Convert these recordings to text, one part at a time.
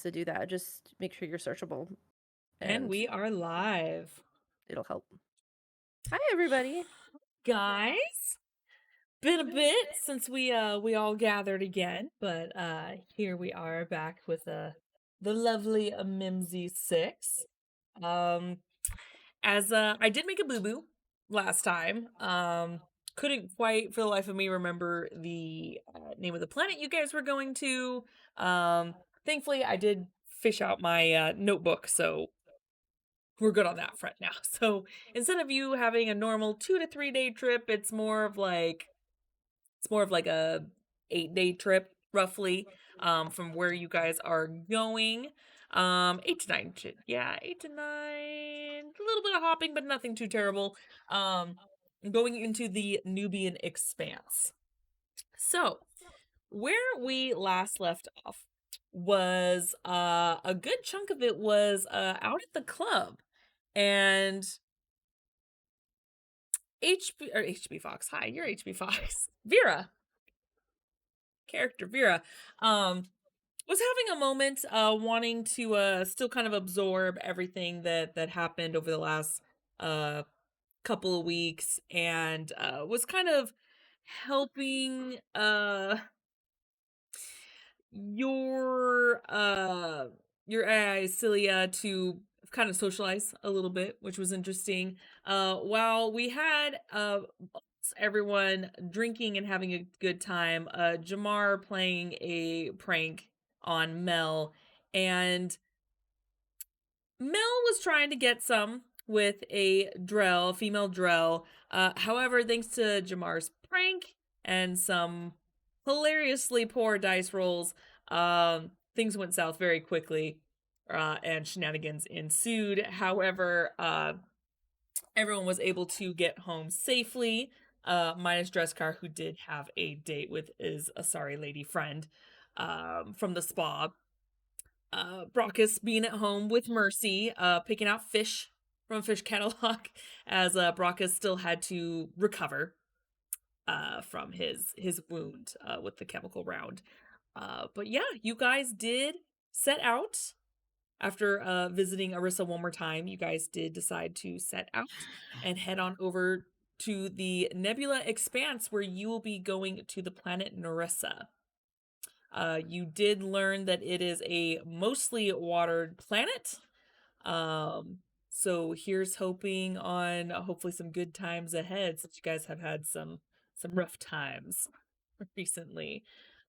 to do that. Just make sure you're searchable. And we are live. It'll help. Hi, everybody. Guys, been a bit since we all gathered again, but here we are back with the lovely Mimsy 6. As I did make a boo-boo last time. Couldn't quite for the life of me remember the name of the planet you guys were going to. Thankfully I did fish out my notebook, so we're good on that front now. So instead of you having a normal 2 to 3 day trip, it's more of like a 8-day trip roughly, from where you guys are going. 8 to 9, 8 to 9, a little bit of hopping, but nothing too terrible. Going into the Nubian Expanse. So where we last left off was a good chunk of it was out at the club, and HB Fox. Hi, you're HB Fox. Vera, character Vera, was having a moment, wanting to still kind of absorb everything that happened over the last couple of weeks, and was kind of helping your AI Cilia to kind of socialize a little bit, which was interesting. While we had everyone drinking and having a good time, Jamar playing a prank on Mel, and Mel was trying to get some with a Drell, female Drell. However, thanks to Jamar's prank and some hilariously poor dice rolls, things went south very quickly, and shenanigans ensued. However, everyone was able to get home safely, minus Dresscar, who did have a date with his sorry lady friend from the spa. Brockus being at home with Mercy, picking out fish from a fish catalog, as Brockus still had to recover from his wound with the chemical round. But yeah, you guys did set out after visiting Arissa one more time. You guys did decide to set out and head on over to the Nebula Expanse, where you will be going to the planet Narissa. You did learn that it is a mostly watered planet. So here's hoping on hopefully some good times ahead, since you guys have had some rough times recently.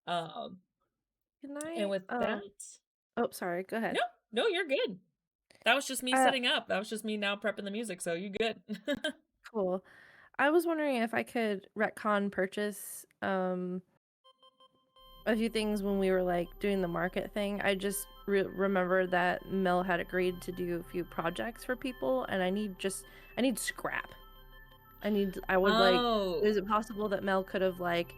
Can I? And with that, Oh, sorry. Go ahead. No, you're good. That was just me setting up. That was just me now prepping the music, so you're good. Cool. I was wondering if I could retcon purchase a few things when we were like doing the market thing. I just remembered that Mel had agreed to do a few projects for people, and I need scrap. Is it possible that Mel could have like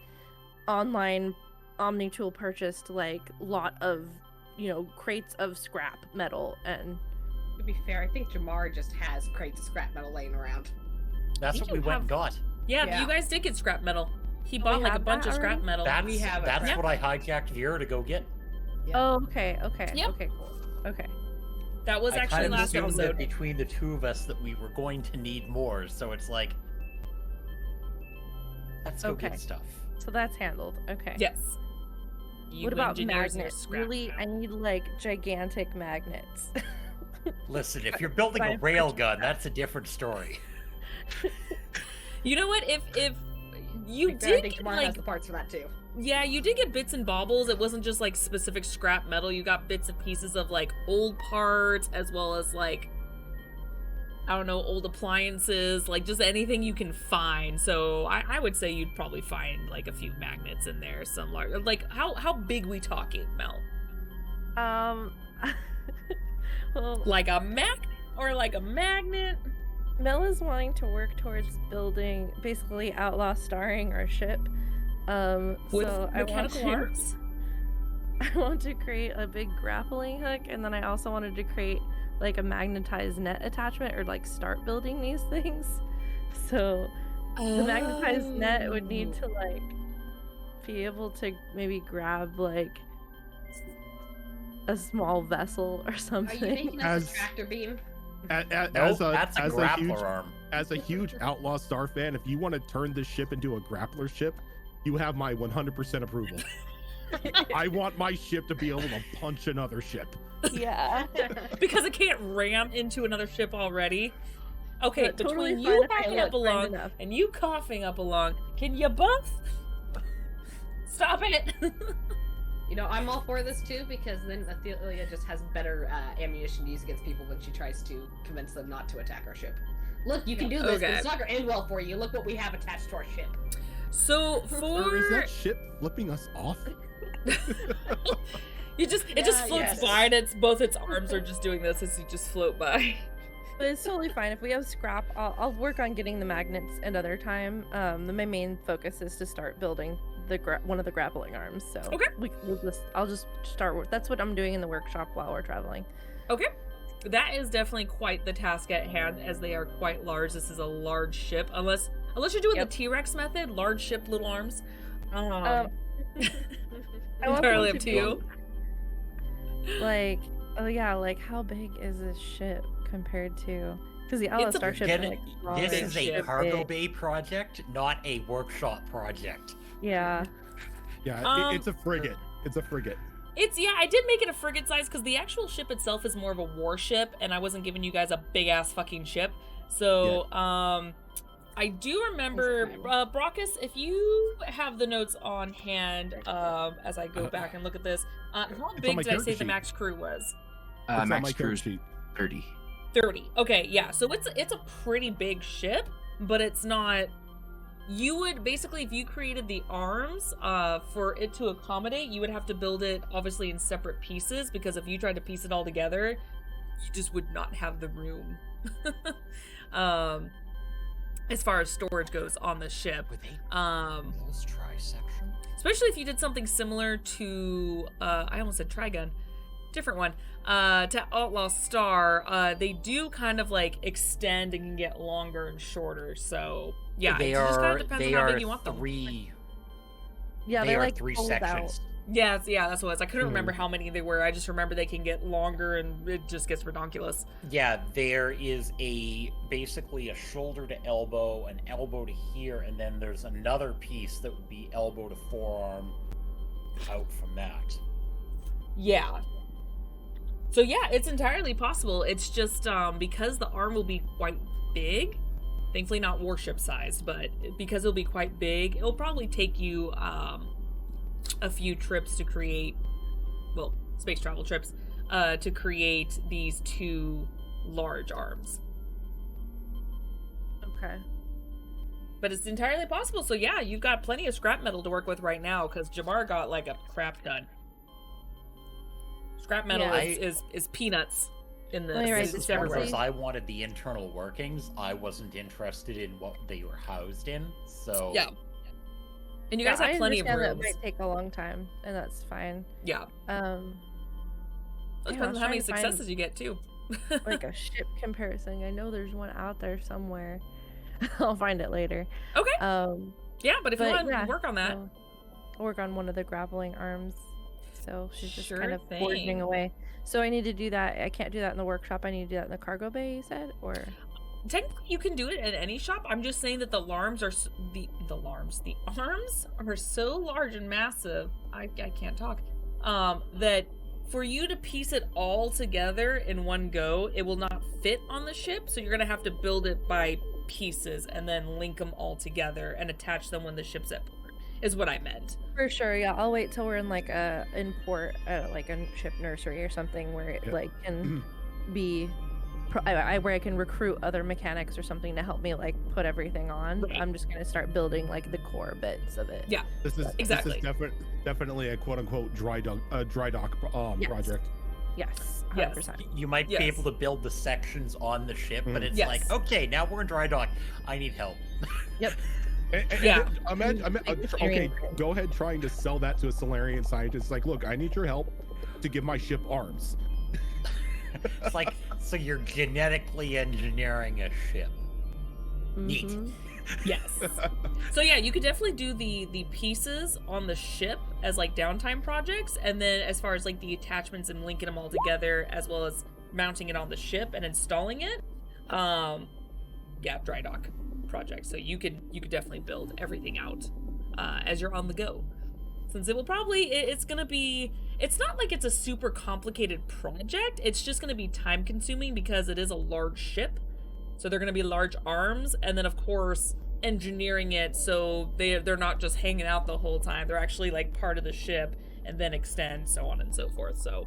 online OmniTool purchased like lot of, crates of scrap metal? And to be fair, I think Jamar just has crates of scrap metal laying around. That's what we went and got. Yeah, you guys did get scrap metal. He bought like a bunch of scrap metal. That's what I hijacked Vera to go get. Yeah. Oh, okay. Yep. Okay, cool. Okay. That was actually last episode. That between the two of us that we were going to need more, so it's like, let's go get stuff. So that's handled. Okay. Yes. What about magnets? Really, I need like gigantic magnets. Listen, if you're building a railgun, that's a different story. You know what? If you did get Jamar has the parts for that too. Yeah, you did get bits and baubles. It wasn't just like specific scrap metal. You got bits and pieces of like old parts, as well as like, I don't know, old appliances, like just anything you can find. So I would say you'd probably find like a few magnets in there. Some large, like how big we talking, Mel? Well, like a or like a magnet? Mel is wanting to work towards building basically outlaw starring our ship. With so mechanical arms? I want to create a big grappling hook, and then I also wanted to create like a magnetized net attachment, or like start building these things. So the magnetized net would need to like be able to maybe grab like a small vessel or Are you something. making us As- a tractor beam? Nope, That's a grappler arm. as a huge Outlaw Star fan, if you want to turn this ship into a grappler ship, you have my 100% approval. I want my ship to be able to punch another ship. Yeah. Because it can't ram into another ship already. Okay, But totally between fine you if I hacking look up kind along enough. and you coughing up along, can you both stop it? You know, I'm all for this too because then Athelia just has better ammunition to use against people when she tries to convince them not to attack our ship. Look, you can do this, but Okay. it's not gonna end well for you. Look what we have attached to our ship. So Or is for that ship flipping us off? it just Yeah, floats yes. by and both its arms are just doing this as you just float by. But it's totally fine. If we have scrap, I'll work on getting the magnets another time. My main focus is to start building one of the grappling arms. So Okay. I'll just start with that's what I'm doing in the workshop while we're traveling. Okay. That is definitely quite the task at hand, as they are quite large. This is a large ship, unless you're doing Yep. the T-Rex method, large ship, little arms. I want Entirely them up to to be you. Like, oh yeah, like how big is this ship compared to? Because the Outlaw It's a- Starship Get is it? like This smaller. is a ship. cargo Big. bay project, not a workshop project. Yeah. Yeah, it's a frigate. It's a frigate. I did make it a frigate size because the actual ship itself is more of a warship, and I wasn't giving you guys a big ass fucking ship. So, I do remember, Brockus, if you have the notes on hand, as I go back and look at this, how on big my did I say character the sheet. max crew was? It's on my Max character Crew's sheet. 30. 30. Okay, yeah. So it's a pretty big ship, but it's not. You would basically, if you created the arms, for it to accommodate, you would have to build it obviously in separate pieces, because if you tried to piece it all together, you just would not have the room. As far as storage goes on the ship. Were they Um, those trisection? especially if you did something similar to I almost said Trigun, different one, to Outlaw Star. They do kind of like extend and can get longer and shorter, so yeah, They it just kind are. of depends They on how are big you want them. three. Yeah, They they are like three fold sections. out. Yeah, that's what it was. I couldn't remember how many they were. I just remember they can get longer and it just gets redonkulous. Yeah, there is basically a shoulder to elbow, an elbow to here, and then there's another piece that would be elbow to forearm out from that. Yeah. So yeah, it's entirely possible. It's just because the arm will be quite big, thankfully not warship sized, but because it'll be quite big, it'll probably take you a few trips to create, well, space travel trips, to create these two large arms. Okay. But it's entirely possible. So yeah, you've got plenty of scrap metal to work with right now, because Jamar got like a crap ton. Scrap metal Yeah, is peanuts in this. Let me write It's this everywhere. down. Whereas I wanted the internal workings, I wasn't interested in what they were housed in. So Yeah. And you guys have plenty of I understand rooms. that might take a long time, and that's fine. Yeah. It It Yeah, I depends was on how many trying to find- successes you get too. like a ship comparison. I know there's one out there somewhere. I'll find it later. Okay. Yeah, but if you but want yeah, to work on that, so I'll work on one of the grappling arms. So she's just Sure kind of thing. forging away. So I need to do that. I can't do that in the workshop. I need to do that in the cargo bay, you said? Or technically you can do it at any shop. I'm just saying that the arms are the arms are so large and massive. I can't talk. That for you to piece it all together in one go, it will not fit on the ship. So you're gonna have to build it by pieces and then link them all together and attach them when the ship's at port. Is what I meant. for sure, yeah. I'll wait till we're in like in port, like a ship nursery or something where it Yeah. like can be where I can recruit other mechanics or something to help me like put everything on. Right. I'm just gonna start building like the core bits of it. Yeah. This is Exactly. This is definitely a quote unquote dry dock Yes. project. Yes. Yes. 100%. you might Yes. be able to build the sections on the ship, but it's Yes. like, okay, now we're in dry dock. I need help. Yeah. Okay, go ahead trying to sell that to a Solarian scientist. Like, look, I need your help to give my ship arms. It's like, so you're genetically engineering a ship. Neat. Mhm. Yes. So yeah, you could definitely do the pieces on the ship as like downtime projects, and then as far as like the attachments and linking them all together, as well as mounting it on the ship and installing it. Yeah, dry dock project. So you could definitely build everything out as you're on the go. Since it will probably it's gonna be, it's not like it's a super complicated project. It's just gonna be time consuming because it is a large ship. So they're gonna be large arms, and then of course engineering it so they're not just hanging out the whole time. They're actually like part of the ship and then extend, so on and so forth. So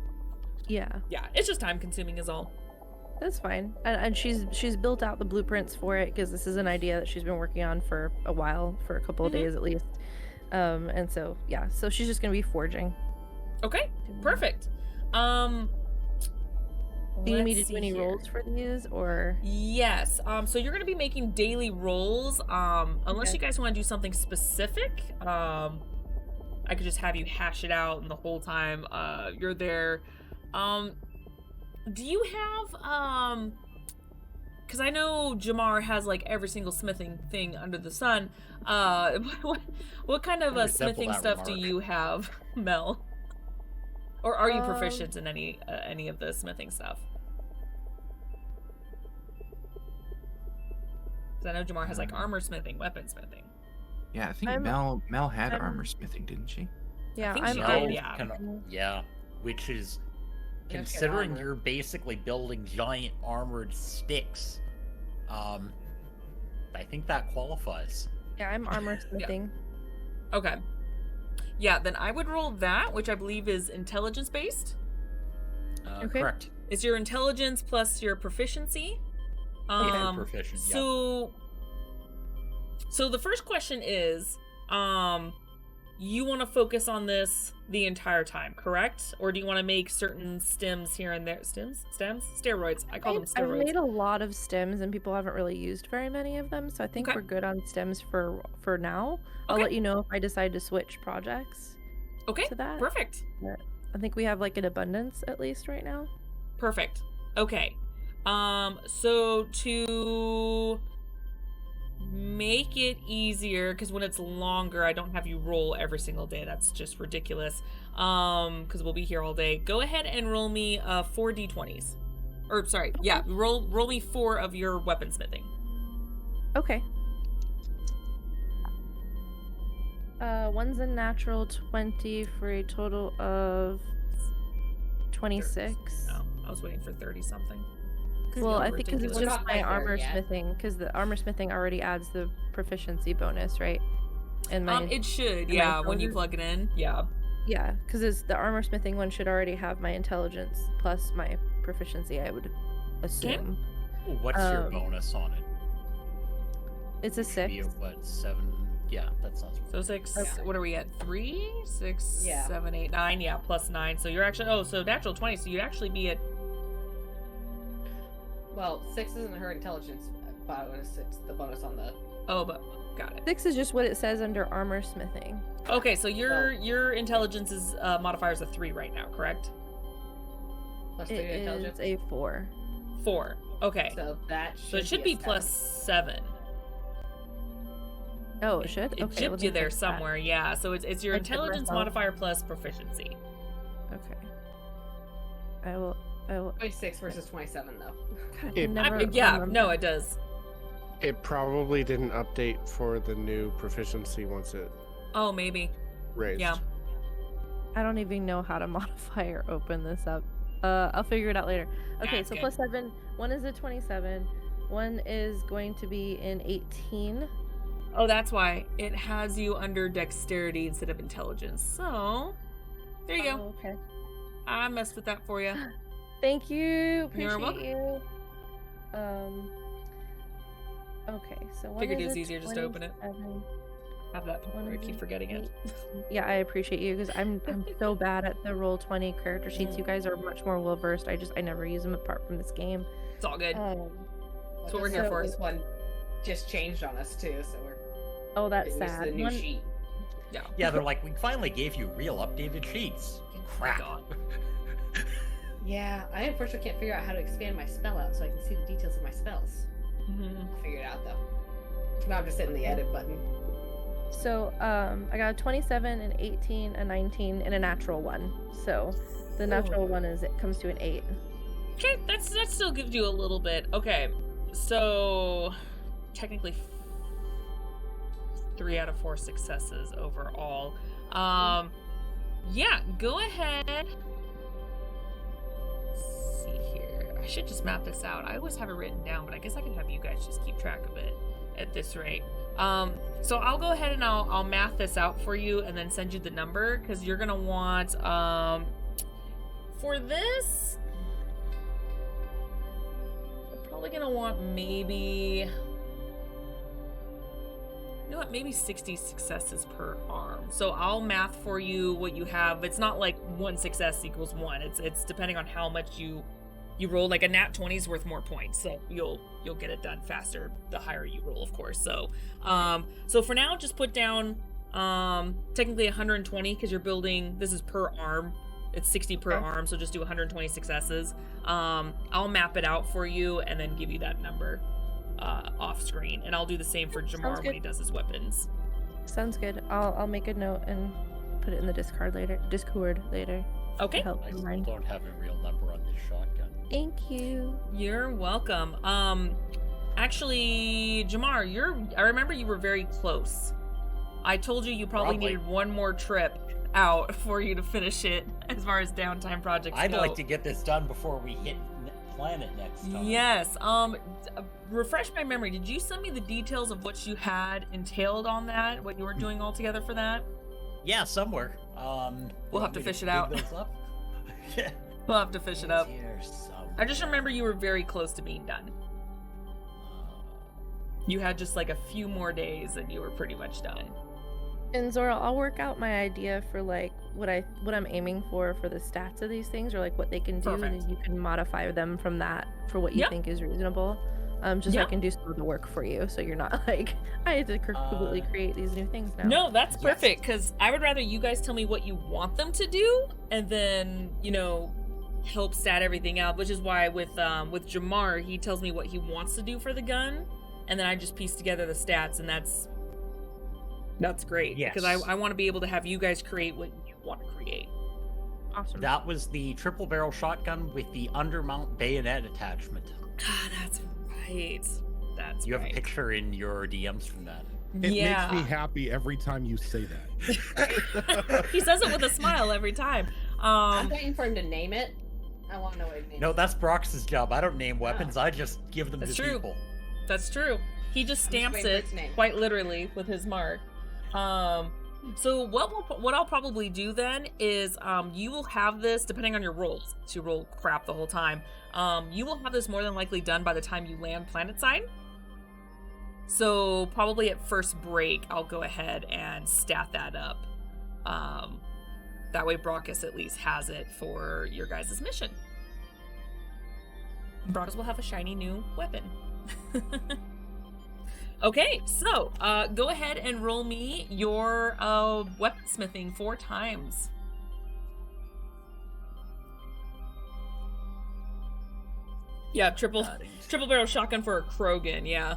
Yeah, yeah, it's just time consuming is all. that's fine. And she's built out the blueprints for it because this is an idea that she's been working on for a while, for a couple of Mhm. days at least. And so yeah, so she's just gonna be forging. Okay, doing that. perfect. Do you need me to let's do see any here. rolls for these or? Yes. So you're gonna be making daily rolls. Unless Okay. you guys want to do something specific. I could just have you hash it out, and the whole time you're there. Do you have because I know Jamar has like every single smithing thing under the sun. What kind of I resemble smithing that stuff do remark. you have, Mel? Or are you Um, proficient in any of the smithing stuff? 'Cause I know Jamar has like armor smithing, weapon smithing. Yeah, I think I'm- Mel had I'm- armor smithing, didn't she? Yeah, think I'm she did, armor yeah. smithing. Yeah, which is Yeah, she had considering armor. you're basically building giant armored sticks. I think that qualifies. Yeah, I'm armor smithing. Okay. Yeah, then I would roll that, which I believe is intelligence based. Okay. Correct. It's your intelligence plus your proficiency. Yeah, proficient. Yeah. So the first question is, you want to focus on this the entire time, correct? Or do you want to make certain stems here and there? Stems? Steroids. I call them I've steroids. made a lot of stems and people haven't really used very many of them, so I think Okay. we're good on stems for now. I'll Okay. let you know if I decide to switch projects Okay, to that. perfect. I think we have like an abundance at least right now. Perfect. Okay. So to make it easier, because when it's longer, I don't have you roll every single day. That's just ridiculous. Because we'll be here all day. Go ahead and roll me 4 d20s. Or sorry, yeah, roll me 4 of your weaponsmithing. Okay. One's a natural 20 for a total of 26. Oh, I was waiting for 30 something. Well, I think because it's We're just not my quite there armor yet. smithing, because the armor smithing already adds the proficiency bonus, right? And my It should, my yeah, when you intelligence? plug it in. Yeah. yeah, because it's the armor smithing one should already have my intelligence plus my proficiency, I would assume. Ooh, what's your um, bonus on it? It's a Should be 6. what, 7? Yeah, that sounds right. So 6, Okay. what are we at? 3, 6, Yeah. 7, 8, 9, yeah, plus 9. So you're actually, so natural 20, so you'd actually be at, Well, 6 isn't her intelligence bonus, it's the bonus on the. but got it. 6 is just what it says under armor smithing. Okay, so your intelligence is modifier is a 3 right now, correct? Plus 3 It is intelligence. a 4. 4. Okay. So that So it should a be 7. plus 7. Oh, it should? It Okay, jipped let you me there fix that. somewhere, yeah. So it's your I jipped intelligence myself. modifier plus proficiency. Okay. I will 26 versus 27, though. God, I It- never Yeah, remember. no, it does. It probably didn't update for the new proficiency once it Oh, maybe. raised. Yeah. I don't even know how to modify or open this up. I'll figure it out later. Okay, That's so good. plus 7. One is a 27. One is going to be an 18. Oh, that's why it has you under dexterity instead of intelligence. So there you go. Oh, okay. I messed with that for you. Thank you. You're Appreciate you. Okay, so one Figured is it was a easier just to open it. 27. Have that before I keep forgetting it. Yeah, I appreciate you because I'm so bad at the roll 20 character sheets. You guys are much more well versed. I never use them apart from this game. It's all good. Well, That's what we're this- here for. This one just changed on us too, so we're Oh, that's getting used to sad. the new One- sheet. Yeah, they're like, we finally gave you real updated sheets. Crap. God. Yeah, I unfortunately can't figure out how to expand my spell out so I can see the details of my spells. Mhm. I'll figure it out though. Now I'm just hitting the edit button. So, I got a 27, an 18, a 19, and a natural 1. So, the natural one it comes to an 8. Okay, that still gives you a little bit. Okay, so technically 3 out of 4 successes overall. Yeah, go ahead. Let's see here. I should just map this out. I always have it written down, but I guess I can have you guys just keep track of it at this rate. So I'll go ahead and I'll math this out for you and then send you the number, because you're gonna want for this, you're probably gonna want maybe, you know what, maybe 60 successes per arm. So I'll math for you what you have. It's not like 1 success equals 1. It's depending on how much you roll. Like a nat 20 is worth more points, so you'll get it done faster the higher you roll, of course. So so for now, just put down technically 120, because you're building, this is per arm. It's 60 per arm, so just do 120 successes. I'll map it out for you and then give you that number off screen, and I'll do the same for Jamar when he does his weapons. Sounds good. I'll make a note and put it in the Discord later. Okay. Help I still mine. don't have a real number on this shotgun. Thank you. You're welcome. Actually, Jamar, I remember you were very close. I told you probably needed one more trip out for you to finish it as far as downtime projects I'd go. like to get this done before we hit planet next time. Yes. Refresh my memory. Did you send me the details of what you had entailed on that? What you were doing all together for that? Yeah, somewhere. We'll have to fish it out. Yeah. We'll have to fish it up. Here somewhere. I just remember you were very close to being done. You had just like a few more days and you were pretty much done. And Zora, I'll work out my idea for like what I'm aiming for the stats of these things, or like what they can do, Perfect. and then you can modify them from that for what you Yep. think is reasonable. Just so I Yep. can do some of the work for you, so you're not like I had to completely create these new things now. No, that's perfect, because I would rather you guys tell me what you want them to do and then, help stat everything out, which is why with Jamar, he tells me what he wants to do for the gun, and then I just piece together the stats, and that's great. Yes. Because I want to be able to have you guys create what you want to create. Awesome. That was the triple barrel shotgun with the undermount bayonet attachment. Ah, that's right. That's You have right. a picture in your DMs from that. It Yeah. makes me happy every time you say that. He says it with a smile every time. I'm waiting for him to name it. I want to know what he named. No, that's Brox's job. I don't name weapons. I just give them That's to true. people. That's true. He just stamps waiting for it its name. quite literally with his mark. So what I'll probably do then is you will have this, depending on your rolls, to roll crap the whole time. You will have this more than likely done by the time you land planetside. So probably at first break, I'll go ahead and stat that up. That way Brockus at least has it for your guys' mission. Brockus will have a shiny new weapon. Okay, so go ahead and roll me your weaponsmithing 4 times. Yeah, triple barrel shotgun for a Krogan, yeah.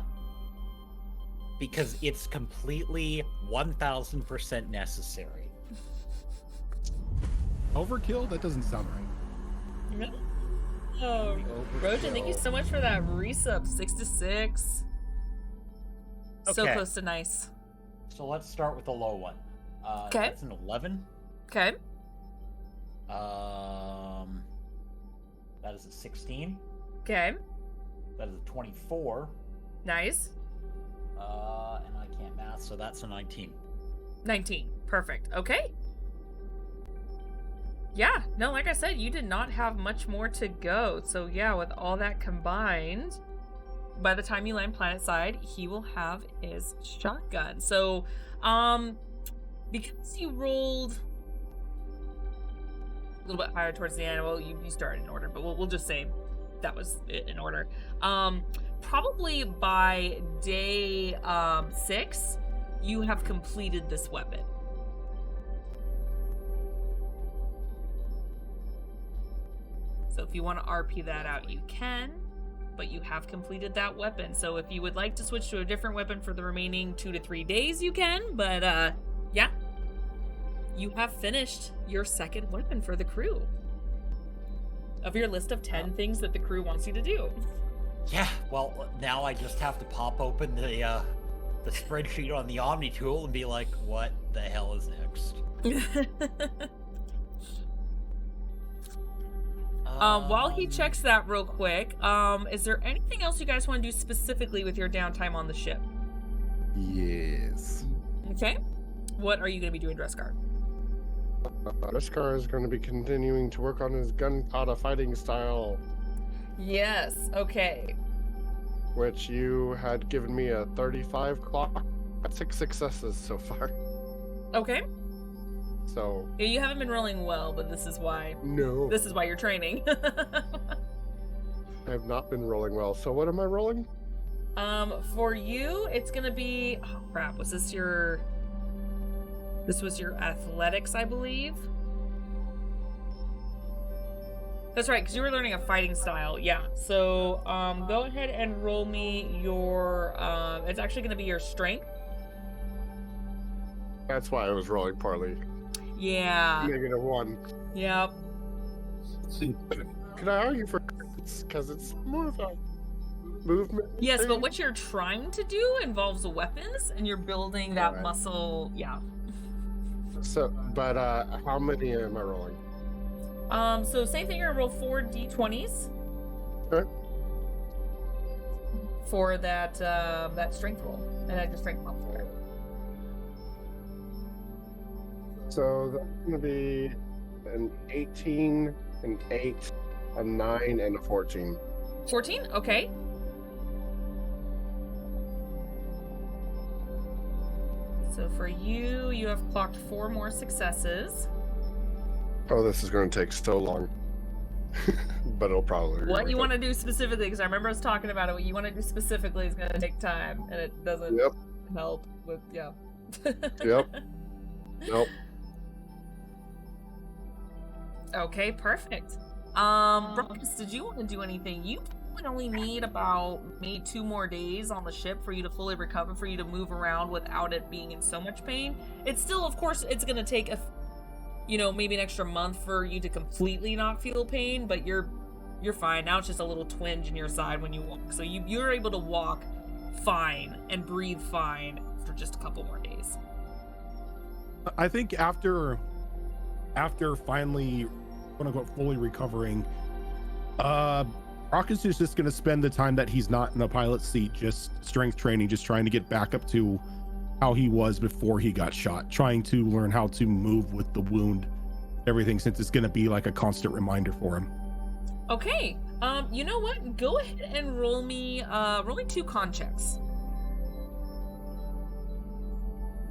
Because it's completely 1000% necessary. Overkill? That doesn't sound right. Oh, Rojan, thank you so much for that resub. 6 to 6. So Okay. close to nice. So let's start with the low one. Okay. That's an 11. Okay. That is a 16. Okay. That is a 24. Nice. And I can't math, so that's a 19. 19. Perfect. Okay. Yeah, no, like I said, you did not have much more to go. So yeah, with all that combined, by the time you land planetside, he will have his shotgun. So, because you rolled a little bit higher towards the end, well, you started in order, but we'll just say that was it in order. Probably by day 6, you have completed this weapon. So if you want to RP that out, you can. but you have completed that weapon. So if you would like to switch to a different weapon for the remaining 2 to 3 days, you can. But yeah, you have finished your second weapon for the crew of your list of 10 things that the crew wants you to do. Yeah, well, now I just have to pop open the spreadsheet on the Omni tool and be like, what the hell is next? While he checks that real quick, is there anything else you guys want to do specifically with your downtime on the ship? Yes. Okay. What are you going to be doing, Dreskar? Dreskar is going to be continuing to work on his gunpowder fighting style, Yes. Okay. which you had given me a 35 clock. 6 successes so far. Okay. So Yeah, you haven't been rolling well, but this is why. no, This is why you're training. I have not been rolling well. So what am I rolling? For you, it's gonna be. Oh crap! Was this your? This was your athletics, I believe. That's right, because you were learning a fighting style. Yeah. So, go ahead and roll me your. It's actually gonna be your strength. That's why I was rolling poorly. Yeah. -1. Yep. Can I argue for it's because it's more of a movement? Yes, thing? but what you're trying to do involves weapons, and you're building that Right. muscle. Yeah. So, but how many am I rolling? So same thing. You're gonna roll 4 d20s Okay. for that that strength roll, and I just strength modifier. So that's gonna be an 18, an 8, a 9, and a 14. 14. Okay. So for you, you have clocked 4 more successes. Oh, this is gonna take so long. But it'll probably. be What worth you it. want to do specifically, because I remember us talking about it, what you want to do specifically is going to take time, and it doesn't Yep. help with, yeah. Yep. Nope. Okay, perfect. Brooks, did you want to do anything? You would only need about maybe 2 more days on the ship for you to fully recover, for you to move around without it being in so much pain. It's still, of course, it's going to take maybe an extra month for you to completely not feel pain, but you're fine. Now it's just a little twinge in your side when you walk. So you're able to walk fine and breathe fine for just a couple more days. I think after finally, quote unquote, fully recovering, Rockus is just going to spend the time that he's not in the pilot seat, just strength training, just trying to get back up to how he was before he got shot, trying to learn how to move with the wound, everything, since it's going to be like a constant reminder for him. Okay. You know what? Go ahead and roll me 2 con checks.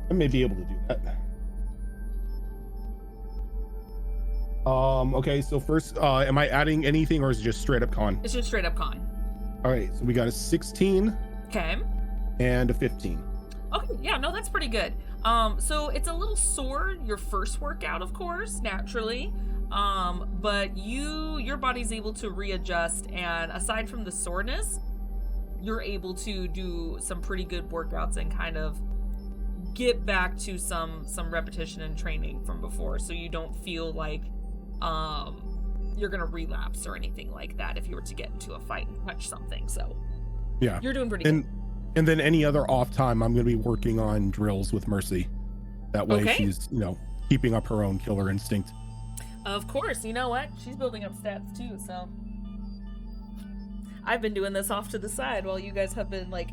I may be able to do that. Okay, so first, am I adding anything or is it just straight up con? It's just straight up con. All right, so we got a 16 Okay. and a 15. Okay, yeah, no, that's pretty good. So it's a little sore your first workout, of course, naturally. But your body's able to readjust, and aside from the soreness, you're able to do some pretty good workouts and kind of get back to some repetition and training from before, so you don't feel like you're gonna relapse or anything like that if you were to get into a fight and touch something. So Yeah. you're doing pretty good. And then any other off time, I'm going to be working on drills with Mercy. That way Okay. she's, keeping up her own killer instinct. Of course, you know what? She's building up stats too, so I've been doing this off to the side while you guys have been like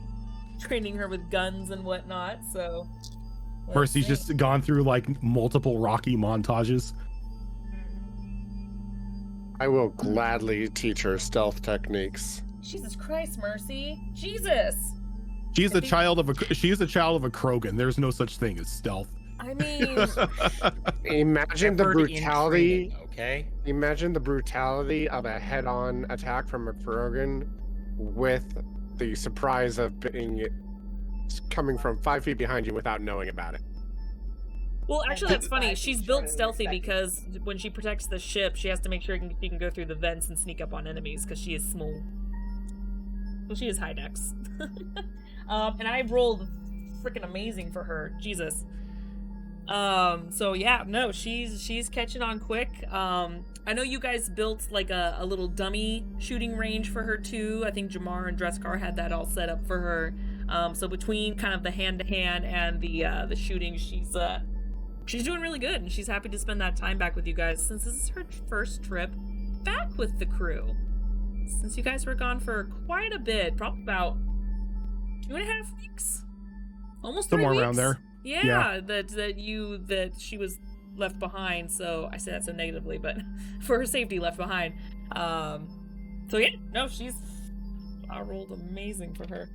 training her with guns and whatnot, so let's Mercy's see. just gone through like multiple Rocky montages. I will gladly teach her stealth techniques. Jesus Christ, Mercy. Jesus. She's I a think- child of a Krogan. There's no such thing as stealth. I mean, Imagine the Effort in brutality. training, okay? Imagine the brutality of a head-on attack from a Krogan with the surprise of being coming from 5 feet behind you without knowing about it. well, actually, that's funny. I'd be She's shorter built than stealthy expected. because when she protects the ship, she has to make sure she can go through the vents and sneak up on enemies because she is small. So she is high dex. And I rolled freaking amazing for her. Jesus. So yeah, no, she's catching on quick. I know you guys built like a little dummy shooting range for her too. I think Jamar and Dreskar had that all set up for her. So between kind of the hand-to-hand and the shooting, she's doing really good, and she's happy to spend that time back with you guys since this is her first trip back with the crew. Since you guys were gone for quite a bit, probably about 2.5 weeks, almost 3 Somewhere weeks. around there. Yeah, that she was left behind. So I say that so negatively, but for her safety, left behind. So yeah, no, I rolled amazing for her.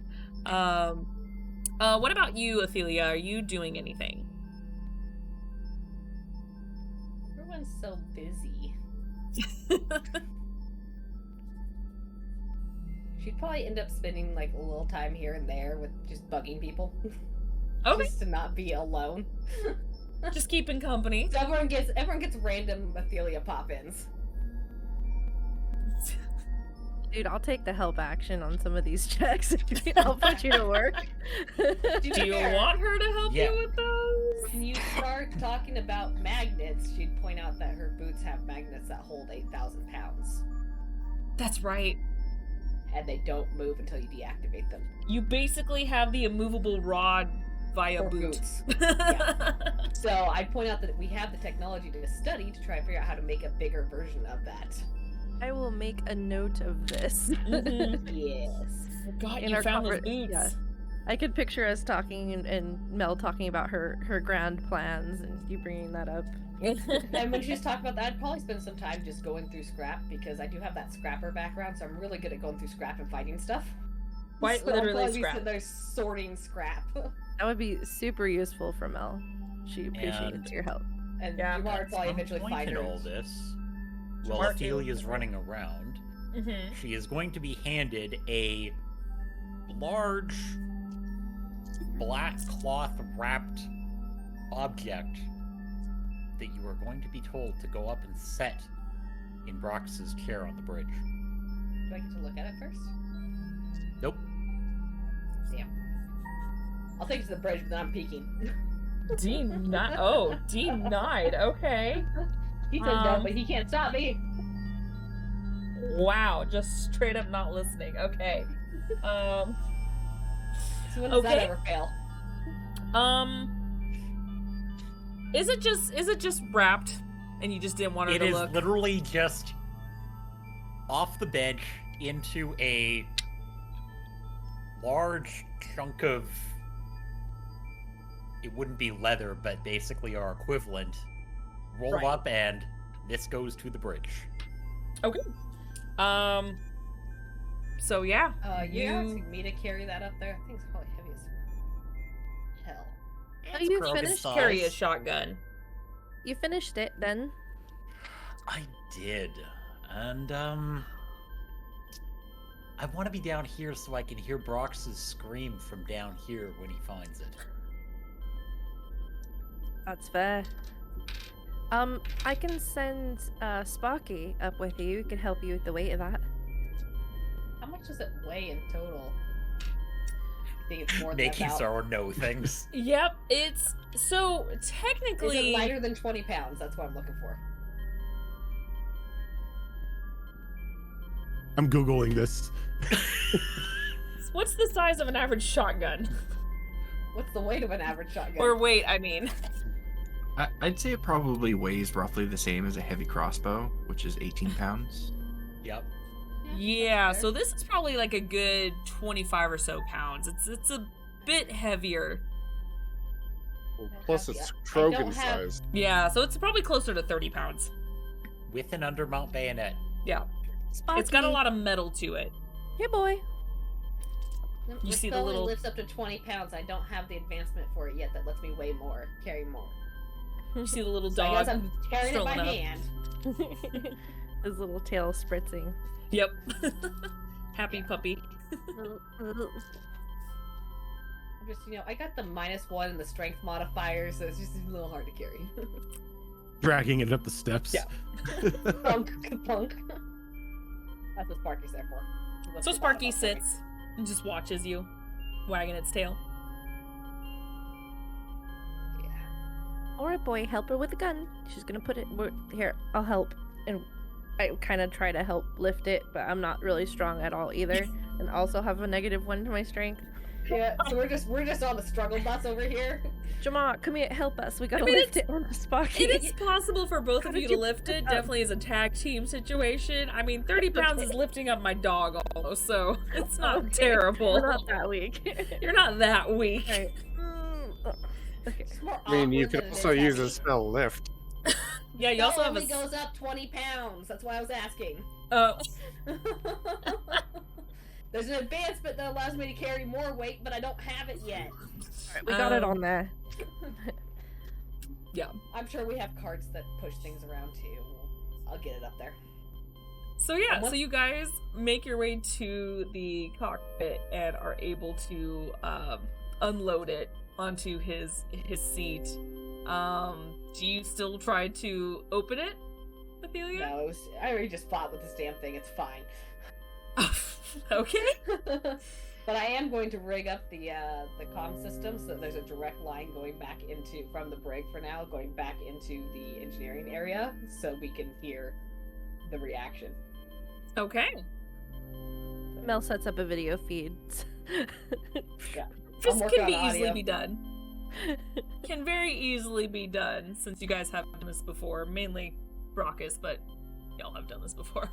What about you, Athelia? Are you doing anything? Everyone's so busy. She'd probably end up spending like a little time here and there with just bugging people. Okay. Just to not be alone. Just keeping company. So everyone gets random Athelia pop-ins. Dude, I'll take the help action on some of these checks. I'll put you to work. Do you want her to help Yeah. you with those? When you start talking about magnets, she'd point out that her boots have magnets that hold 8,000 pounds. That's right. And they don't move until you deactivate them. You basically have the immovable rod via Or boot. boots. Yeah. So I'd point out that we have the technology to study to try and figure out how to make a bigger version of that. I will make a note of this. Mhm. Yes. God, In you our found those conver- boots. yeah. I could picture us talking and Mel talking about her grand plans and you bringing that up. And when she's talking about that, I'd probably spend some time just going through scrap because I do have that scrapper background, so I'm really good at going through scrap and finding stuff. Quite So I'd literally probably be scrap. sitting there sorting scrap. That would be super useful for Mel. She appreciates And- your help. And Yeah. Jamar would At probably some eventually point find in her. all this, while Smart too. Athelia's running around, Mm-hmm. she is going to be handed a large black cloth wrapped object that you are going to be told to go up and set in Brox's chair on the bridge. Do I get to look at it first? Nope. Damn. I'll take it to the bridge, but then I'm peeking. Denied. Okay. He said no, but he can't stop me. Wow, just straight up not listening. Okay. So when does that Okay. ever fail? Is it just wrapped and you just didn't want her It to is look? literally just off the bench into a large chunk of, it wouldn't be leather, but basically our equivalent, rolled Right. up, and this goes to the bridge. Okay. So yeah. You're asking me to carry that up there? I think it's probably heavy as hell. Oh, you Krogan finished? size. Carry a shotgun. You finished it then? I did. And, I want to be down here so I can hear Brox's scream from down here when he finds it. That's fair. I can send Sparky up with you. He can help you with the weight of that. How much does it weigh in total? I think it's more than Making about... or no things. Yep, it's so Is technically it lighter than 20 pounds? That's what I'm looking for. I'm Googling this. what's the size of an average shotgun? What's the weight of an average shotgun? Or weight, I mean. I'd say it probably weighs roughly the same as a heavy crossbow, which is 18 pounds. Yep. Yeah, that's so this is probably like a good 25 or so pounds. It's a bit heavier. Plus, have- it's I don't Krogan have- sized. Yeah, so it's probably closer to 30 pounds. With an undermount bayonet. Yeah. Sparky. It's got a lot of metal to it. Hey, boy. No, You it see the only little- lifts up to 20 pounds. I don't have the advancement for it yet that lets me weigh more, carry more. You see the little So I guess dog. I'm carrying it by strolling up. hand. His little tail spritzing. Yep. Happy puppy. I'm just, I got the -1 and the strength modifier, so it's just a little hard to carry. Dragging it up the steps. Yeah. Punk. That's what Sparky's there for. So Sparky sits and just watches you, wagging its tail. Yeah. Or a boy, help her with the gun. She's gonna put it here. I'll help, and I kind of try to help lift it, but I'm not really strong at all either, and also have a -1 to my strength. Yeah, so we're just on the struggle bus over here. Jamar, come here, help us. We gotta mean, lift it on the spot. It is possible for both How of did you to you lift put it. that? Definitely is a tag team situation. I mean, 30 pounds is lifting up my dog almost, so it's not Okay, terrible. We're not that weak. You're not that weak. Right. Okay. It's more I mean, you awkward can than it also is use a heavy. spell lift. Yeah, you also have a. only goes up 20 pounds. That's why I was asking. There's an advancement that allows me to carry more weight, but I don't have it yet. Alright, we got it on there. Yeah. I'm sure we have carts that push things around too. I'll get it up there. So yeah, And so you guys make your way to the cockpit and are able to unload it onto his seat. Do you still try to open it, Athelia? No, I already just fought with this damn thing. It's fine. Okay. But I am going to rig up the comm system so that there's a direct line going back from the brig for now, going back into the engineering area, so we can hear the reaction. Okay. Mel sets up a video feed. Yeah. This I'm working can be on easily audio. be done. Can very easily be done since you guys have done this before, mainly Brockus, but y'all have done this before.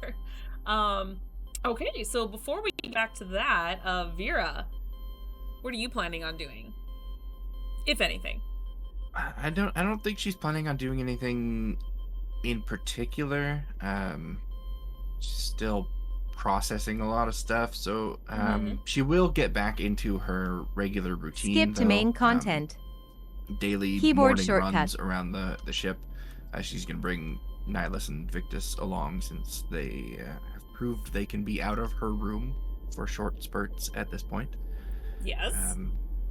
Okay, so before we get back to that, Vera, what are you planning on doing? If anything. I don't think she's planning on doing anything in particular. She's still processing a lot of stuff, so she will get back into her regular routine. Skip to though. main content. Daily Keyboard morning shortcut. runs around the ship. She's gonna bring Nihilus and Victus along since they have proved they can be out of her room for short spurts at this point. Yes.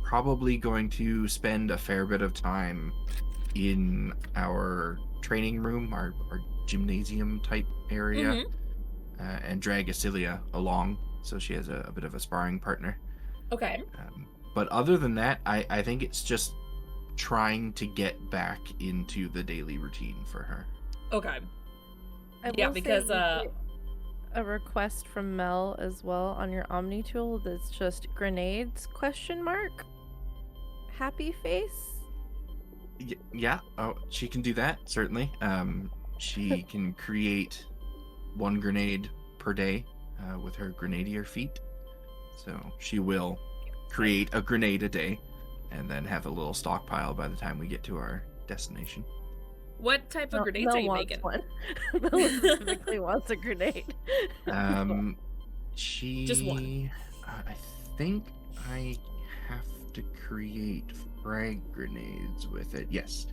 Probably going to spend a fair bit of time in our training room, our gymnasium type area, and drag Asilia along so she has a bit of a sparring partner. Okay. But other than that, I think it's just trying to get back into the daily routine for her. Okay. I Yeah, will say because, you get a request from Mel as well on your Omni tool that's just grenades ? Happy face. Yeah, oh, she can do that, certainly. She can create 1 grenade per day with her grenadier feat. So she will create a grenade a day and then have a little stockpile by the time we get to our destination. What type of Mel- grenades Mel are you wants making? one. Mel specifically wants a grenade. She... Just one. I think I have to create frag grenades with it. Yes.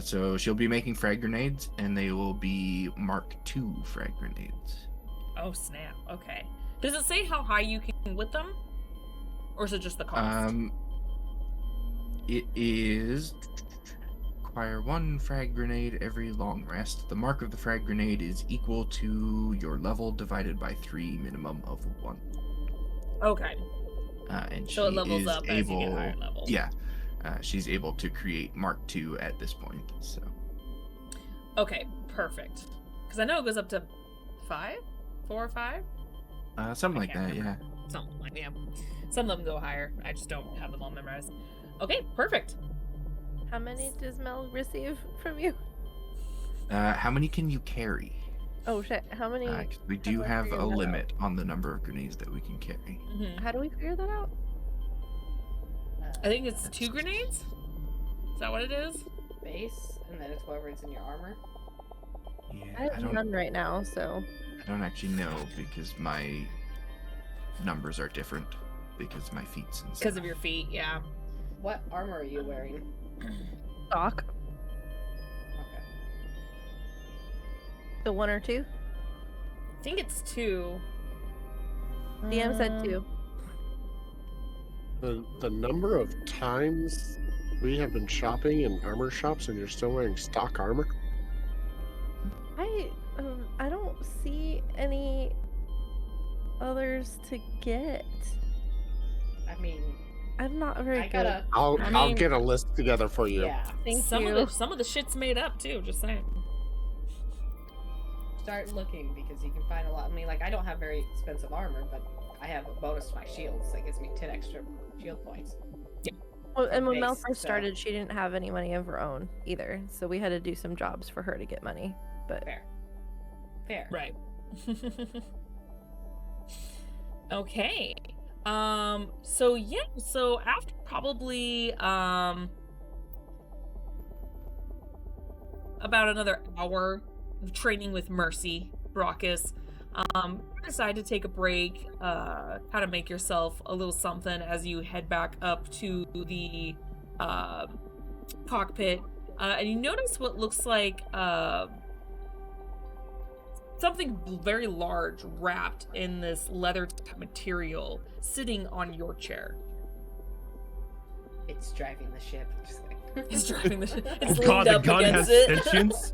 So she'll be making frag grenades, and they will be Mark II frag grenades. Oh snap. Okay. Does it say how high you can with them, or is it just the cost? It is acquire 1 frag grenade every long rest. The mark of the frag grenade is equal to your level divided by 3, minimum of 1. Okay. And So it she levels is up as you get higher level. Yeah. She's able to create Mark II at this point. So. Okay. Perfect. Because I know it goes up to 5, 4 or 5. Something I like can't that, remember. Something like yeah. Some of them go higher. I just don't have them all memorized. Okay. Perfect. How many does Mel receive from you? yeah. How many can you carry? Oh shit! How many? 'Cause we how do do I have figure a that out? limit on the number of grenades that we can carry. How do we figure that out? I think it's 2 grenades. Is that what it is? Base, and then it's whatever's in your armor. Yeah, I have none right now, so. I don't actually know because my numbers are different because of my feats and stuff. Because of your feet, yeah. What armor are you wearing? Stock. Okay. The 1 or 2? I think it's 2. DM said 2. The number of times we have been shopping in armor shops and you're still wearing stock armor? I don't see any others to get. I mean, I'm not very I good. gotta. I'll I I'll mean, get a list together for you. Yeah. Thank some you. of the shit's made up too. Just saying. Start looking because you can find a lot. I mean, like, I don't have very expensive armor, but I have a bonus to my shields that gives me 10 extra shield points. Well, and when Mel base, first so- started, she didn't have any money of her own either, so we had to do some jobs for her to get money. But Fair. Fair. Right. Okay. So yeah, so after probably about another hour of training with Mercy, Brockus, decide to take a break, kind of make yourself a little something as you head back up to the cockpit, and you notice what looks like something very large wrapped in this leather material sitting on your chair. It's driving the ship. Just kidding. It's driving the ship. It's Oh god, leaned the up gun has against it. sentience.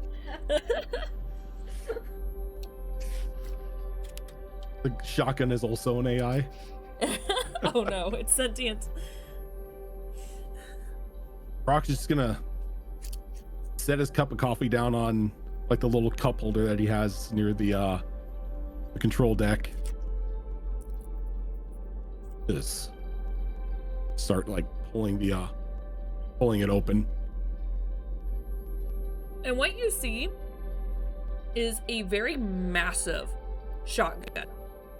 The shotgun is also an AI. Oh no, it's sentient. Brock's just gonna set his cup of coffee down on like the little cup holder that he has near the control deck. Just start like pulling it open. And what you see is a very massive shotgun.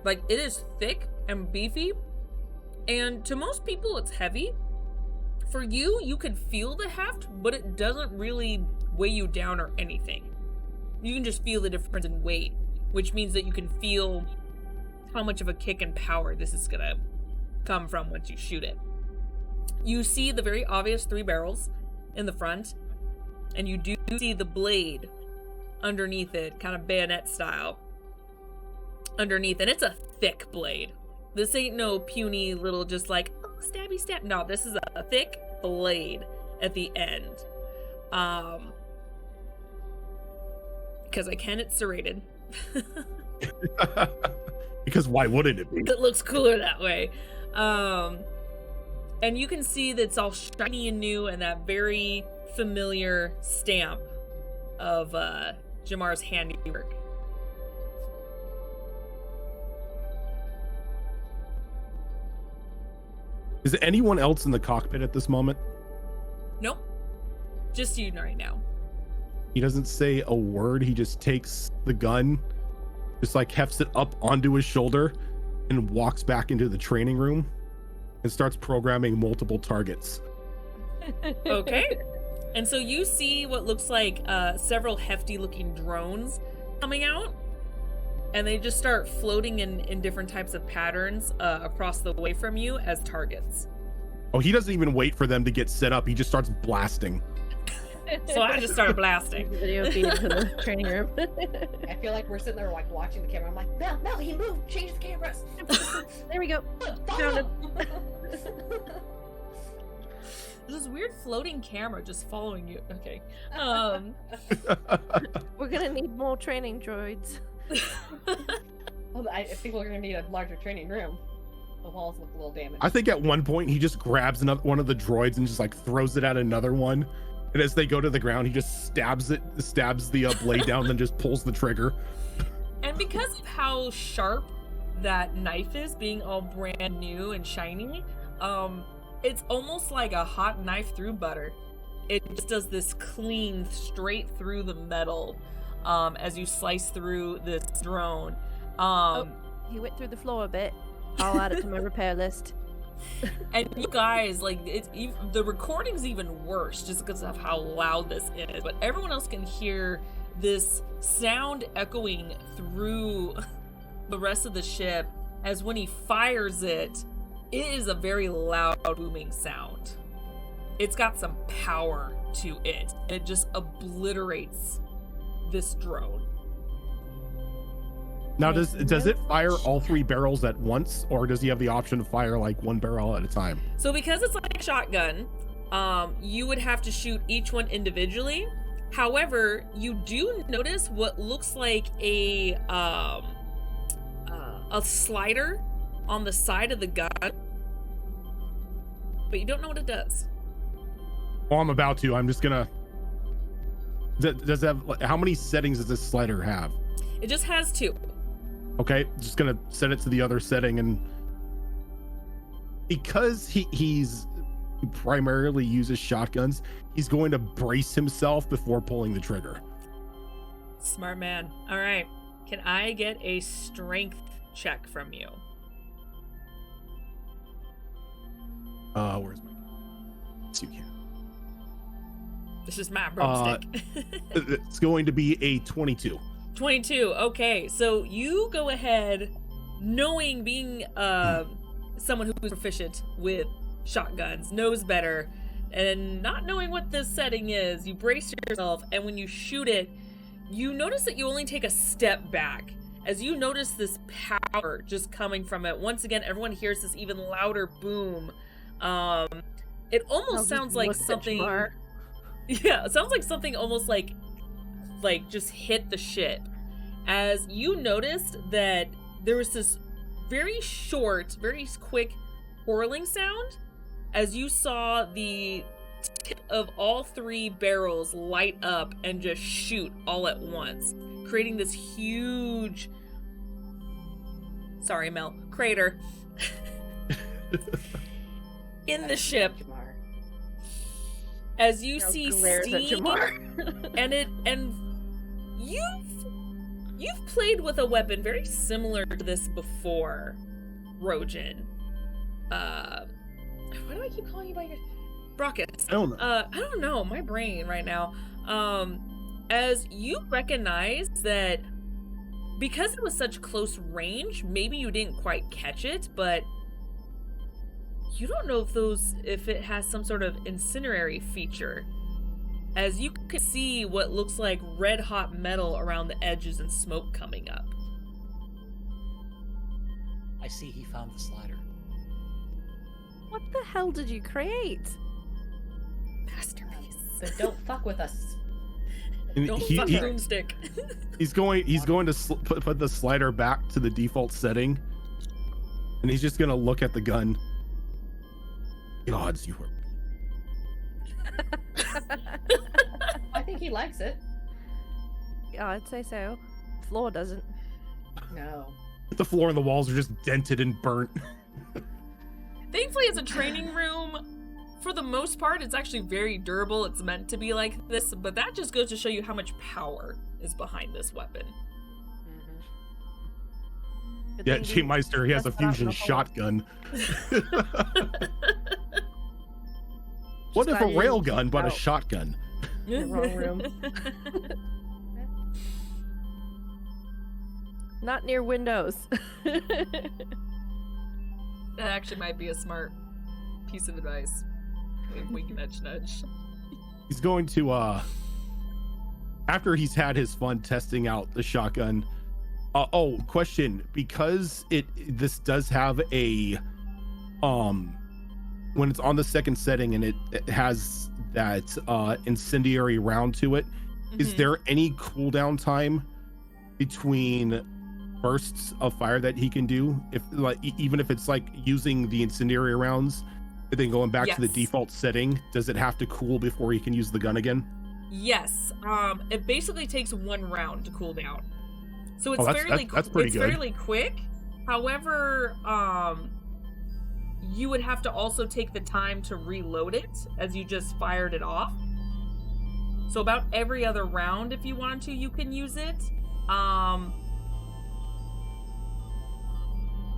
Like, it is thick and beefy, and to most people it's heavy. For you, you can feel the heft, but it doesn't really weigh you down or anything. You can just feel the difference in weight, which means that you can feel how much of a kick and power this is gonna come from once you shoot it. You see the very obvious 3 barrels in the front, and you do see the blade underneath it, kind of bayonet style underneath, and it's a thick blade. This ain't no puny little just like, oh, stabby stab. No, this is a thick blade at the end. Because it's serrated. Because why wouldn't it be? It looks cooler that way. And you can see that it's all shiny and new, and that very familiar stamp of Jamar's handiwork. Is there anyone else in the cockpit at this moment? Nope. Just you right now. He doesn't say a word. He just takes the gun, just like hefts it up onto his shoulder, and walks back into the training room and starts programming multiple targets. Okay. And so you see what looks like several hefty looking drones coming out, and they just start floating in different types of patterns across the way from you as targets. Oh, he doesn't even wait for them to get set up. He just starts blasting. So I just started blasting. Video feed to the training room. I feel like we're sitting there like watching the camera. I'm like, Mel, he moved. Change the cameras. There we go. Follow. There's this weird floating camera just following you. Okay. We're gonna need more training droids. Well, I think we're gonna need a larger training room. The walls look a little damaged. I think at one point he just grabs one of the droids and just like throws it at another one. And as they go to the ground, he just stabs the blade down, then just pulls the trigger. And because of how sharp that knife is, being all brand new and shiny, it's almost like a hot knife through butter. It just does this clean straight through the metal as you slice through this drone. He went through the floor a bit. I'll add it to my repair list. And you guys, like, the recording's even worse just because of how loud this is, but everyone else can hear this sound echoing through the rest of the ship as when he fires it, it is a very loud booming sound. It's got some power to it. It just obliterates this drone. Now, does it fire all 3 barrels at once, or does he have the option to fire like 1 barrel at a time? So because it's like a shotgun, you would have to shoot each one individually. However, you do notice what looks like a slider on the side of the gun but you don't know what it does. Well, I'm about to. I'm just gonna. Does it have, how many settings does this slider have? It just has 2. Okay, just gonna set it to the other setting, and because he's primarily uses shotguns, he's going to brace himself before pulling the trigger. Smart man. All right. Can I get a strength check from you? Where's my? Yes, you can. This is my broomstick. It's going to be a 22. 22. Okay, so you go ahead, knowing being someone who's proficient with shotguns, knows better, and not knowing what this setting is, you brace yourself, and when you shoot it, you notice that you only take a step back. As you notice this power just coming from it, once again, everyone hears this even louder boom. It almost sounds like something. Yeah, it sounds like something almost like just hit the shit. As you noticed that there was this very short, very quick whirling sound as you saw the tip of all 3 barrels light up and just shoot all at once, creating this huge, sorry Mel, crater in the ship. As you see steam, and you've played with a weapon very similar to this before, Rojin. Why do I keep calling you by your Brockus? I don't know. I don't know, my brain right now. As you recognize that because it was such close range, maybe you didn't quite catch it, but you don't know if it has some sort of incinerary feature, as you can see what looks like red hot metal around the edges and smoke coming up. I see he found the slider. What the hell did you create? Masterpiece. But don't fuck with us. And Don't fuck broomstick. he's going to put the slider back to the default setting, and he's just gonna look at the gun. Gods, you are. I think he likes it. Yeah, I'd say so. Floor doesn't. No. The floor and the walls are just dented and burnt. Thankfully, it's a training room. For the most part, it's actually very durable. It's meant to be like this, but that just goes to show you how much power is behind this weapon. Good Yeah, thing G you Meister, he has a tested out in fusion the hole. shotgun. What if glad a you didn't rail keep gun, but a out. shotgun? The wrong room. Not near windows. That actually might be a smart piece of advice. Wink, nudge, nudge. He's going to, after he's had his fun testing out the shotgun. Question. Because this does have a, when it's on the second setting and it has that incendiary round to it, is there any cooldown time between bursts of fire that he can do, if like even if it's like using the incendiary rounds and then going back to the Yes. default setting? Does it have to cool before he can use the gun again? Yes. It basically takes 1 round to cool down. So it's that's pretty good. fairly quick. However, you would have to also take the time to reload it as you just fired it off. So about every other round, if you wanted to, you can use it.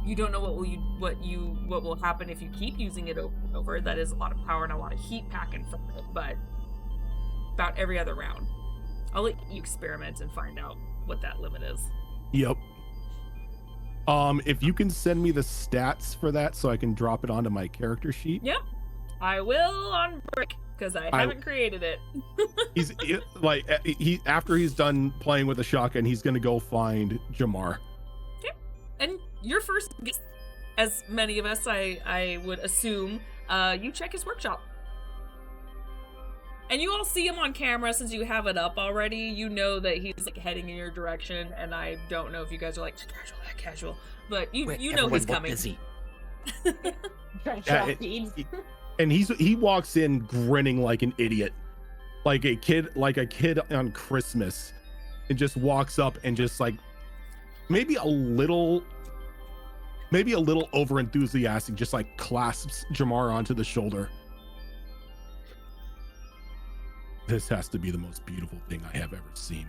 You don't know what will happen if you keep using it over and over. That is a lot of power and a lot of heat packing from it, but about every other round. I'll let you experiment and find out what that limit is. Yep. If you can send me the stats for that so I can drop it onto my character sheet. Yep, I will on break because I haven't created it. He after he's done playing with the shotgun, he's gonna go find Jamar. And your first guess, as many of us I would assume, you check his workshop. And you all see him on camera since you have it up already. You know that he's like heading in your direction, and I don't know if you guys are like casual, but you know he's coming. Trying to drop feeds. And he walks in grinning like an idiot, like a kid on Christmas, and just walks up and just like maybe a little over enthusiastic, just like clasps Jamar onto the shoulder. This has to be the most beautiful thing I have ever seen.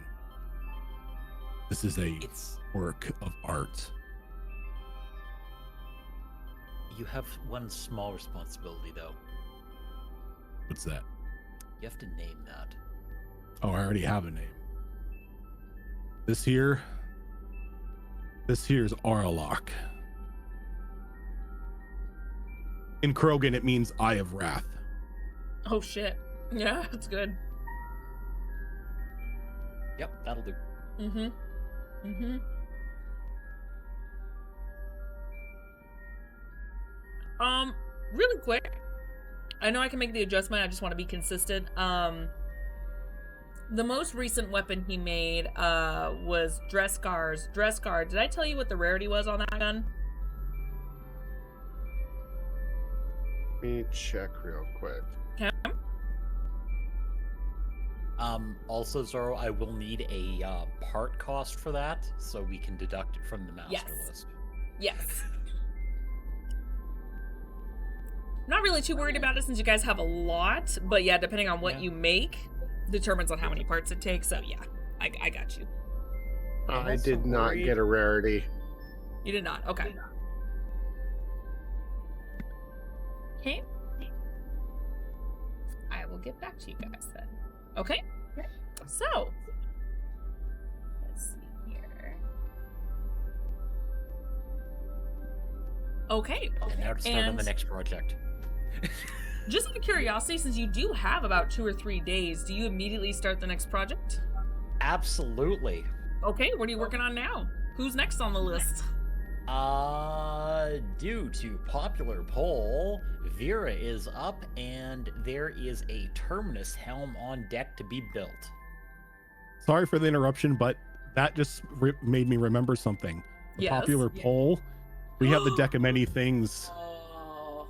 This is a work of art. You have one small responsibility, though. What's that? You have to name that. Oh, I already have a name. This here's Aralok. In Krogan, it means Eye of Wrath. Oh shit. Yeah, that's good. Yep, that'll do. Really quick. I know I can make the adjustment, I just want to be consistent. The most recent weapon he made was Dreskar's. Dreskar, did I tell you what the rarity was on that gun? Let me check real quick. Okay. Also, Zoro, I will need a part cost for that, so we can deduct it from the master list. Yes. Not really too worried about it since you guys have a lot, but yeah, depending on what you make, determines on how many parts it takes. So yeah, I got you. I did not get a rarity. You did not. Okay. Okay. I will get back to you guys then. Okay. So, let's see here. Okay. And now to start on the next project. Just out of curiosity, since you do have about 2 or 3 days, do you immediately start the next project? Absolutely. Okay, what are you working on now? Who's next on the list? Due to popular poll, Vera is up, and there is a Terminus helm on deck to be built. Sorry for the interruption, but that just made me remember something. The popular poll. We have the deck of many things. Oh,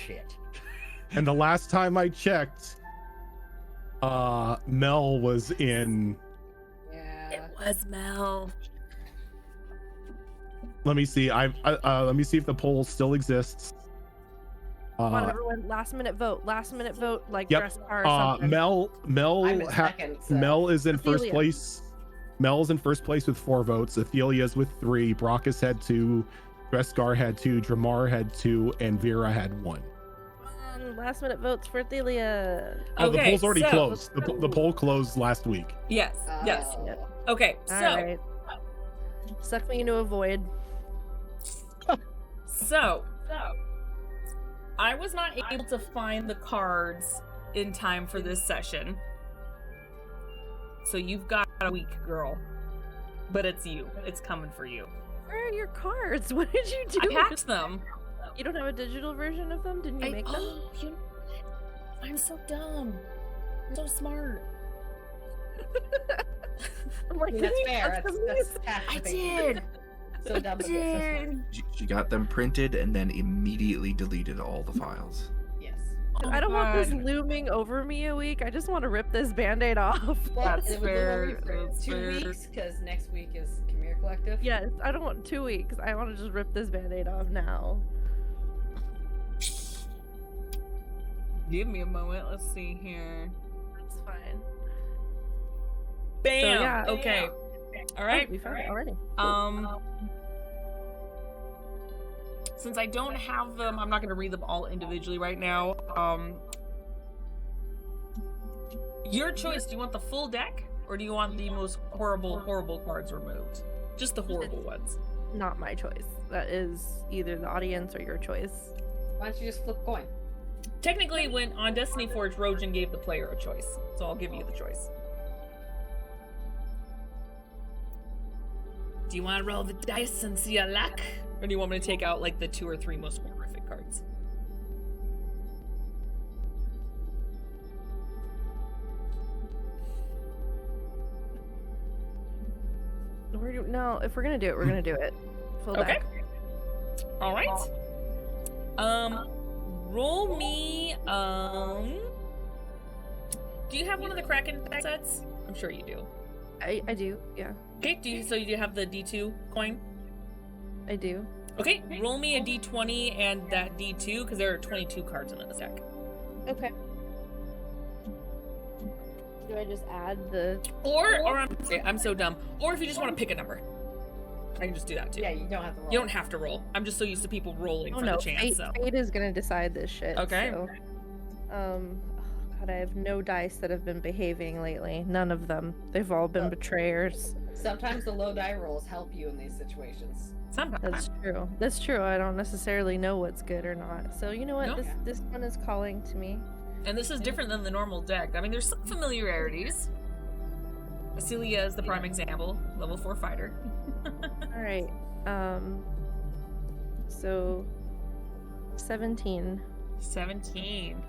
shit. And the last time I checked, Mel was in. Yeah. It was Mel. Let me see. Let me see if the poll still exists. Come on, everyone! Last minute vote, like Yep. dress car or something. Mel I'm in second, so. Mel is in first Ophelia. place. Mel's in first place with 4 votes. Athelia's with 3. Brockus had 2. Dreskar had 2. Dramar had 2, and Vera had 1. Last minute votes for Athelia. Oh, the Okay, poll's already so- closed. The poll closed last week. Yes. Yes. Oh. Okay. All So. right. Suck me into a void. So, I was not able to find the cards in time for this session. So you've got a week, girl. But it's you. It's coming for you. Where are your cards? What did you do? I hacked them. You don't have a digital version of them? Didn't you make them? I'm so dumb. I'm so smart. I'm like, That's "Dang, fair. that's That's amazing." half the I thing. did. So dumb, but yet so smart. She got them printed and then immediately deleted all the files. Yes. Oh I don't want this God. looming over me a week. I just want to rip this band-aid off. Well, That's it would fair, be for that's 2 fair. weeks because next week is Khmer Collective. Yes, I don't want 2 weeks. I want to just rip this band-aid off now. Give me a moment. Let's see here. That's fine. Bam. yeah. Okay. All right. Oh, we found it already. Since I don't have them, I'm not going to read them all individually right now. Your choice. Do you want the full deck, or do you want the most horrible cards removed? Just the horrible ones. Not my choice. That is either the audience or your choice. Why don't you just flip a coin? Technically, when on Destiny Forge, Rojan gave the player a choice, so I'll give you the choice. Do you want to roll the dice and see your luck, or do you want me to take out like the 2 or 3 most horrific cards? No, if we're gonna do it, we're gonna do it. Full Okay. deck. All right. roll me. Do you have one of the Kraken sets? I'm sure you do. I do, yeah. Okay. So you have the D2 coin? I do. Okay. Roll me a D20 and that D2 because there are 22 cards in this deck. Okay. Do I just add the... I'm so dumb. Or if you just want to pick a number, I can just do that too. Yeah, you don't have to roll. You don't have to roll. I'm just so used to people rolling Oh for no, the chance. fate is gonna decide this shit. Okay. So, oh God, I have no dice that have been behaving lately. None of them. They've all been betrayers. Sometimes the low die rolls help you in these situations. Sometimes. That's true. That's true. I don't necessarily know what's good or not. So you know what? No. This one is calling to me. And this is different than the normal deck. I mean, there's some familiarities. Acelia is the prime example, level 4 fighter. All right. So 17. 17.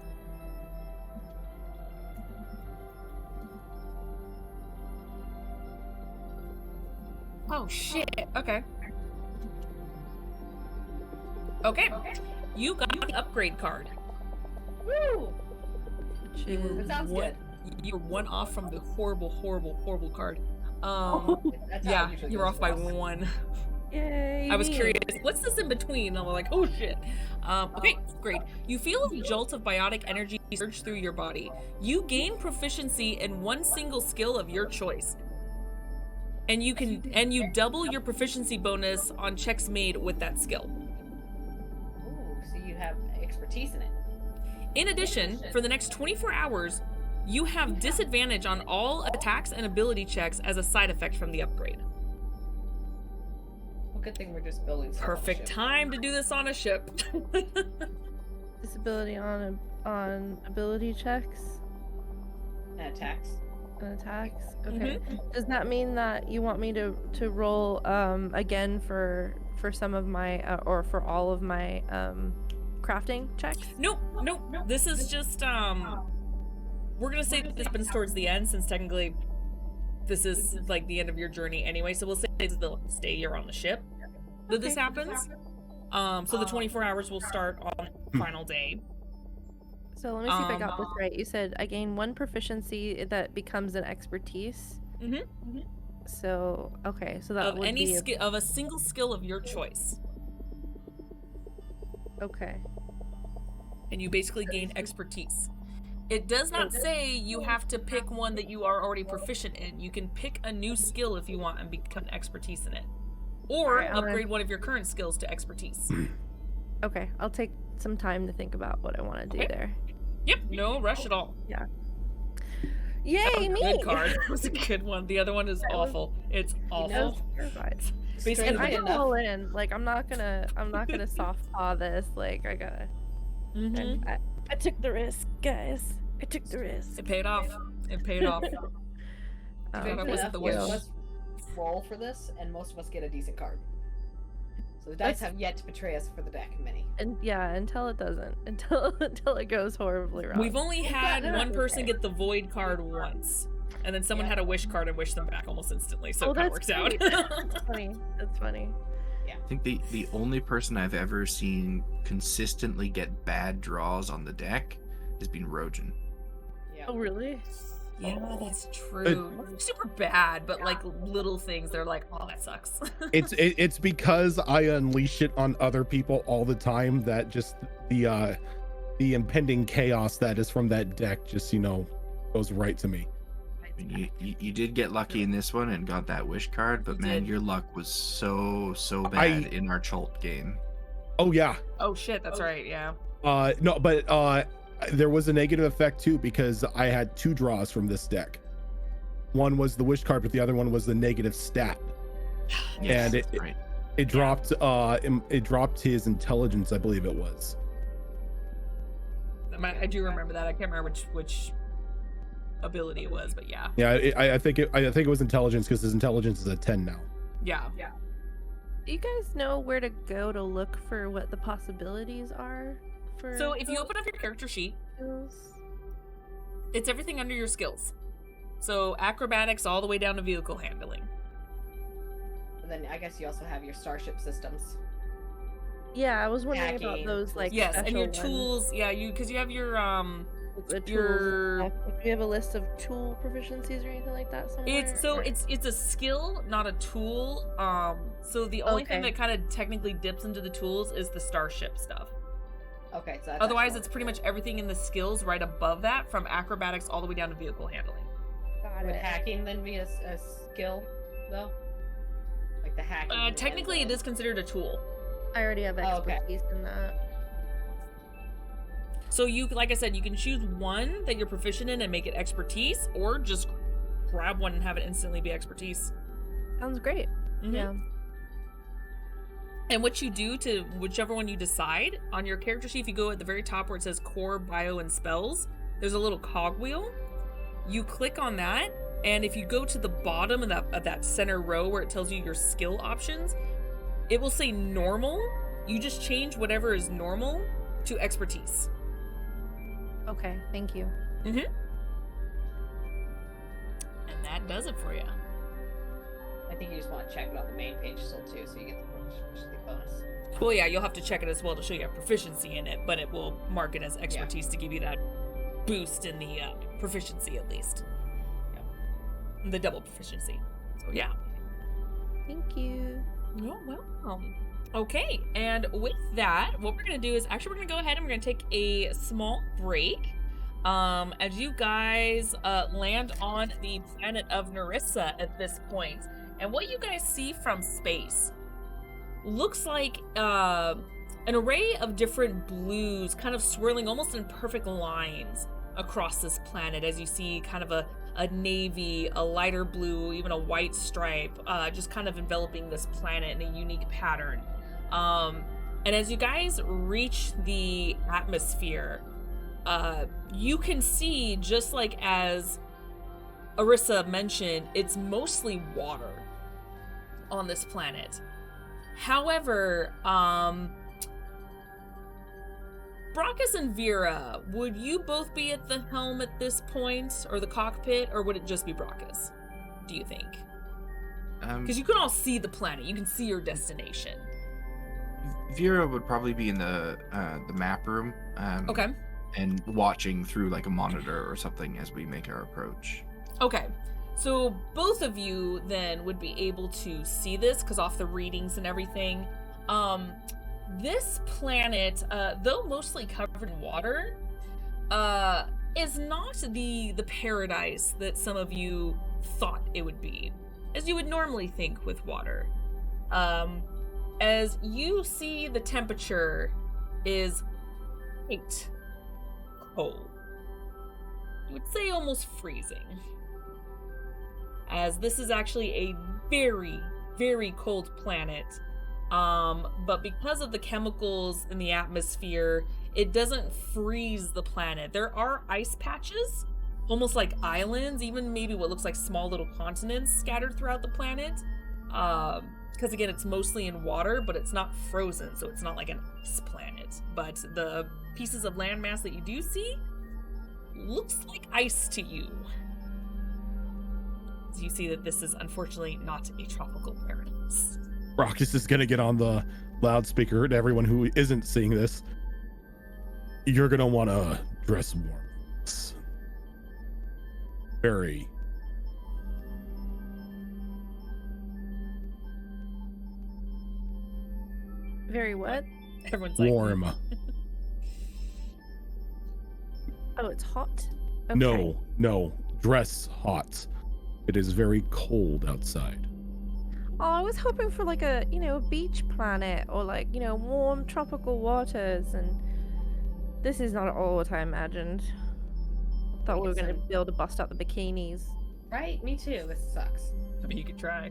Oh shit. Okay. Okay. You got the upgrade card. Woo! Which You were is... That sounds good. You're one off from the horrible card. That's how Yeah, it usually you were goes off by for us. 1. Yay! I was me. curious, what's this in between? And I'm like, oh shit. Okay, great. You feel a jolt of biotic energy surge through your body. You gain proficiency in one single skill of your choice. And you double your proficiency bonus on checks made with that skill. Ooh, so you have expertise in it. In addition, for the next 24 hours, you have disadvantage on all attacks and ability checks as a side effect from the upgrade. Well, good thing we're just building stuff on the Perfect ship. time to do this on a ship. Disability on ability checks And attacks. and attacks. Okay. Does that mean that you want me to roll again for some of my or for all of my crafting checks? Nope. This is just we're gonna say that this happens towards the end, since technically this is like the end of your journey anyway. So we'll say it's the last day you're on the ship that this happens. So the 24 hours will start on the final day. So let me see if I got this right. You said I gain 1 proficiency that becomes an expertise. So okay, so that Of would any be skill, of a single skill of your choice, okay. and you basically gain expertise. It does not say you have to pick one that you are already proficient in. You can pick a new skill if you want and become expertise in it, or Alright, I'm gonna- upgrade one of your current skills to expertise. Okay, I'll take some time to think about what I want to do Okay. there. Yep, no rush at all. Yay, me! Good card. It was a good one. The other one is That was- awful. It's I was awful. terrified. Basically, And I Strangely go enough, all in. Like I'm not gonna soft paw this. Like I gotta. Mhm. And I took the risk, guys. I took the risk. It paid off. It paid off. strangely that wasn't enough, the most of wish. us roll for this, and most of us get a decent card. So the dice That's- have yet to betray us for the deck, many. And yeah, until it doesn't, until it goes horribly wrong. We've only had Yeah, one person okay. get the void card once, and then someone Yeah. had a wish card and wished them back almost instantly. So it kind of works that's out. great. That's funny. That's funny. I think the only person I've ever seen consistently get bad draws on the deck has been Rojan. Yeah. Oh really? Yeah, that's true. Super bad, but like little things, they're like, oh, that sucks. It's because I unleash it on other people all the time that just the impending chaos that is from that deck just goes right to me. I mean, you did get lucky in this one and got that wish card, but You man, did. your luck was so bad in our Chult game. Oh yeah. Oh shit, that's right. Yeah. No, but there was a negative effect too because I had 2 draws from this deck. One was the wish card, but the other one was the negative stat. Yes, And right. it dropped his intelligence, I believe it was. I do remember that. I can't remember which ability it was, but yeah. Yeah, I think it was intelligence because his intelligence is a 10 now. Yeah. Do you guys know where to go to look for what the possibilities are for? So if you open up your character sheet, skills? it's everything under your skills. So acrobatics all the way down to vehicle handling. And then I guess you also have your starship systems. Yeah, I was wondering about Hacking, those, like, Yes, and your special ones. tools. Yeah, because you have your The tools and your stuff. Like, do you have a list of tool proficiencies or anything like that somewhere? Or... it's a skill, not a tool. So the only thing Okay. that kind of technically dips into the tools is the starship stuff. Okay, so that's Otherwise, actually it's pretty much everything in the skills right above that, from acrobatics all the way down to vehicle handling. Got Would it. hacking then be a skill, though? Like the hacking? and Technically, it the- is considered a tool. I already have Oh, okay. expertise in that. So you, like I said, you can choose one that you're proficient in and make it expertise, or just grab one and have it instantly be expertise. Sounds great. Mhm. Yeah. And what you do to whichever one you decide, on your character sheet, if you go at the very top where it says core, bio, and spells, there's a little cogwheel. You click on that, and if you go to the bottom of that center row where it tells you your skill options, it will say normal. You just change whatever is normal to expertise. Okay, thank you. And that does it for you. I think you just want to check it on the main page still too, so you get the proficiency bonus. Well, yeah, you'll have to check it as well to show you have proficiency in it, but it will mark it as expertise to give you that boost in the proficiency at least. Yeah. The double proficiency. So yeah. Thank you. You're welcome. Okay, and with that, what we're gonna do is actually we're gonna go ahead and we're gonna take a small break. As you guys land on the planet of Narissa at this point, and what you guys see from space looks like an array of different blues kind of swirling almost in perfect lines across this planet, as you see kind of a navy, a lighter blue, even a white stripe, just kind of enveloping this planet in a unique pattern. And as you guys reach the atmosphere, you can see, just like as Arissa mentioned, it's mostly water on this planet. However, Brockus and Vera, would you both be at the helm at this point, or the cockpit, or would it just be Brockus, do you think? Because you can all see the planet, you can see your destination. Vera would probably be in the map room. Okay. And watching through like a monitor or something as we make our approach. Okay. So both of you then would be able to see this because off the readings and everything. This planet, though mostly covered in water, is not the paradise that some of you thought it would be, as you would normally think with water. As you see, the temperature is quite cold. You would say almost freezing. As this is actually a very, very cold planet. But because of the chemicals in the atmosphere, it doesn't freeze the planet. There are ice patches, almost like islands, even maybe what looks like small little continents scattered throughout the planet. Because again, it's mostly in water, but it's not frozen, so it's not like an ice planet. But the pieces of landmass that you do see looks like ice to you. So you see that this is unfortunately not a tropical paradise. Brockus is gonna get on the loudspeaker to everyone who isn't seeing this. You're gonna want to dress warm. It's very Very what? Everyone's like, warm. Oh, it's hot? Okay. No, dress hot. It is very cold outside. Oh, I was hoping for like a, a beach planet or like, warm tropical waters, and this is not at all what I imagined. Thought we were going to be able to bust out the bikinis. Right? Me too. This sucks. I mean, you could try.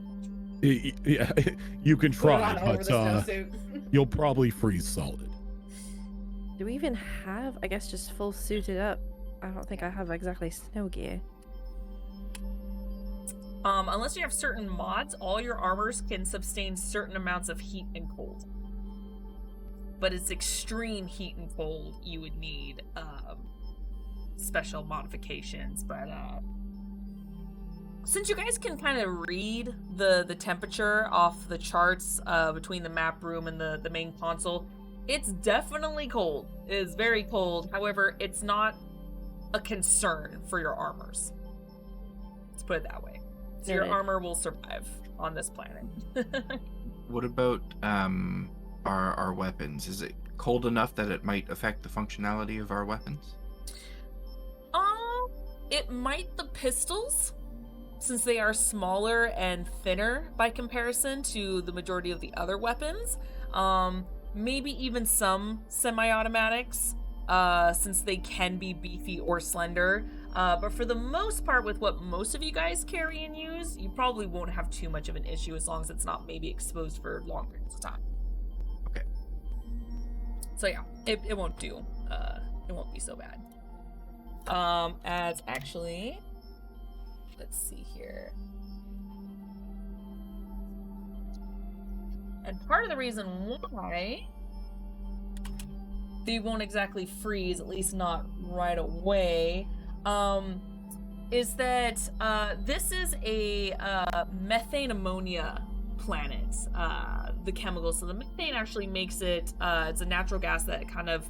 Yeah, you can Put it try, on over but the snowsuit. you'll probably freeze solid. Do we even have, I guess, just full suited up? I don't think I have exactly snow gear. Unless you have certain mods, all your armors can sustain certain amounts of heat and cold. But it's extreme heat and cold, you would need special modifications. But since you guys can kind of read the temperature off the charts between the map room and the main console, it's definitely cold. It is very cold. However, it's not a concern for your armors. Let's put it that way. So your armor will survive on this planet. What about our weapons? Is it cold enough that it might affect the functionality of our weapons? It might the pistols, since they are smaller and thinner by comparison to the majority of the other weapons. Maybe even some semi-automatics, since they can be beefy or slender. But for the most part, with what most of you guys carry and use, you probably won't have too much of an issue as long as it's not maybe exposed for long periods of time. Okay. So yeah, it won't do. It won't be so bad. As actually, let's see here. And part of the reason why they won't exactly freeze, at least not right away, is that this is a methane ammonia planet, the chemical. So the methane actually makes it, it's a natural gas that kind of,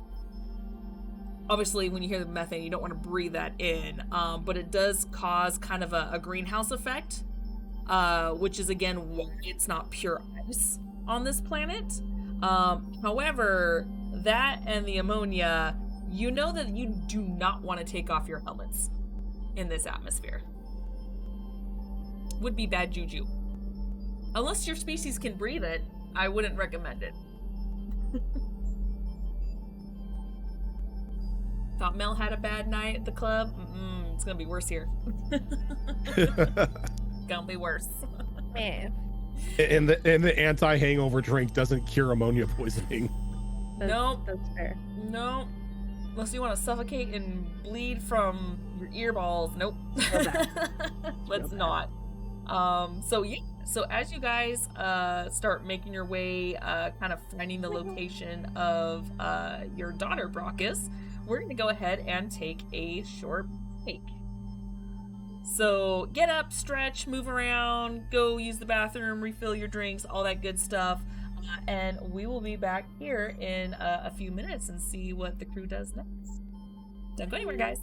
obviously when you hear the methane, you don't want to breathe that in, but it does cause kind of a greenhouse effect, which is again why it's not pure ice on this planet. However, that and the ammonia, you know that you do not want to take off your helmets in this atmosphere. Would be bad juju. Unless your species can breathe it, I wouldn't recommend it. Thought Mel had a bad night at the club? It's gonna be worse here. Gonna be worse. Yeah. And the anti-hangover drink doesn't cure ammonia poisoning. Nope. That's fair. No. Unless you want to suffocate and bleed from your ear balls. Nope. Let's not. So yeah. So as you guys start making your way, kind of finding the location of your daughter Brockus, we're gonna go ahead and take a short break. So get up, stretch, move around, go use the bathroom, refill your drinks, all that good stuff. And we will be back here in a few minutes and see what the crew does next. Don't go anywhere, guys.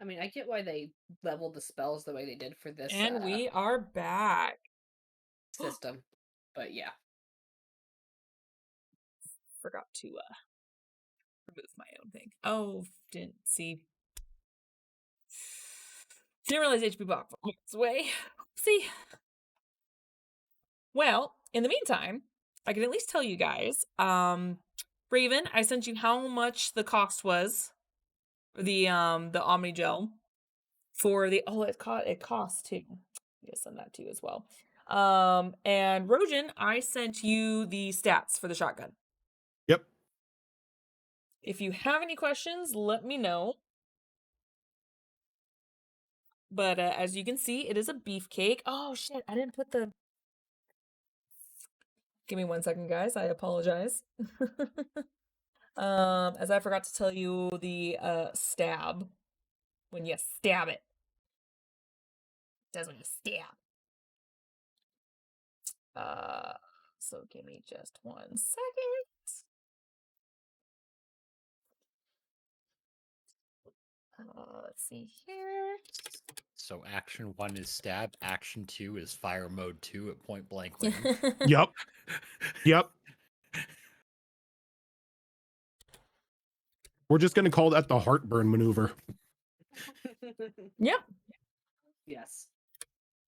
I mean, I get why they leveled the spells the way they did for this And we are back. system, but yeah. Forgot to remove my own thing. Oh, didn't see. Didn't realize HP block was away. See. Well, in the meantime, I can at least tell you guys. Raven, I sent you how much the cost was for the Omni Gel for the it costs too. I'm gonna send that to you as well. And Rojan, I sent you the stats for the shotgun. Yep. If you have any questions, let me know. But as you can see, it is a beefcake. Oh shit, I didn't put the... Give me 1 second, guys. I apologize. As I forgot to tell you the stab. When you stab it. That's when you stab. So give me just 1 second. Let's see here. So action 1 is stab. Action 2 is fire mode 2 at point blank range. Yep. Yep. We're just going to call that the heartburn maneuver. Yep. Yes.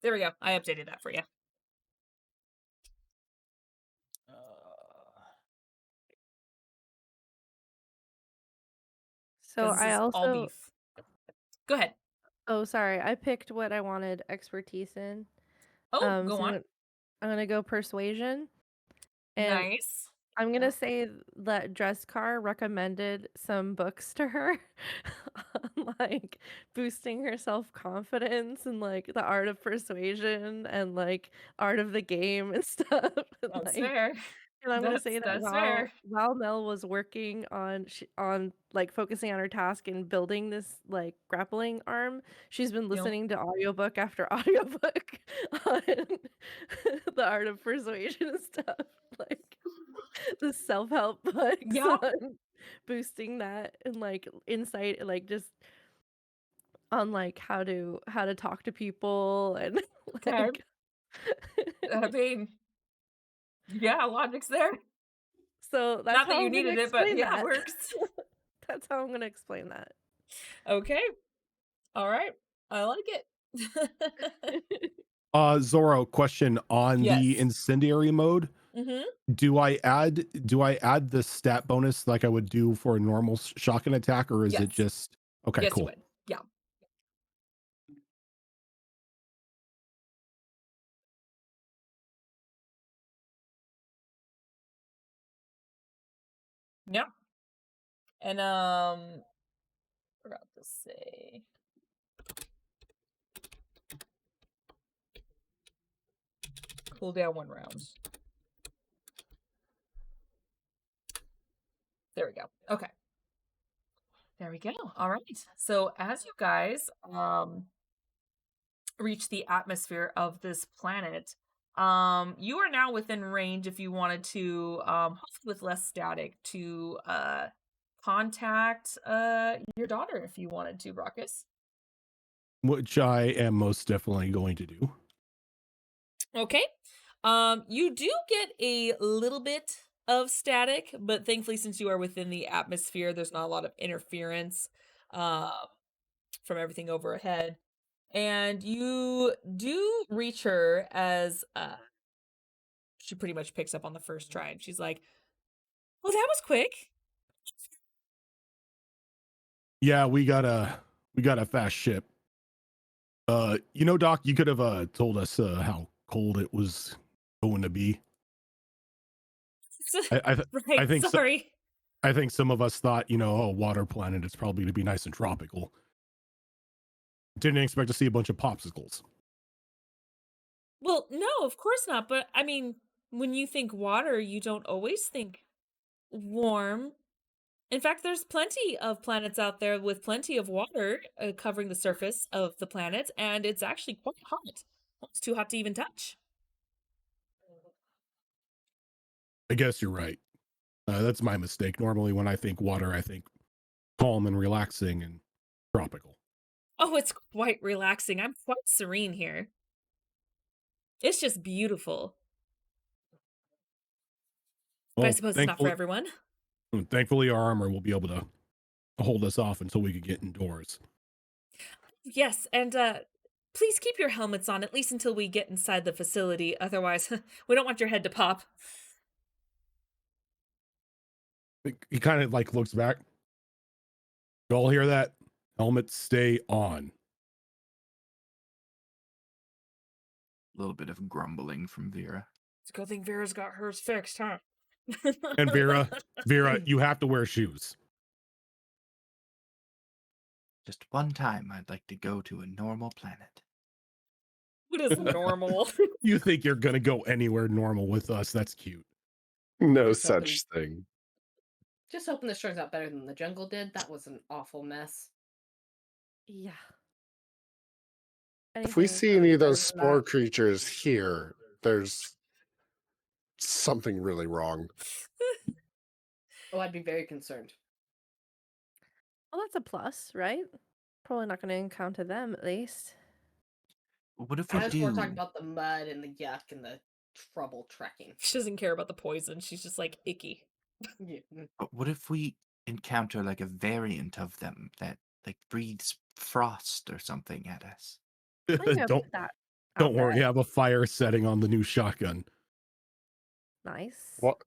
There we go. I updated that for you. So 'Cause this I is all also beef. Go ahead. Oh, sorry. I picked what I wanted expertise in. Oh, go so on. I'm gonna go persuasion. And Nice. I'm gonna say that Dresscar recommended some books to her on like boosting her self-confidence and like the art of persuasion and like art of the game and stuff. And, That's like, fair. And I'm gonna say that That's fair. while Mel was working on, like, focusing on her task and building this, like, grappling arm, she's been Yep. listening to audiobook after audiobook on the art of persuasion and stuff, like, the self-help books Yep. on boosting that and, like, insight, like, just on, like, how to talk to people and, Okay. like I mean, yeah, logic's there. So that's Not that how you I'm gonna needed it, but explain yeah, it that. works. That's how I'm gonna explain that. Okay. All right. I like it. Zoro, question on the Yes. incendiary mode. Mhm. Do I add the stat bonus like I would do for a normal shotgun attack, or is it Yes. just okay? Yes, you Cool. would. Yeah. Yeah. And forgot to say. Cool down 1 round. There we go. Okay. There we go. All right. So as you guys reach the atmosphere of this planet, you are now within range if you wanted to hopefully with less static to contact your daughter if you wanted to, Brockus. Which I am most definitely going to do. Okay. You do get a little bit of static, but thankfully since you are within the atmosphere, there's not a lot of interference from everything overhead. And you do reach her as she pretty much picks up on the first try and she's like, "Well, that was quick." Yeah, we got a fast ship. Doc, you could have told us how cold it was going to be. I Right, think so, sorry. I think some of us thought, a water planet, it's probably to be nice and tropical. Didn't expect to see a bunch of popsicles. Well, no, of course not, but I mean, when you think water, you don't always think warm. In fact, there's plenty of planets out there with plenty of water covering the surface of the planet, and it's actually quite hot. It's too hot to even touch. I guess you're right. That's my mistake. Normally, when I think water, I think calm and relaxing and tropical. Oh, it's quite relaxing. I'm quite serene here. It's just beautiful. But I Well, suppose it's not for everyone. thankfully, our armor will be able to hold us off until we could get indoors. Yes, and please keep your helmets on at least until we get inside the facility. Otherwise, we don't want your head to pop. He kind of like looks back. You all hear that? Helmets stay on. A little bit of grumbling from Vera. It's a good thing Vera's got hers fixed, huh? And Vera, you have to wear shoes. Just one time, I'd like to go to a normal planet. What is normal? You think you're gonna go anywhere normal with us? That's cute. No Just hoping- such thing. Just hoping this turns out better than the jungle did. That was an awful mess. Yeah. If we Anything see goes any of better those than spore that. creatures here, there's something really wrong. Oh, I'd be very concerned. Well, that's a plus, right? Probably not gonna encounter them at least. What if I we was do? more talking about the mud and the yuck and the trouble trekking. She doesn't care about the poison. She's just like icky. Yeah. But what if we encounter like a variant of them that like breathes frost or something at us? I'm gonna don't put that don't out worry. there. Have a fire setting on the new shotgun. Nice. What,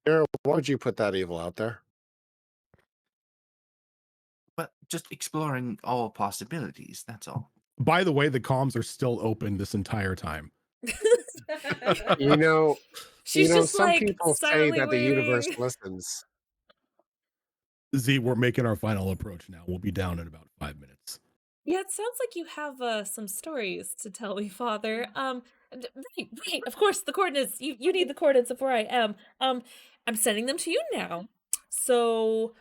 Era, why would you put that evil out there? But just exploring all possibilities. That's all. By the way, the comms are still open this entire time. You know, She's just some like people say silently that the universe waiting. listens. Z, we're making our final approach now. We'll be down in about 5 minutes. Yeah, it sounds like you have some stories to tell me, Father. Right. Of course, the coordinates. You need the coordinates of where I am. I'm sending them to you now. So,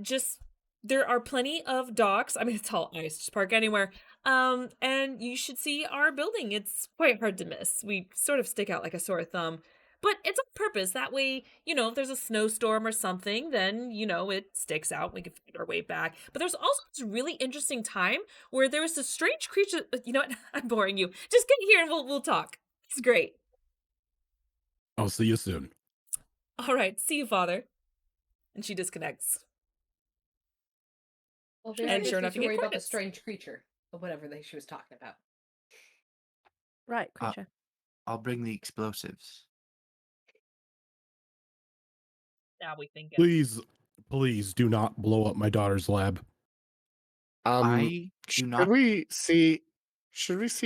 just there are plenty of docks. I mean, it's all ice. Just park anywhere. And you should see our building. It's quite hard to miss. We sort of stick out like a sore thumb. But it's on purpose. That way, if there's a snowstorm or something, then, it sticks out. We can find our way back. But there's also this really interesting time where there was this strange creature. You know what? I'm boring you. Just get here and we'll talk. It's great. I'll see you soon. All right. See you, Father. And she disconnects. Well, And sure enough, you get worry about the coordinates. strange creature or whatever she was talking about. Right, creature. I'll bring the explosives. Now we think it. Please do not blow up my daughter's lab. I do Should not. we see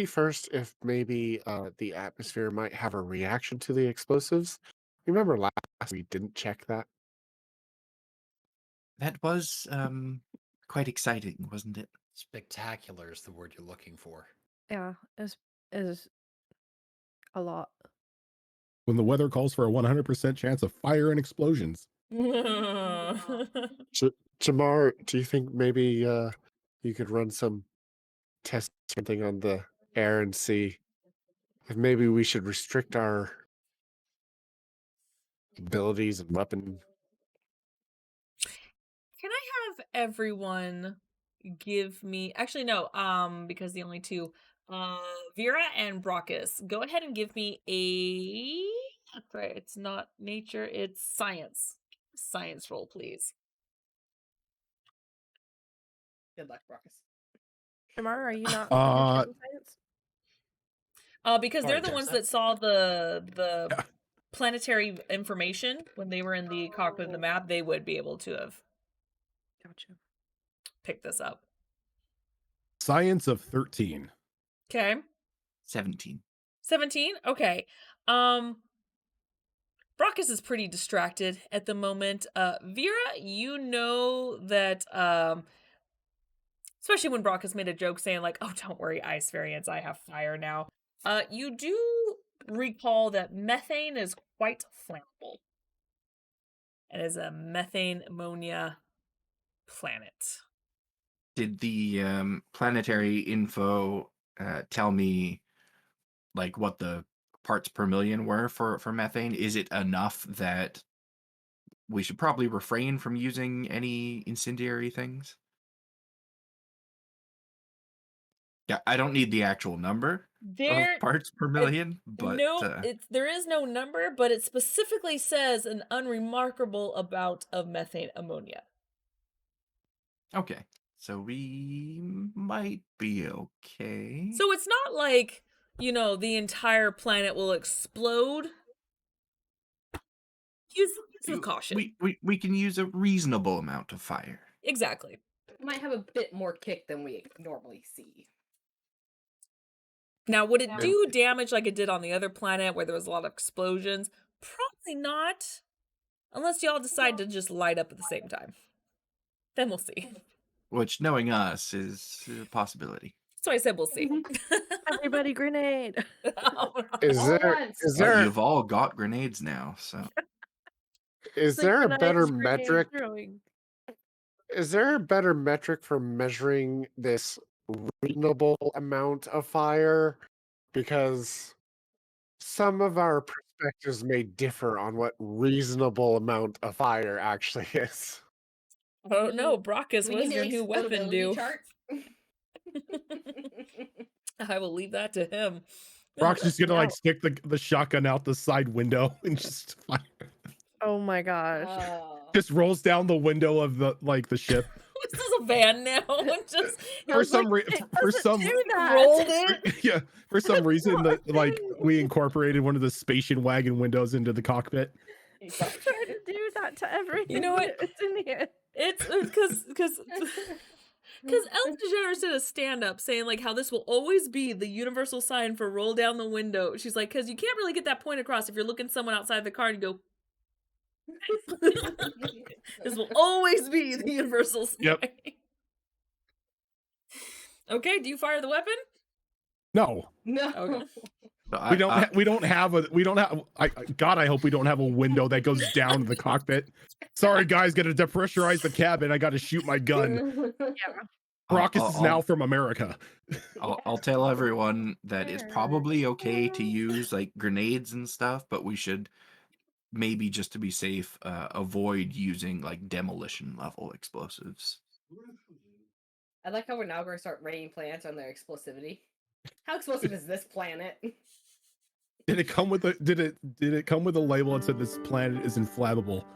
first if maybe the atmosphere might have a reaction to the explosives? Remember last we didn't check that? That was quite exciting, wasn't it? Spectacular is the word you're looking for. Yeah, is a lot. When the weather calls for a 100% chance of fire and explosions. Jamar, do you think maybe you could run some test something on the air and see if maybe we should restrict our abilities and weapon? Can I have everyone give me actually no, because the only two Vera and Brockus, go ahead and give me right, it's not nature, it's science. Science roll, please. Good luck, Brockus. Jamar, are you not proficient in science? Because they're the ones that saw the planetary information when they were in the cockpit of the map, they would be able to have picked this up. Science of 13. Okay. 17. 17? Okay. Brockus is pretty distracted at the moment. Vera, you know that especially when Brockus made a joke saying like, "Oh, don't worry, ice variants, I have fire now." You do recall that methane is quite flammable. It is a methane ammonia planet. Did the planetary info tell me like what the parts per million were for methane? Is it enough that we should probably refrain from using any incendiary things? Yeah, I don't need the actual number of parts per million, but there is no number, but it specifically says an unremarkable amount of methane ammonia. Okay, so we might be okay. So it's not like, the entire planet will explode. Use with caution. We can use a reasonable amount of fire. Exactly. It might have a bit more kick than we normally see. Now, would it do damage like it did on the other planet where there was a lot of explosions? Probably not. Unless y'all decide to just light up at the same time. Then we'll see. Which, knowing us, is a possibility. So I said we'll see. Everybody grenade. Is there You've all got grenades now, so. Is there a better Synchronized grenade metric? throwing. Is there a better metric for measuring this reasonable amount of fire? Because some of our perspectives may differ on what reasonable amount of fire actually is. Oh no, Brockus, what does your new weapon do? Chart? I will leave that to him. Brock's just gonna like stick the shotgun out the side window and just fire. Oh my gosh. Just rolls down the window of the ship. This is a van now. Just for some reason rolled it. Yeah, for some reason that we incorporated one of the station wagon windows into the cockpit. I'm trying to do that to everything. You know what? It's in here. It's because Ellen DeGeneres did a stand-up saying like how this will always be the universal sign for roll down the window. She's like, because you can't really get that point across if you're looking someone outside the car and you go. This will always be the universal sign. Yep. Okay, do you fire the weapon? No. No. Okay. We don't have. God, I hope we don't have a window that goes down to the cockpit. Sorry, guys, got to depressurize the cabin. I got to shoot my gun. Yeah. Brockus is now from America. I'll tell everyone that it's probably okay to use like grenades and stuff, but we should maybe, just to be safe, avoid using like demolition level explosives. I like how we're now going to start rating planets on their explosivity. How explosive is this planet? Did it come with a did it come with a label that said this planet is inflammable?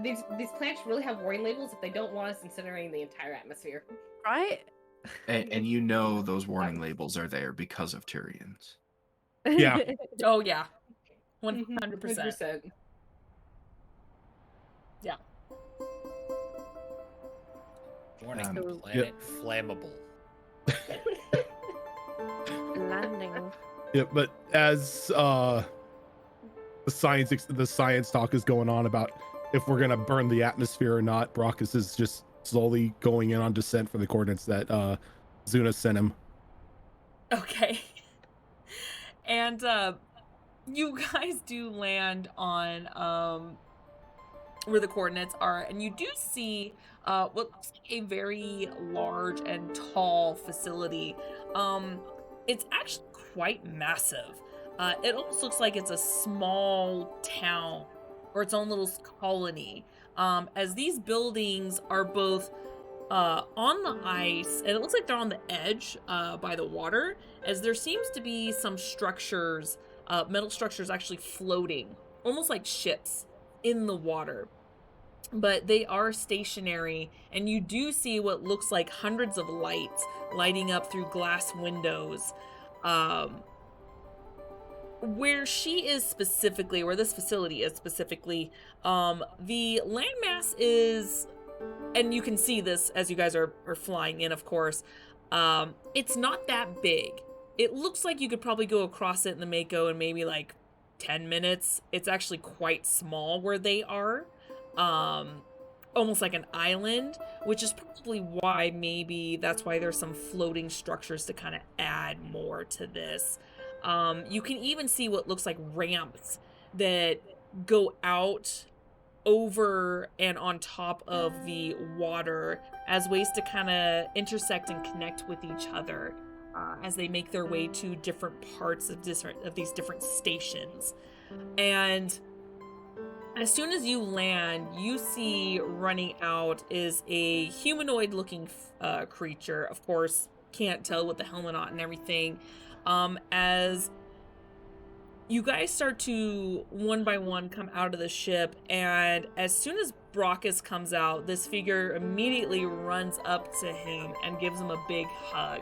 These planets really have warning labels if they don't want us incinerating the entire atmosphere. Right? And you know those warning labels are there because of Tyrians. Yeah. Oh yeah. 100%. 100%. Yeah. Warning, So- planet flammable. Landing. Yeah, but as the science talk is going on about if we're gonna burn the atmosphere or not, Brockus is just slowly going in on descent for the coordinates that Zuna sent him. Okay. And you guys do land on where the coordinates are, and you do see what looks like a very large and tall facility. It's actually quite massive. It almost looks like it's a small town or its own little colony, as these buildings are both on the ice, and it looks like they're on the edge by the water, as there seems to be some structures, metal structures actually floating, almost like ships in the water. But they are stationary, and you do see what looks like hundreds of lights lighting up through glass windows. Where she is specifically, where this facility is specifically, the landmass is, and you can see this as you guys are flying in, of course, it's not that big. It looks like you could probably go across it in the Mako in maybe like 10 minutes. It's actually quite small where they are. Almost like an island, which is probably why maybe that's why there's some floating structures to kind of add more to this. You can even see what looks like ramps that go out over and on top of the water as ways to kind of intersect and connect with each other as they make their way to different parts of these different stations. And as soon as you land, you see running out is a humanoid looking creature. Of course, can't tell with the helmet on and everything. As you guys start to one by one come out of the ship, and as soon as Brockus comes out, this figure immediately runs up to him and gives him a big hug.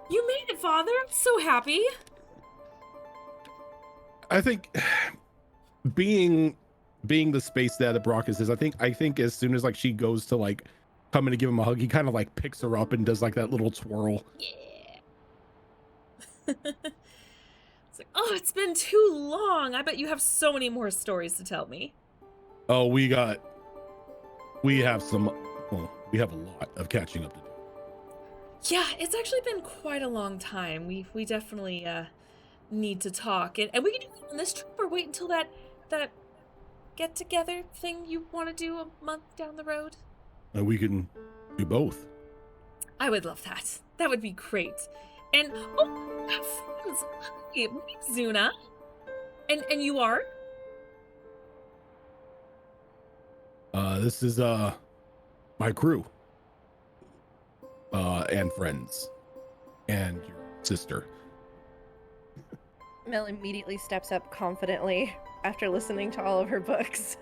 You made it, Father! I'm so happy! I think being the space that Brockus is, I think as soon as like she goes to like come in to give him a hug, he kind of like picks her up and does like that little twirl. Yeah. It's like, oh, it's been too long. I bet you have so many more stories to tell me. Oh, we have a lot of catching up to do. Yeah, it's actually been quite a long time. We definitely need to talk, and we can do it on this trip or wait until that get together thing you want to do a month down the road. And we can do both. I would love that. That would be great. And oh, have friends. Hi, my name's Zuna. And you are? This is my crew. And friends. And your sister. Mel immediately steps up confidently after listening to all of her books.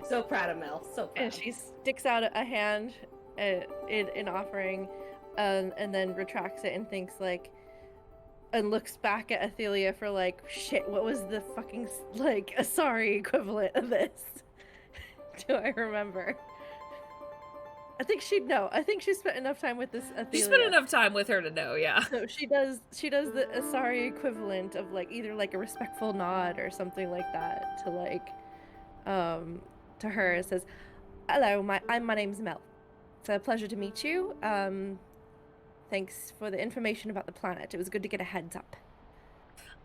So proud of Mel. So proud. And she sticks out a hand in offering, and then retracts it and thinks like, and looks back at Athelia for like, shit, what was the fucking like Asari equivalent of this? Do I remember? I think she'd know. I think she spent enough time with this Athelia. You spent enough time with her to know, yeah. So she does the Asari equivalent of like either like a respectful nod or something like that to like to her. It says, "Hello, my name's Mel. It's a pleasure to meet you. Thanks for the information about the planet. It was good to get a heads up.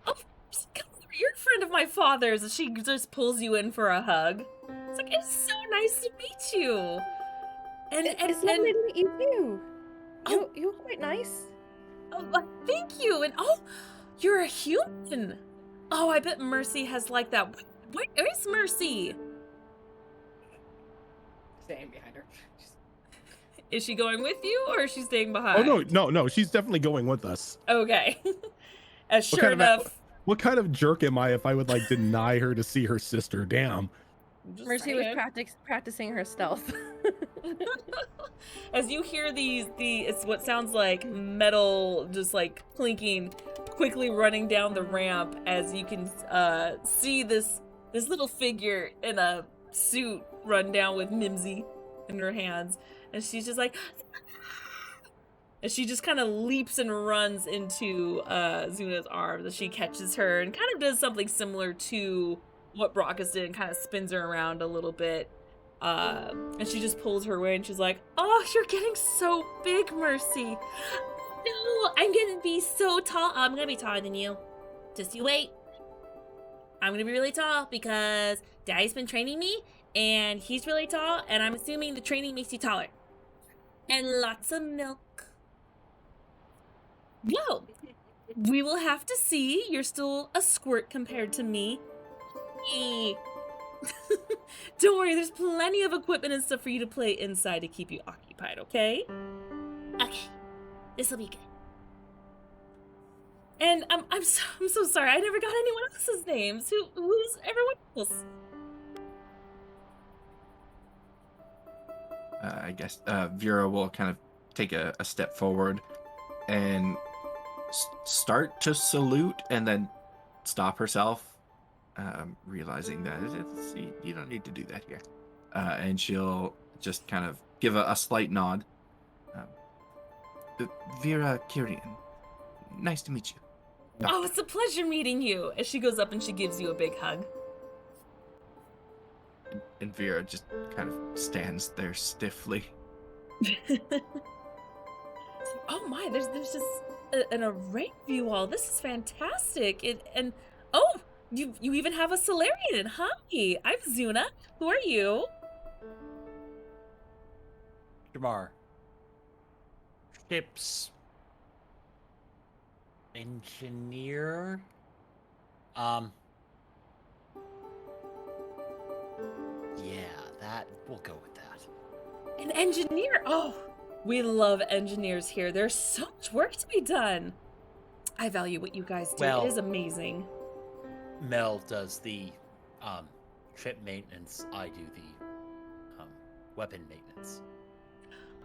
Oh, you're a friend of my father's. She just pulls you in for a hug. It's like, it's so nice to meet you. And It's lovely to meet you too. Oh. You're quite nice. Oh, thank you. And oh, you're a human. Oh, I bet Mercy has like that. Where is Mercy? Staying behind her. Is she going with you or is she staying behind? Oh no, she's definitely going with us. Okay. As sure enough. What kind of jerk am I if I would like deny her to see her sister? Damn. Mercy was practicing her stealth. As you hear it's what sounds like metal just like clinking, quickly running down the ramp, as you can see this little figure in a suit run down with Mimsy in her hands, and she's just like, and she just kind of leaps and runs into Zuna's arms as she catches her and kind of does something similar to what Brockus did and kind of spins her around a little bit. And she just pulls her away and she's like, oh, you're getting so big, Mercy. No, I'm gonna be so tall. I'm gonna be taller than you. Just you wait. I'm gonna be really tall because Daddy's been training me and he's really tall, and I'm assuming the training makes you taller. And lots of milk. Whoa! We will have to see. You're still a squirt compared to me. Don't worry, there's plenty of equipment and stuff for you to play inside to keep you occupied, okay? Okay. This'll be good. And I'm so sorry. I never got anyone else's names. Who's everyone else? I guess Vera will kind of take a step forward and start to salute, and then stop herself, realizing that you don't need to do that here. And she'll just kind of give a slight nod. Vera Kyrian, nice to meet you. Oh, it's a pleasure meeting you. As she goes up and she gives you a big hug. And Vera just kind of stands there stiffly. Oh my, there's just an array of you all. This is fantastic. And oh, you even have a Solarian. Hi, I'm Zuna. Who are you? Jamar. Ship's engineer. Yeah, we'll go with that. An engineer. Oh, we love engineers here. There's so much work to be done. I value what you guys do. Well, it is amazing. Mel does the ship maintenance. I do the weapon maintenance.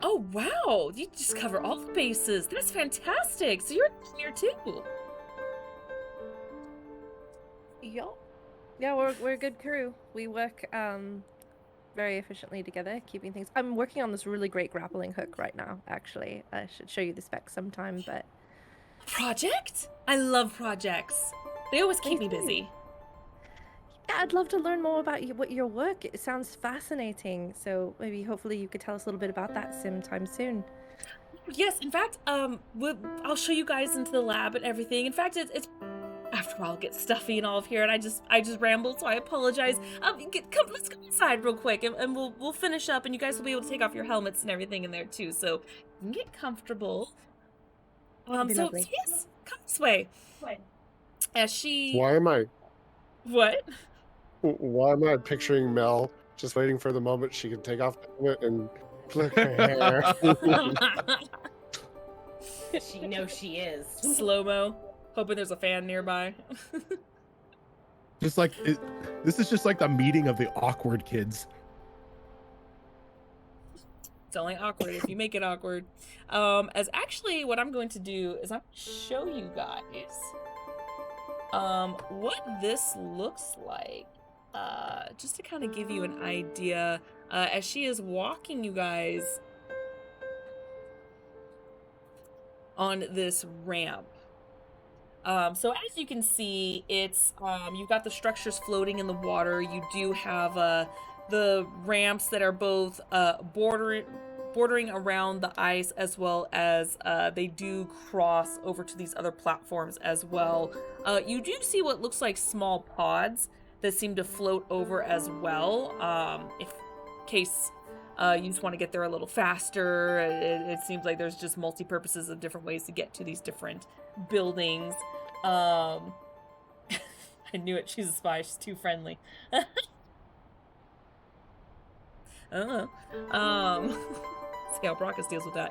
Oh, wow. You just cover all the bases. That's fantastic. So you're an engineer too. Yup. Yeah, we're a good crew. We work very efficiently together, keeping things. I'm working on this really great grappling hook right now, actually. I should show you the specs sometime, but... Project? I love projects. They always keep me Thank you. busy. Yeah, I'd love to learn more about your work. It sounds fascinating. So maybe, hopefully, you could tell us a little bit about that sometime soon. Yes, in fact, I'll show you guys into the lab and everything. In fact, it's after a while it gets stuffy and all of here, and I just rambled, so I apologize. Let's go inside real quick, and we'll finish up, and you guys will be able to take off your helmets and everything in there too, so you can get comfortable. So yes, come this way. As she. Why am I picturing Mel just waiting for the moment she can take off the helmet and flick her hair? She knows she is. Slow-mo. Hoping there's a fan nearby. Just like this is just like the meeting of the awkward kids. It's only awkward if you make it awkward. As actually what I'm going to do is I'm going to show you guys what this looks like. Just to kind of give you an idea, as she is walking you guys on this ramp. So as you can see, it's you've got the structures floating in the water. You do have the ramps that are both bordering around the ice, as well as they do cross over to these other platforms as well. You do see what looks like small pods that seem to float over as well, in case you just want to get there a little faster. It seems like there's just multi-purposes of different ways to get to these different buildings. I knew it. She's a spy. She's too friendly. I don't know. See how Brockus deals with that.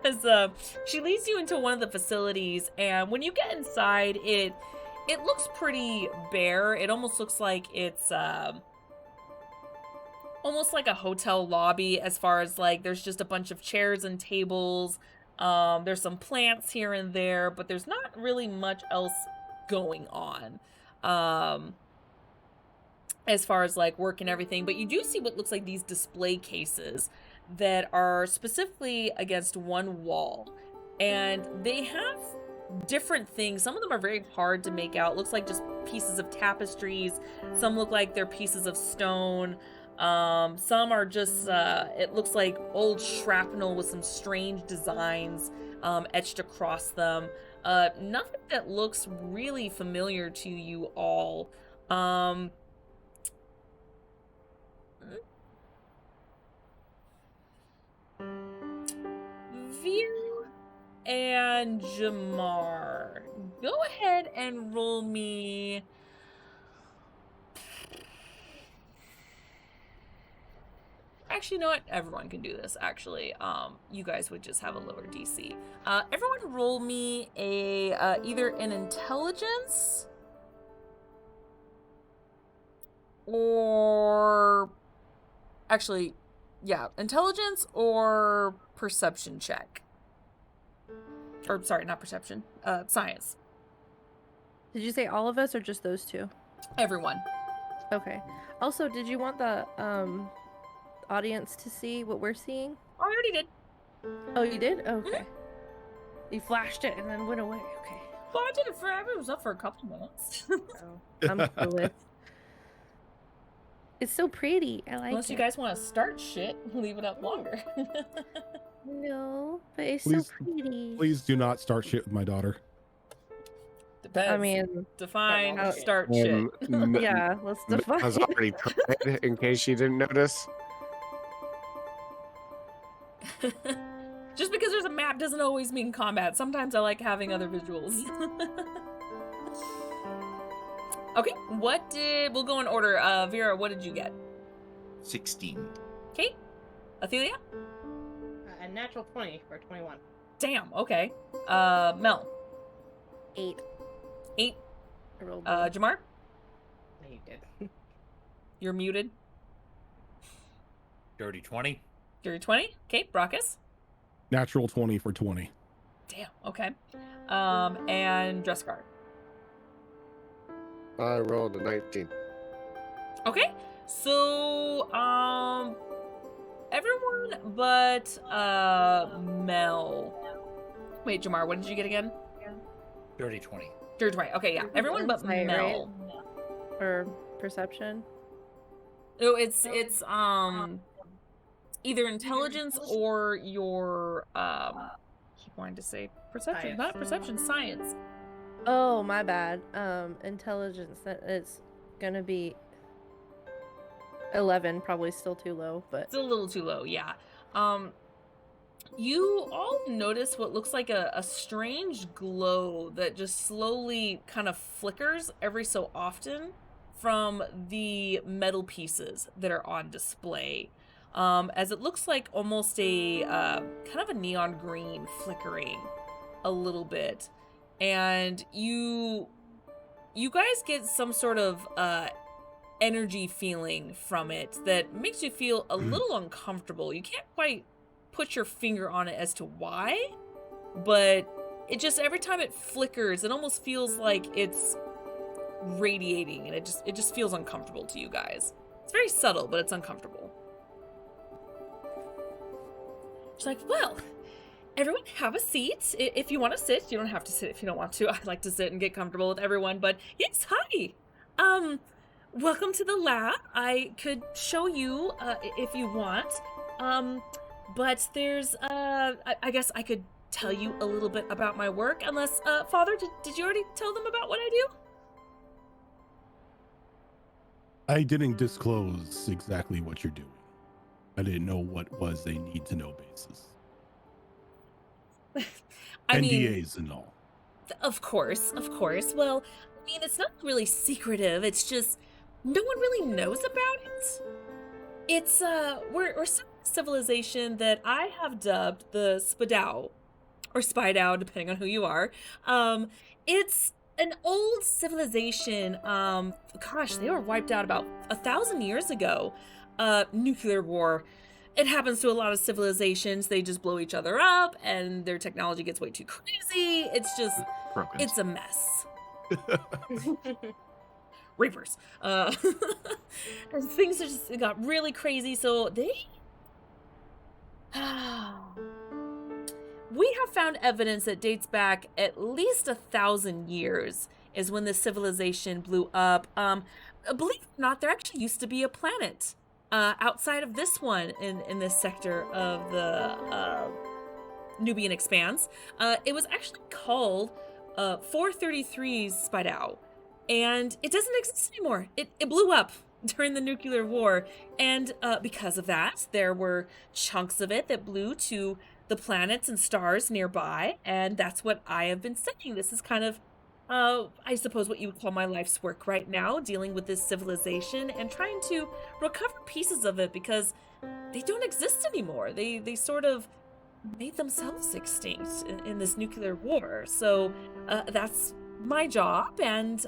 As she leads you into one of the facilities, and when you get inside, it looks pretty bare. It almost looks like it's almost like a hotel lobby, as far as like there's just a bunch of chairs and tables. There's some plants here and there, but there's not really much else going on. As far as like work and everything, but you do see what looks like these display cases that are specifically against one wall, and they have different things. Some of them are very hard to make out. Looks like just pieces of tapestries. Some look like they're pieces of stone. Some are just it looks like old shrapnel with some strange designs etched across them. Nothing that looks really familiar to you all. Veer and Jamar, go ahead and roll me. Actually, you know what? Everyone can do this, actually. You guys would just have a lower DC. Everyone roll me a either an intelligence or... Actually, yeah, intelligence or perception check. Or, sorry, not perception. Science. Did you say all of us or just those two? Everyone. Okay. Also, did you want the audience to see what we're seeing? Oh, I already did. Oh, you did? Okay. You flashed it and then went away. Okay. Well, I did it forever. It was up for a couple minutes. Oh, I'm cool with. It's so pretty. I like Unless it. you guys want to start shit, leave it up longer. No, but it's Please- so pretty. Please do not start shit with my daughter. Depends. I mean, Define Oh, start shit. yeah, let's define. Has already tried, in case you didn't notice. Just because there's a map doesn't always mean combat. Sometimes I like having other visuals. Okay, we'll go in order. Vera, what did you get? 16. Okay. Athelia? A natural 20 for 21. Damn, okay. Mel? 8. 8. I rolled one. Jamar? No, you did. You're muted. Dirty 20. Dirty 20. Okay, Brockus? Natural 20 for 20. Damn, okay. And Dresscar? I rolled a 19. Okay, so, everyone but, Mel. Wait, Jamar, what did you get again? Dirty 20. Dirty 20. Okay, yeah. Everyone but Insight, Mel. Or perception. No, it's either intelligence or your keep wanting to say perception, Science. not perception, science. Oh, my bad. Intelligence. That is gonna be 11. Probably still too low, but It's a little too low, yeah. You all notice what looks like a strange glow that just slowly kind of flickers every so often from the metal pieces that are on display. As it looks like almost a kind of a neon green flickering a little bit. And you guys get some sort of energy feeling from it that makes you feel a little uncomfortable. You can't quite put your finger on it as to why, but it just, every time it flickers, it almost feels like it's radiating, and it just feels uncomfortable to you guys. It's very subtle, but it's uncomfortable. She's like, well, everyone have a seat. If you want to sit, you don't have to sit if you don't want to. I like to sit and get comfortable with everyone, but yes, hi. Welcome to the lab. I could show you if you want. But there's I guess I could tell you a little bit about my work, unless Father, did you already tell them about what I do? I didn't disclose exactly what you're doing. I didn't know what was a need to know basis. I mean, NDAs and all. of course. Well, I mean, it's not really secretive. It's just no one really knows about it. It's we're some civilization that I have dubbed the Spadao or Spidao, depending on who you are. It's an old civilization. Gosh, they were wiped out about 1,000 years ago. Nuclear war. It happens to a lot of civilizations. They just blow each other up, and their technology gets way too crazy. It's just, Broken. it's a mess. Reapers. And things just got really crazy. So they. We have found evidence that dates back at least 1,000 years is when this civilization blew up. Believe it or not, there actually used to be a planet outside of this one in this sector of the Nubian Expanse. It was actually called 433's Spidao, and it doesn't exist anymore. It blew up during the nuclear war, and because of that, there were chunks of it that blew to the planets and stars nearby, and that's what I have been studying. This is kind of, I suppose, what you would call my life's work right now, dealing with this civilization and trying to recover pieces of it because they don't exist anymore. They sort of made themselves extinct in this nuclear war. So that's my job, and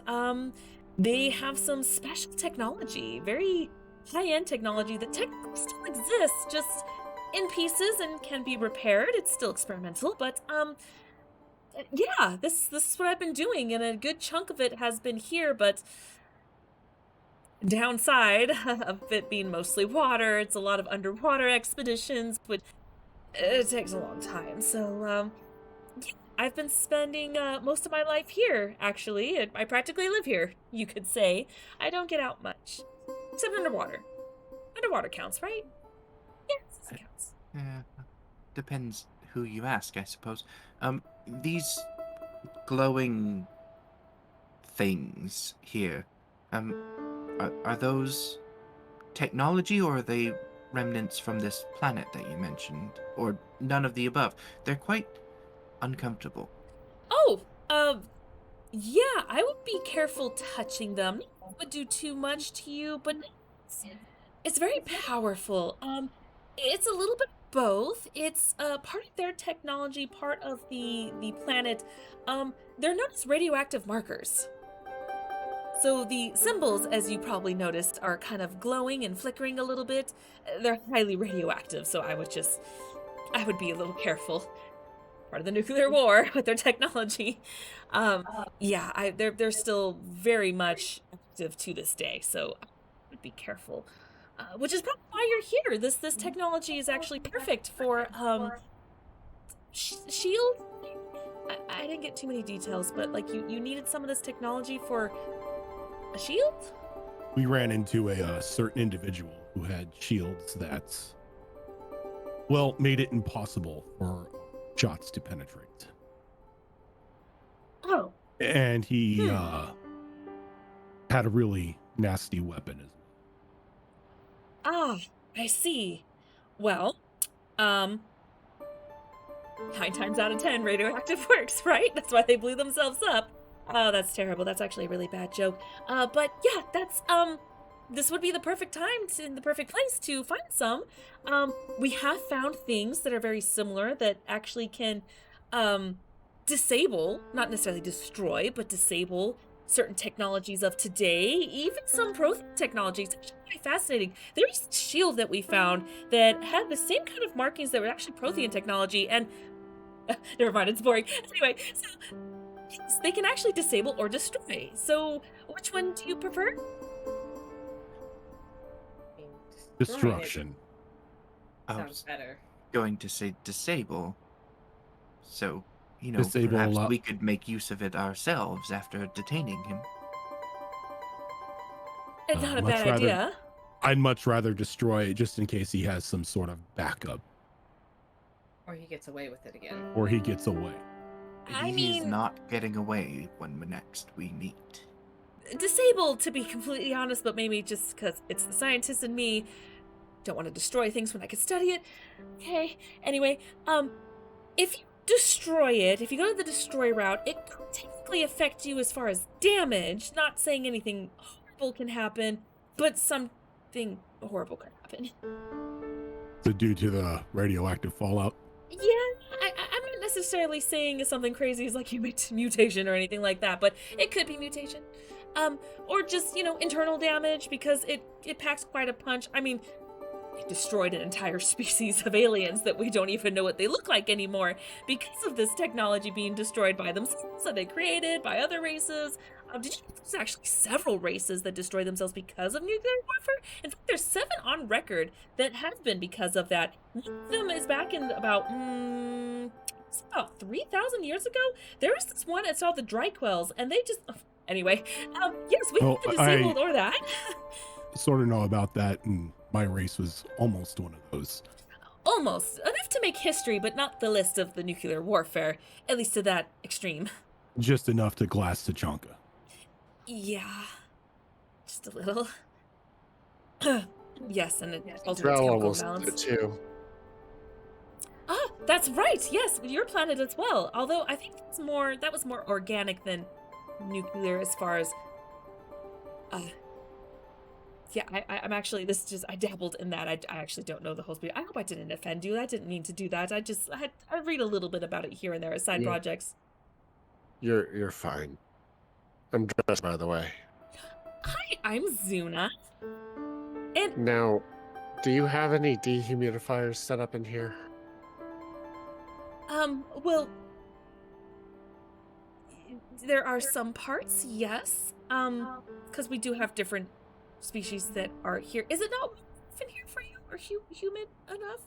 they have some special technology, very high-end technology that technically still exists, just in pieces and can be repaired. It's still experimental, but yeah, this is what I've been doing, and a good chunk of it has been here, but downside of it being mostly water, it's a lot of underwater expeditions, which it takes a long time. So yeah, I've been spending most of my life here, actually. I practically live here, you could say. I don't get out much, except underwater. Underwater counts, right? Yes, it counts. Depends who you ask, I suppose. These glowing things here, are those technology, or are they remnants from this planet that you mentioned, or none of the above? They're quite uncomfortable. Oh, yeah, I would be careful touching them. It would do too much to you, but it's very powerful. It's a little bit of both. It's part of their technology, part of the planet. They're known as radioactive markers. So the symbols, as you probably noticed, are kind of glowing and flickering a little bit. They're highly radioactive, so I would be a little careful. Part of the nuclear war with their technology. Yeah, they're still very much active to this day, so I would be careful. Which is probably why you're here. This technology is actually perfect for shield. I didn't get too many details, but like you needed some of this technology for a shield? We ran into a certain individual who had shields that, well, made it impossible for shots to penetrate. Oh. And he had a really nasty weapon as well. Ah, I see. Well, 9 times out of 10 radioactive works, right? That's why they blew themselves up. Oh, that's terrible. That's actually a really bad joke. But yeah, that's, this would be the perfect time in the perfect place to find some. We have found things that are very similar that actually can, disable, not necessarily destroy, but disable certain technologies of today, even some Prothean technologies. It's actually quite fascinating. There's a shield that we found that had the same kind of markings that were actually Prothean technology, and never mind, it's boring. Anyway, so yes, they can actually disable or destroy. So which one do you prefer? Destruction. I Sounds was better. going to say disable. So, Disable perhaps a lot. we could make use of it ourselves after detaining him. It's not a much bad rather- idea. I'd much rather destroy it just in case he has some sort of backup Or he gets away with it again. or he gets away. I He's mean, not getting away when next we meet. disabled, to be completely honest, but maybe just because it's the scientist and me. Don't want to destroy things when I could study it. Okay. Anyway, if you destroy it, if you go to the destroy route, it could technically affect you as far as damage. Not saying anything horrible can happen, but something horrible could happen. So due to the radioactive fallout. Yeah, I'm not necessarily saying something crazy is like mutation or anything like that, but it could be mutation. Or just, internal damage because it packs quite a punch. I mean, it destroyed an entire species of aliens that we don't even know what they look like anymore because of this technology being destroyed by themselves that they created, by other races. Did you know there's actually several races that destroy themselves because of nuclear warfare? In fact, there's 7 on record that have been because of that. One of them is back in about 3,000 years ago. There was this one that saw the Dryquells, and they just... Anyway, yes, we have the disabled or that. Sort of know about that, and my race was almost one of those. Almost. Enough to make history, but not the list of the nuclear warfare, at least to that extreme. Just enough to glass Tachanka. Yeah. Just a little. Yes, and it alters Drell chemical almost balance. did it too. Ah, that's right. Yes, your planet as well. Although I think that was more organic than nuclear as far as yeah, I'm actually, I dabbled in that. I actually don't know the whole speed. I hope I didn't offend you. I didn't mean to do that. I read a little bit about it here and there as side projects. You're fine. I'm dressed, by the way. Hi, I'm Zuna. And Now, do you have any dehumidifiers set up in here? well, there are some parts, yes. Because we do have different species that are here. Is it not in here for you, or humid enough?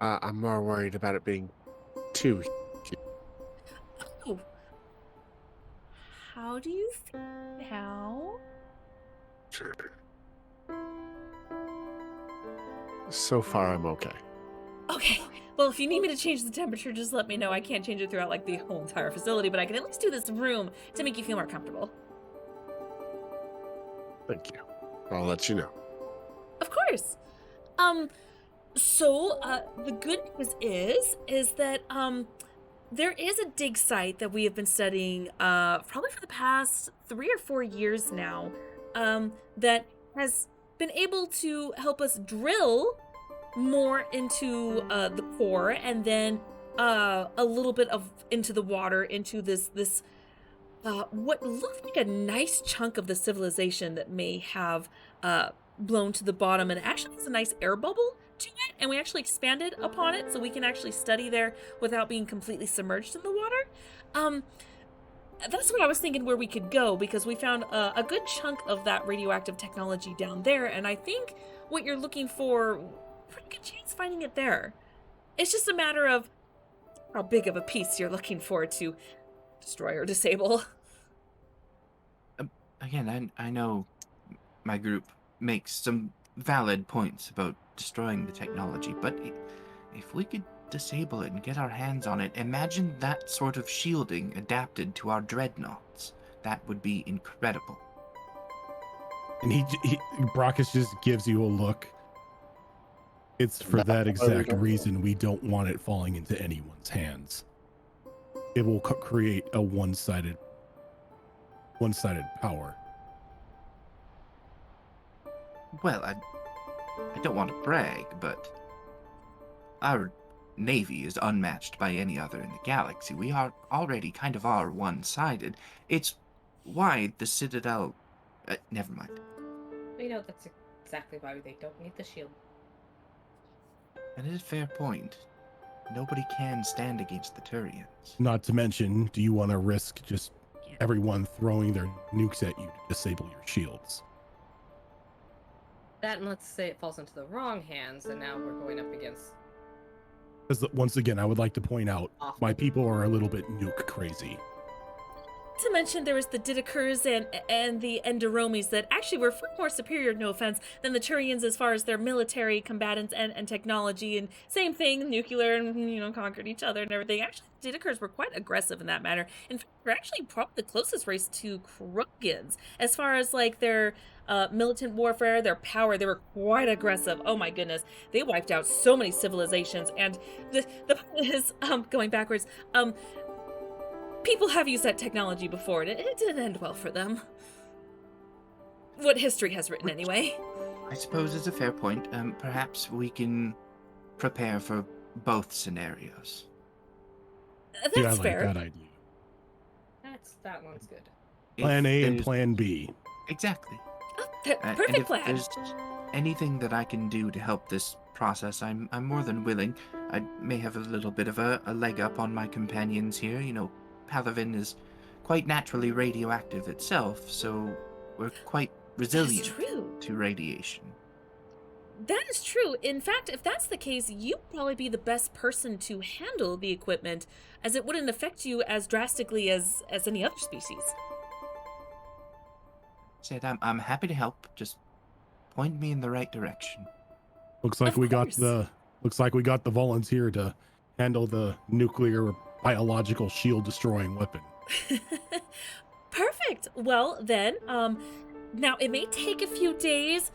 I'm more worried about it being too. Oh, how do you feel now? So far, I'm okay. Okay. Well, if you need me to change the temperature, just let me know. I can't change it throughout like the whole entire facility, but I can at least do this room to make you feel more comfortable. Thank you. I'll let you know. Of course. So, the good news is that, there is a dig site that we have been studying, probably for the past 3 or 4 years now, that has been able to help us drill more into, the core and then, a little bit into the water, into this, what looked like a nice chunk of the civilization that may have blown to the bottom, and it actually has a nice air bubble to it, and we actually expanded upon it so we can actually study there without being completely submerged in the water. That's what I was thinking where we could go, because we found a good chunk of that radioactive technology down there, and I think what you're looking for, pretty good chance finding it there. It's just a matter of how big of a piece you're looking for to destroy or disable. Again, I know my group makes some valid points about destroying the technology, but if we could disable it and get our hands on it, imagine that sort of shielding adapted to our dreadnoughts. That would be incredible. And Brockus just gives you a look. It's for that exact reason we don't want it falling into anyone's hands. It will create a one-sided power. Well, I don't want to brag, but our navy is unmatched by any other in the galaxy. We are already kind of one-sided. It's why the Citadel... never mind. That's exactly why they don't need the shield. That is a fair point. Nobody can stand against the Turians. Not to mention, do you want to risk just everyone throwing their nukes at you to disable your shields? That, and let's say it falls into the wrong hands, and now we're going up against... Because once again, I would like to point out, my people are a little bit nuke crazy. to mention there was the Didakers and the Endoromis that actually were far more superior, no offense, than the Turians as far as their military combatants and technology, and same thing, nuclear, and, conquered each other and everything. Actually, the Didakers were quite aggressive in that matter. In fact, we're actually probably the closest race to Krogians as far as, like, their militant warfare, their power. They were quite aggressive. Oh my goodness. They wiped out so many civilizations, and the point is, going backwards, people have used that technology before, and it didn't end well for them. What history has written, anyway. I suppose it's a fair point. Perhaps we can prepare for both scenarios. That's Yeah, I like fair. that idea. That one's good. Plan A and there's- Plan B. Exactly. Oh, And perfect if plan. there's anything that I can do to help this process, I'm more than willing. I may have a little bit of a leg up on my companions here. Palavin is quite naturally radioactive itself, so we're quite That's resilient true. to radiation. That is true. In fact, if that's the case, you'd probably be the best person to handle the equipment, as it wouldn't affect you as drastically as any other species. Said I'm happy to help. Just point me in the right direction. Looks like Of we got course. the volunteer to handle the nuclear biological shield destroying weapon. Perfect. Well, then, now it may take a few days.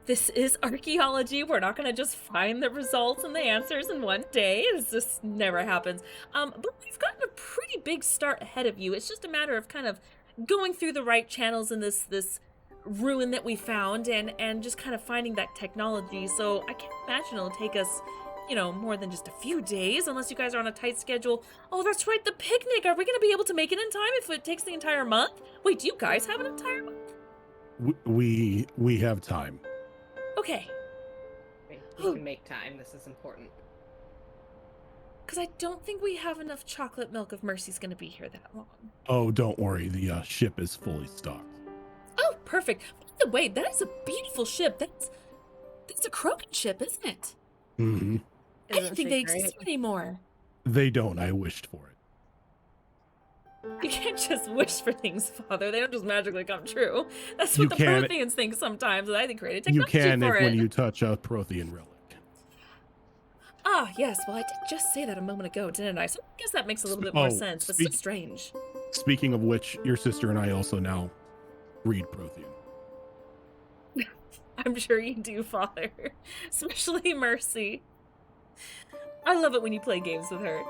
This is archaeology. We're not going to just find the results and the answers in one day. This just never happens. But we've gotten a pretty big start ahead of you. It's just a matter of kind of going through the right channels in this ruin that we found and just kind of finding that technology. So I can't imagine it'll take us, more than just a few days, unless you guys are on a tight schedule. Oh, that's right, the picnic. Are we going to be able to make it in time if it takes the entire month? Wait, do you guys have an entire month? We have time. Okay. We can make time. This is important. Because I don't think we have enough chocolate milk if Mercy's going to be here that long. Oh, don't worry. The ship is fully stocked. Oh, perfect. By the way, that is a beautiful ship. That's a Krogan ship, isn't it? Mm-hmm. I didn't think they existed anymore. They don't. I wished for it. You can't just wish for things, Father. They don't just magically come true. That's You what the can- Protheans think sometimes, and I think created You technology can for if it. when you touch a Prothean relic. Ah, yes. Well, I did just say that a moment ago, didn't I? So I guess that makes a little bit more Oh, sense, but so strange. Speaking of which, your sister and I also now read Prothean. I'm sure you do, Father. Especially Mercy. I love it when you play games with her.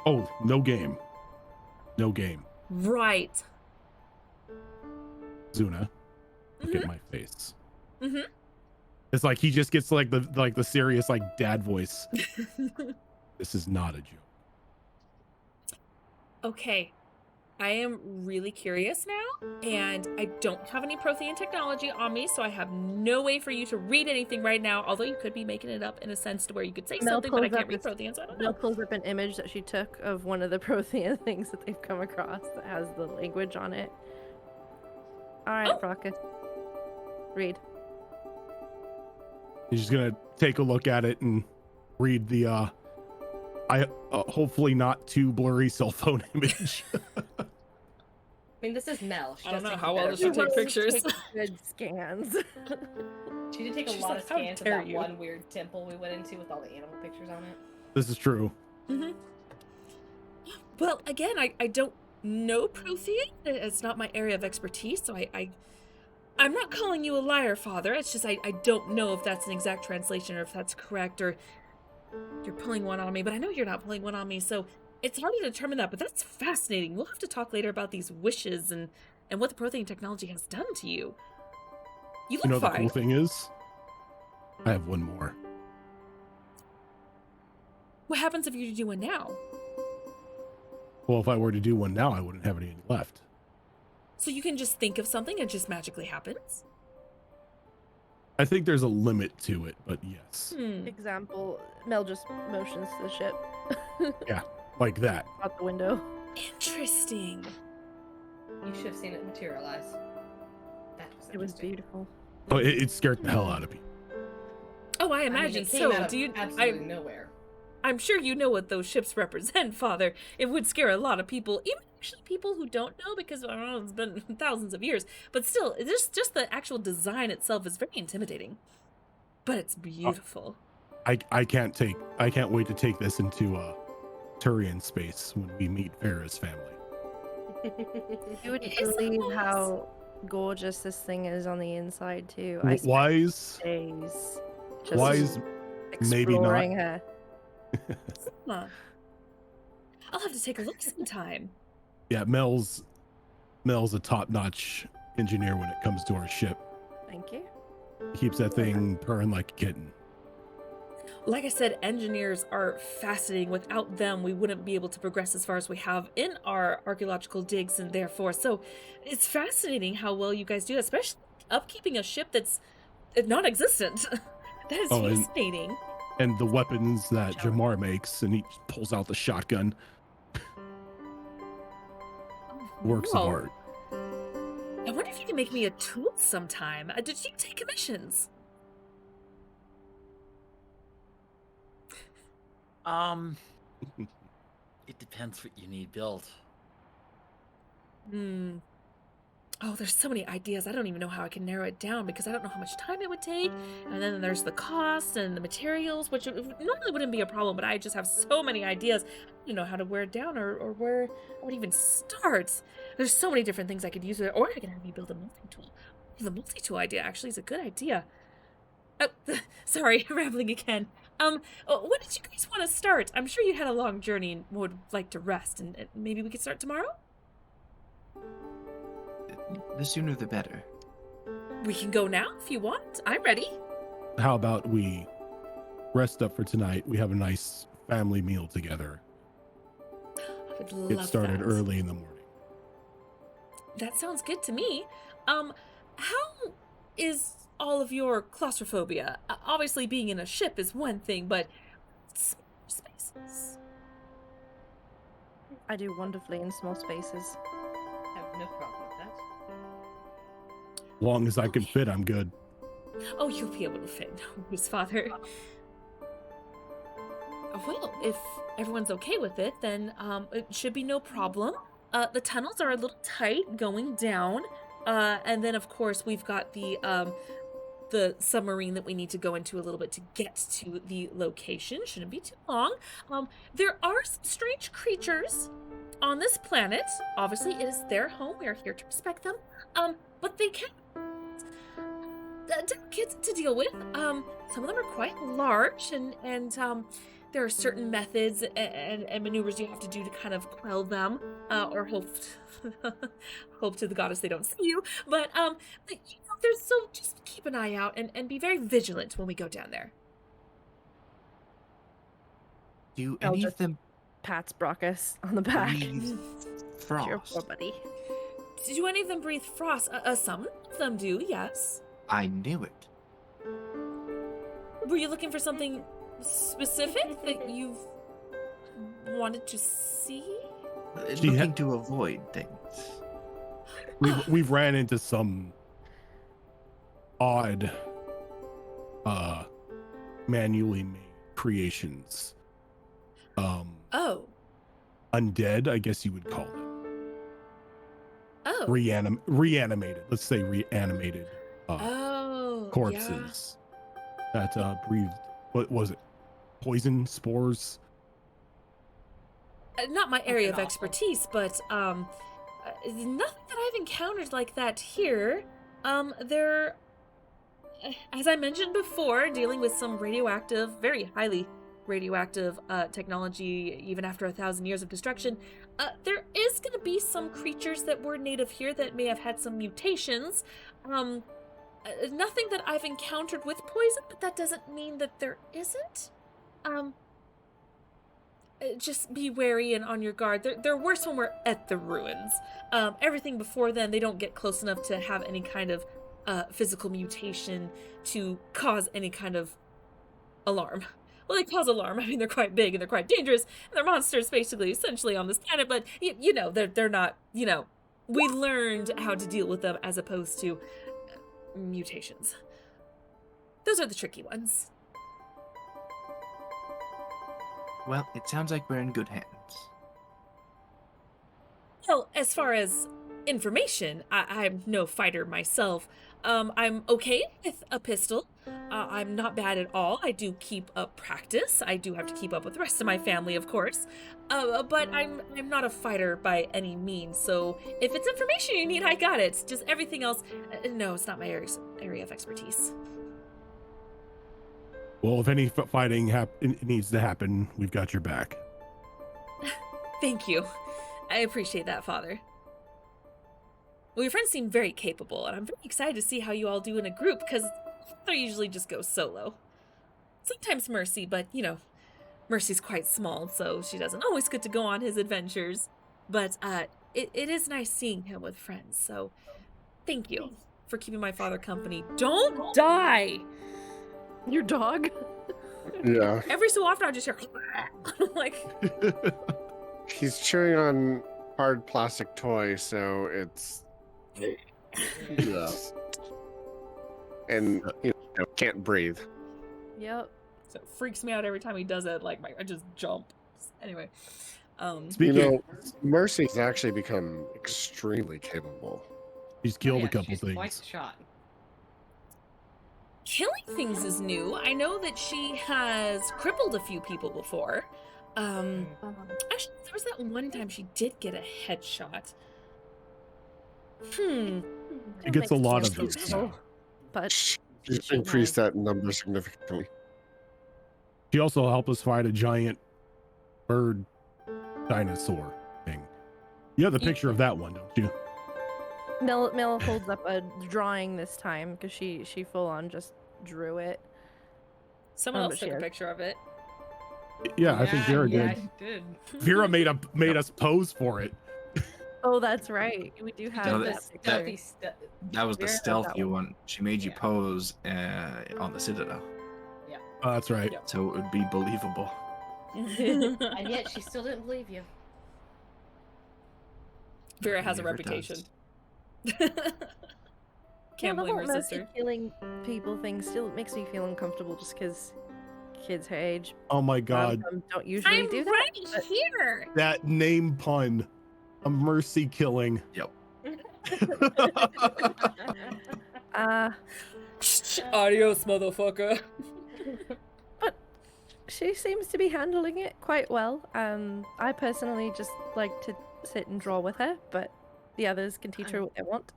Oh, no game. No game. Right. Zuna, look at my face. Mm-hmm. It's like he just gets like the serious like dad voice. This is not a joke. Okay. I am really curious now, and I don't have any Prothean technology on me, so I have no way for you to read anything right now, although you could be making it up in a sense to where you could say Mel something, but I pulls can't up read Prothean, so I don't Mel know. pulls up an image that she took of one of the Prothean things that they've come across that has the language on it. All right, Oh. Brockus. Read. He's just gonna take a look at it and read the hopefully not too blurry cell phone image. I mean, this is Mel. She I don't does know, take how well better does she take pictures. pictures? Good scans. She did take a She's lot like, of "How scans of dare that you." one weird temple we went into with all the animal pictures on it. This is true. Mm-hmm. Well, again, I don't know Prothean. It's not my area of expertise, so I'm not calling you a liar, Father. It's just I don't know if that's an exact translation or if that's correct, or you're pulling one on me, but I know you're not pulling one on me, so it's hard to determine that, but that's fascinating. We'll have to talk later about these wishes and what the Prothean technology has done to you. You look You know the fine. cool thing is, I have one more. What happens if you do one now? Well, if I were to do one now, I wouldn't have any left. So you can just think of something and it just magically happens? I think there's a limit to it, but yes, Example, Mel just motions to the ship like that. out the window. Interesting. You should have seen it materialize. That was It was interesting. beautiful. Oh, it scared the hell out of people. Oh, I I mean, imagine it came so. out of Do you? absolutely nowhere. I'm sure you know what those ships represent, Father. It would scare a lot of people, even actually people who don't know because I don't know, it's been thousands of years. But still, just the actual design itself is very intimidating. But it's beautiful. I can't wait to take this into Turian space when we meet Farah's family. You would It is believe almost- how gorgeous this thing is on the inside too. Wise, Days just wise, maybe not. exploring her. Huh. I'll have to take a look sometime. Yeah, Mel's a top-notch engineer when it comes to our ship. Thank you. He keeps that thing purring like a kitten. Like I said, engineers are fascinating. Without them, we wouldn't be able to progress as far as we have in our archaeological digs and therefore. So it's fascinating how well you guys do, especially upkeeping a ship that's non-existent. That is fascinating. And the weapons that Jamar makes, and he pulls out the shotgun. Works of Whoa. art. I wonder if you can make me a tool sometime. Did you take commissions? It depends what you need built. Oh, there's so many ideas. I don't even know how I can narrow it down because I don't know how much time it would take. And then there's the cost and the materials, which normally wouldn't be a problem, but I just have so many ideas. I don't know how to wear it down or where I would even start. There's so many different things I could use with it, or I can have you build a multi-tool. The multi-tool idea actually is a good idea. Oh, sorry, rambling again. When did you guys want to start? I'm sure you had a long journey and would like to rest, and maybe we could start tomorrow? The sooner the better. We can go now if you want. I'm ready. How about we rest up for tonight? We have a nice family meal together. I would love Get started that. early in the morning. That sounds good to me. How is all of your claustrophobia? Obviously, being in a ship is one thing, but spaces. I do wonderfully in small spaces. I have no problem with that. Long as I can fit, I'm good. Oh, you'll be able to fit. No worries, Father. Well, if everyone's okay with it, then it should be no problem. The tunnels are a little tight going down, and then of course we've got the submarine that we need to go into a little bit to get to the location. Shouldn't be too long. There are some strange creatures on this planet. Obviously, it is their home. We are here to respect them. But they can delicate to deal with. Some of them are quite large, and there are certain methods and maneuvers you have to do to kind of quell them, or hope to the goddess they don't see you. But there's so just keep an eye out and be very vigilant when we go down there. Do I'll any of just- them Pats Brockus on the back. breathe Your poor frost? buddy. Do any of them breathe frost? Some of them do, yes. I knew it. Were you looking for something specific that you've wanted to see? She Looking to avoid things. We've ran into some odd manually made creations. Oh. Undead, I guess you would call them. Oh. Reanimated. Let's say reanimated Oh. corpses that breathed, what was it? Poison spores? Yeah. Not my area of awful. expertise, but nothing that I've encountered like that here. There, as I mentioned before, dealing with some radioactive, very highly radioactive technology, even after 1,000 years of destruction. There is going to be some creatures that were native here that may have had some mutations. Nothing that I've encountered with poison, but that doesn't mean that there isn't. Just be wary and on your guard. They're worse when we're at the ruins. Everything before then, they don't get close enough to have any kind of physical mutation to cause any kind of alarm. Well, they cause alarm. I mean, they're quite big and they're quite dangerous. And they're monsters, basically, essentially, on this planet. But, you know, they're not, you know, we learned how to deal with them as opposed to mutations. Those are the tricky ones. Well, it sounds like we're in good hands. No, as far as information, I'm no fighter myself. I'm okay with a pistol. I'm not bad at all. I do keep up practice. I do have to keep up with the rest of my family, of course. But I'm not a fighter by any means. So if it's information you need, I got it. Just everything else, no, it's not my area of expertise. Well, if any fighting needs to happen, we've got your back. Thank you. I appreciate that, Father. Well, your friends seem very capable, and I'm very excited to see how you all do in a group, because they usually just go solo. Sometimes Mercy, but, you know, Mercy's quite small, so she doesn't always get to go on his adventures. But it is nice seeing him with friends, so thank you for keeping my father company. Don't die! Your dog? Yeah. Every so often I just hear, like... He's chewing on hard plastic toy, so it's... Yeah. And, you know, can't breathe. Yep. So it freaks me out every time he does it, like, I just jump. Anyway. Speaking, You know, Mercy's actually become extremely capable. he's killed Yeah, a couple she's quite things. the shot. Killing things is new. I know that she has crippled a few people before. Actually, there was that one time she did get a headshot. She gets a lot of those those now. But She's increased that number significantly. She also helped us fight a giant bird dinosaur thing. You have the picture of that one, don't you? Mel holds up a drawing this time because she full on just drew it. Someone else but she took a has- picture of it. Yeah, I think Vera yeah, did. she did. Vera made us pose for it. Oh, that's right. We do She have did No, that this picture. stealthy stu- That was the Vera has stealthy that one. She made you Yeah. pose on the Citadel, Oh, that's right. Yeah. so it would be believable. And yet she still didn't believe you. Vera has a Never reputation. does. Yeah, Can't the blame whole her Mercy sister. killing people thing still makes me feel uncomfortable just because kids her age Oh my god, don't usually I'm do that. right but- here. that name pun. A mercy killing. Yep. Adios, motherfucker. But she seems to be handling it quite well. I personally just like to sit and draw with her, but the others can teach her what they want.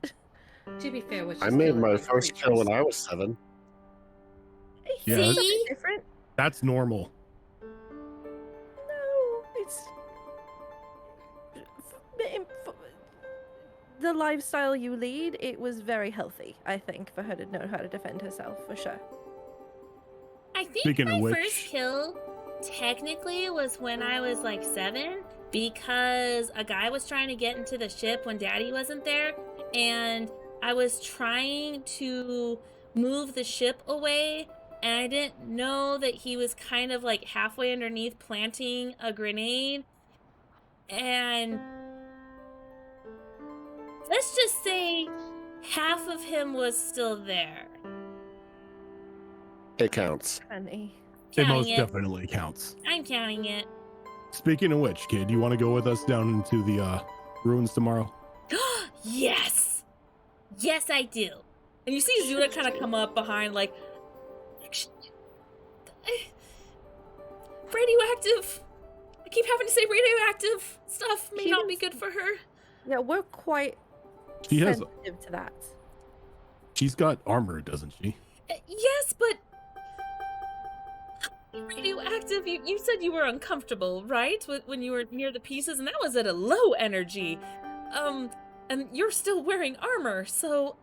To be fair, I made my first kill when I was 7. Yeah, It's a See? bit different. That's normal. No, it's the lifestyle you lead. It was very healthy, I think, for her to know how to defend herself, for sure. I think Speaking of my which- first kill technically was when I was like 7 because a guy was trying to get into the ship when Daddy wasn't there, and I was trying to move the ship away, and I didn't know that he was kind of like halfway underneath planting a grenade, and let's just say half of him was still there. It counts. Honey. It Counting most it. definitely counts. I'm counting it. Speaking of which, kid, you want to go with us down into the ruins tomorrow? Yes! Yes, I do. And you see Zuna kind of come up behind, like, radioactive. I keep having to say radioactive stuff may She not be does- good for her. Yeah, we're quite She has. sensitive to that. She's got armor, doesn't she? Yes, but radioactive. You said you were uncomfortable, right? When you were near the pieces, and that was at a low energy. And you're still wearing armor, so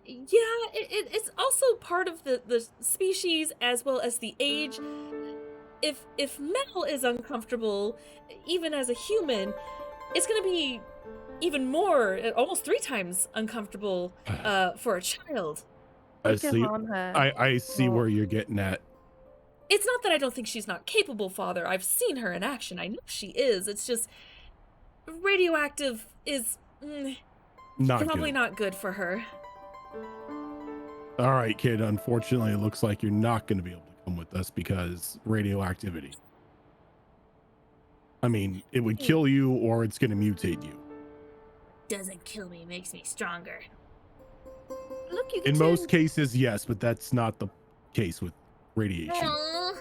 yeah, it's also part of the species as well as the age. If Mel is uncomfortable, even as a human, it's gonna be even more, almost 3 times uncomfortable for a child. I We can see. harm her. I see Well- where you're getting at. It's not that I don't think she's not capable, Father. I've seen her in action. I know she is. It's just radioactive is Not probably good. not good for her. All right, kid. Unfortunately, it looks like you're not going to be able to come with us because radioactivity. I mean, it would kill you or it's going to mutate you. doesn't kill me, makes me stronger. Look, you In get most to, cases, yes, but that's not the case with radiation. Aw.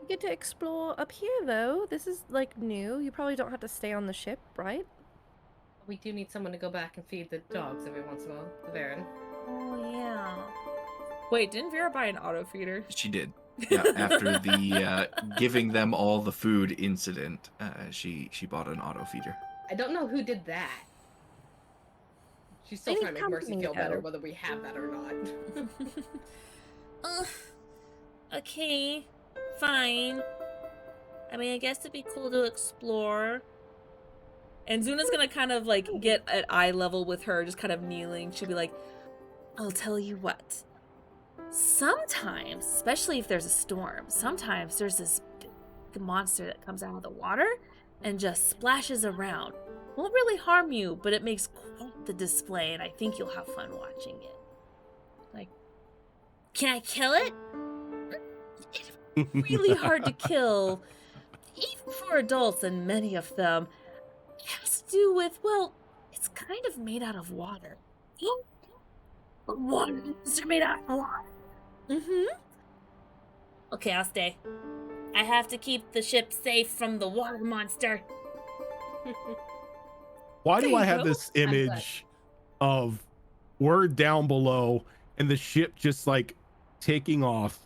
you get to explore up here, though. This is, like, new. You probably don't have to stay on the ship, right? We do need someone to go back and feed the dogs every once in a while, the Baron. Oh, yeah. Wait, didn't Vera buy an auto feeder? She did. Yeah, after the giving them all the food incident, she bought an auto feeder. I don't know who did that. She's still They trying to need make Mercy company, feel better though. whether we have that or not. Okay, fine. I mean, I guess it'd be cool to explore. And Zuna's gonna kind of like get at eye level with her, just kind of kneeling. She'll be like, I'll tell you what. Sometimes, especially if there's a storm, sometimes there's this big monster that comes out of the water and just splashes around. Won't really harm you, but it makes quite the display, and I think you'll have fun watching it. Like, Can I kill it? it's really hard to kill, even for adults, and many of them. It has to do with, well, it's kind of made out of water. Waters are made out of water. Mm-hmm. Okay, I'll stay. I have to keep the ship safe from the water monster. Why There do I you have go. this I'm glad. image of we're down below and the ship just like taking off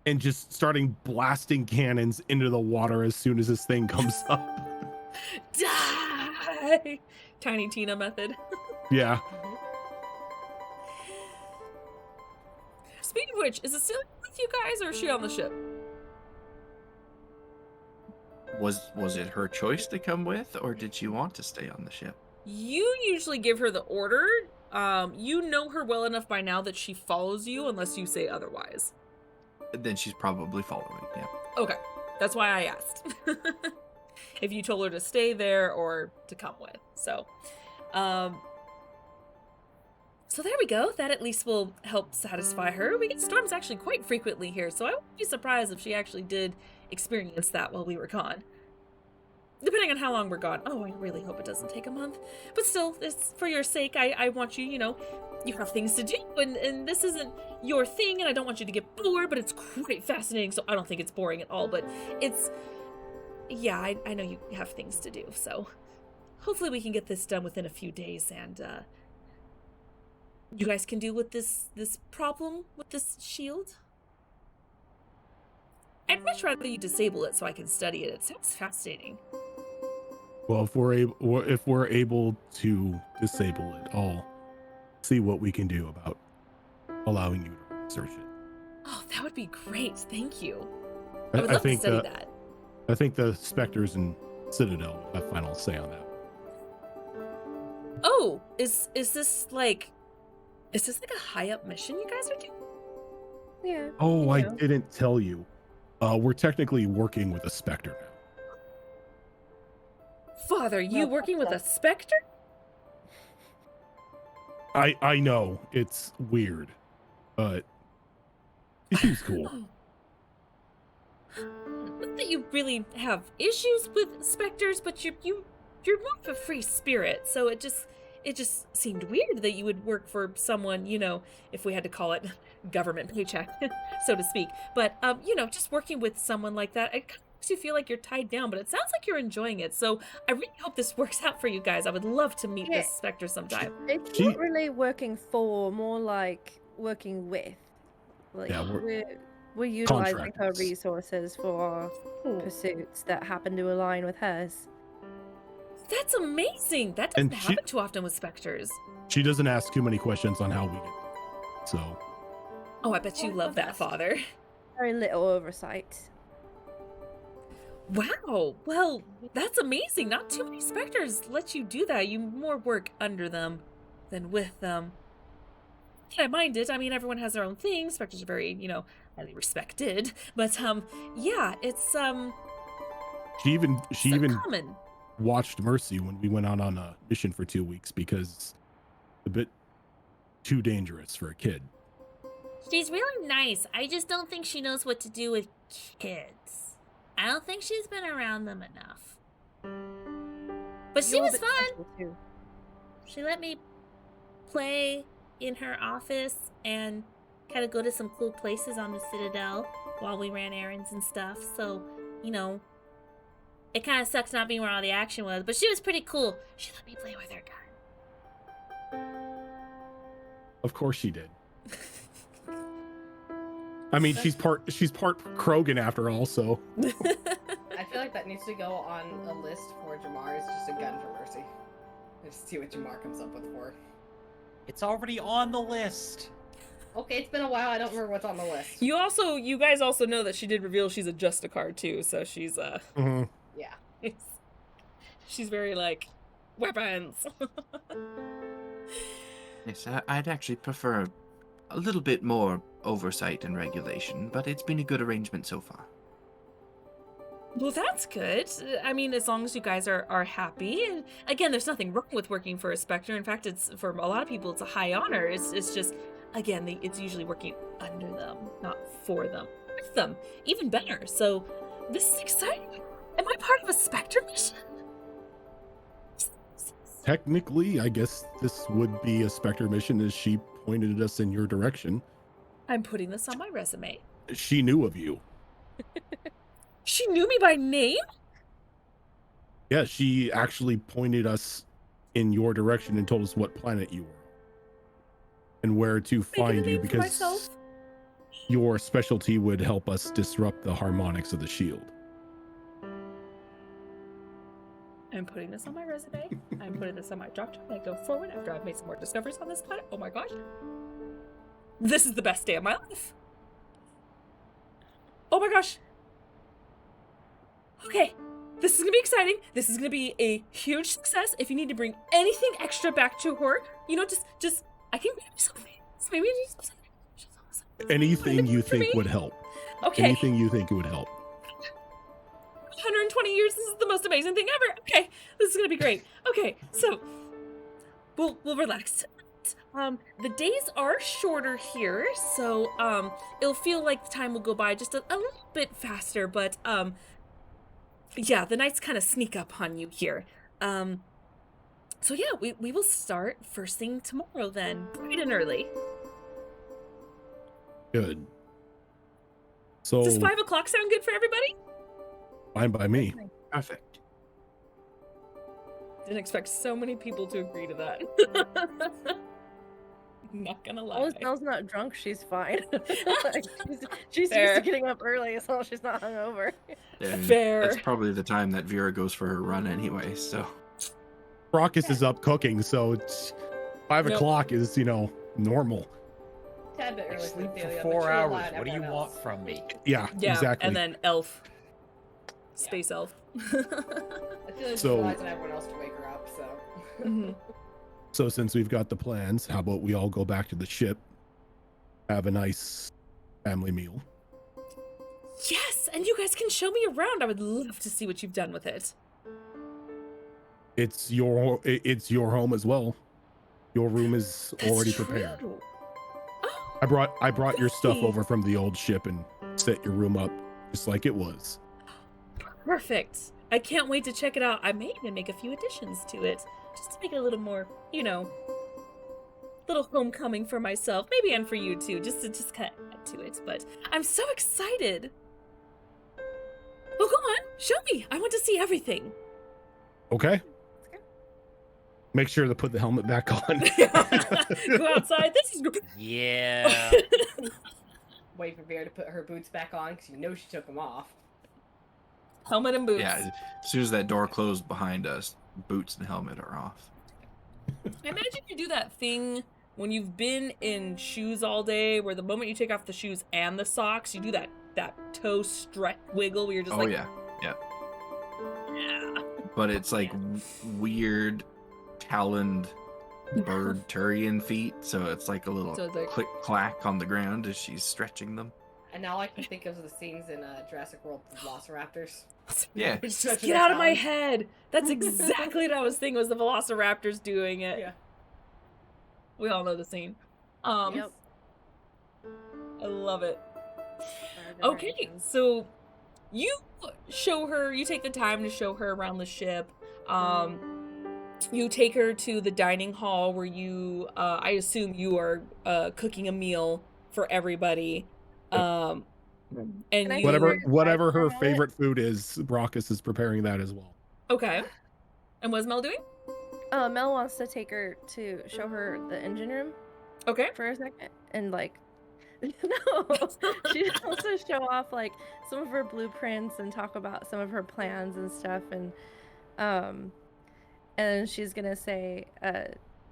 and just starting blasting cannons into the water as soon as this thing comes up? Die! Tiny Tina method. Yeah. Speaking of which, is it still with you guys, or is she on the ship? Was it her choice to come with, or did she want to stay on the ship? You usually give her the order. You know her well enough by now that she follows you unless you say otherwise. Then she's probably following. Yeah. Okay, that's why I asked. If you told her to stay there or to come with. So there we go. That at least will help satisfy her. We get storms actually quite frequently here, so I wouldn't be surprised if she actually did experience that while we were gone. Depending on how long we're gone. Oh, I really hope it doesn't take a month. But still, it's for your sake. I want you, you have things to do, and this isn't your thing, and I don't want you to get bored, but it's quite fascinating, so I don't think it's boring at all, but it's... Yeah, I know you have things to do, so hopefully we can get this done within a few days, and you guys can deal with this problem with this shield. I'd much rather you disable it so I can study it. It sounds fascinating. Well, if we're able to disable it, I'll see what we can do about allowing you to research it. Oh, that would be great. Thank you. I would love to think study that. I think the Spectres and Citadel will have final say on that. Oh, is this like a high up mission you guys are doing? Yeah. Oh, I know. didn't tell you. We're technically working with a Spectre now. Father, you Well, working with a specter? I know it's weird, but he seems cool. Not that you really have issues with specters, but you're more of a free spirit, so it just seemed weird that you would work for someone, if we had to call it government paycheck, so to speak. But just working with someone like that, it kind of makes you feel like you're tied down, but it sounds like you're enjoying it. So I really hope this works out for you guys. I would love to meet this specter sometime. It's She- not really working for, more like working with. Like, Yeah, we're utilizing her contractors. resources for our pursuits that happen to align with hers. That's amazing. That And doesn't she- happen too often with specters. She doesn't ask too many questions on how we get there. So Oh, I bet you love that, Father. Very little oversight. Wow. Well, that's amazing. Not too many specters let you do that. You more work under them than with them. I don't mind it. I mean, everyone has their own thing. Specters are very, highly respected. But yeah, it's she even so common. watched Mercy when we went out on a mission for 2 weeks because it's a bit too dangerous for a kid. She's really nice. I just don't think she knows what to do with kids. I don't think she's been around them enough. But she You're a was bit fun. special, too. She let me play in her office and kind of go to some cool places on the Citadel while we ran errands and stuff. So, you know, it kind of sucks not being where all the action was, but she was pretty cool. She let me play with her gun. Of course she did. I mean, she's part Krogan after all, so. I feel like that needs to go on a list for Jamar. It's just a gun for Mercy. Just see what Jamar comes up with for her. It's already on the list. Okay, it's been a while. I don't remember what's on the list. You guys also know that she did reveal she's a Justicar too, so she's Mhm. Yeah. she's very like weapons. Yes, I'd actually prefer a little bit more oversight and regulation, but it's been a good arrangement so far. Well, that's good. I mean, as long as you guys are happy. And again, there's nothing wrong with working for a Spectre. In fact, it's for a lot of people, it's a high honor. It's just, again, it's usually working under them, not for them. With them, even better. So this is exciting. Am I part of a Spectre mission? Technically, I guess this would be a Spectre mission as she pointed us in your direction. I'm putting this on my resume. She knew of you. She knew me by name? Yeah, she actually pointed us in your direction and told us what planet you were and where to find you because your specialty would help us disrupt the harmonics of the shield. I'm putting this on my resume. I'm putting this on my doctor when I go forward after I've made some more discoveries on this planet. Oh my gosh. This is the best day of my life. Oh my gosh. Okay. This is going to be exciting. This is going to be a huge success. If you need to bring anything extra back to her, you know, just, I can do something. Maybe just Anything you think would help. Okay. Anything you think would help. 120 years, this is the most amazing thing ever. Okay, this is gonna be great. Okay, so we'll relax. The days are shorter here, so it'll feel like the time will go by just a little bit faster, but yeah, the nights kind of sneak up on you here. So yeah, we will start first thing tomorrow then, bright and early. Good. So Does 5 o'clock sound good for everybody? fine by me. Perfect. Didn't expect so many people to agree to that. Not gonna lie. As long as Belle's not drunk, she's fine. Like, she's used Fair. to getting up early as long as she's not hungover. And Fair. That's probably the time that Vera goes for her run anyway, so. Brockus is up cooking, so it's 5 Nope. o'clock is, normal. Tad bit I early sleep Delia, for but 4 you're hours. alive, What do you everyone want else. from me? Yeah, Yeah, exactly. and then elf. Space elf. I feel like So- she's relies on everyone else to wake her up, so. Mhm. So since we've got the plans, how about we all go back to the ship, have a nice family meal. Yes, and you guys can show me around. I would love to see what you've done with it. It's your home as well. Your room is That's already true. prepared. Oh, I brought your stuff Really? over from the old ship and set your room up just like it was. perfect. I can't wait to check it out. I may even make a few additions to it, just to make it a little more, little homecoming for myself, maybe and for you too, just to kind of add to it. But I'm so excited. Well, go on, show me. I want to see everything. Okay. Make sure to put the helmet back on. Go outside. This is great. Yeah. Wait for Vera to put her boots back on, because you know she took them off. Helmet and boots. Yeah, as soon as that door closed behind us, boots and helmet are off. I imagine you do that thing when you've been in shoes all day, where the moment you take off the shoes and the socks, you do that toe stretch wiggle where you're just Oh, like, yeah. yeah. But it's like weird taloned bird Turian feet, so it's like a little So it's like- click clack on the ground as she's stretching them. And now I can think of the scenes in Jurassic World with Velociraptors. Yeah. Just Stretching get their out of my talons. head. That's exactly what I was thinking was the Velociraptors doing it. Yeah. We all know the scene. Yep. I love it. Our Okay, generations. so you take the time to show her around the ship. You take her to the dining hall where you, I assume you are cooking a meal for everybody. And Can I take her Whatever inside whatever for a her moment? favorite food is, Brockus is preparing that as well. Okay. And what's Mel doing? Mel wants to take her to show her the engine room Okay. for a second, and like, no, she wants to show off like some of her blueprints and talk about some of her plans and stuff, and she's gonna say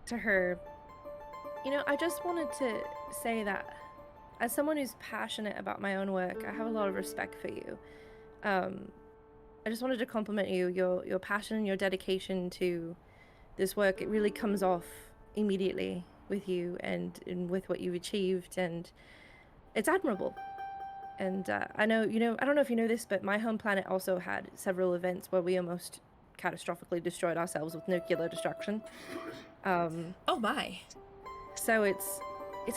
to her, I just wanted to say that as someone who's passionate about my own work, I have a lot of respect for you. I just wanted to compliment you, your passion and your dedication to this work. It really comes off immediately with you and with what you've achieved, and it's admirable. And I know, I don't know if you know this, but my home planet also had several events where we almost catastrophically destroyed ourselves with nuclear destruction. Oh my. So it's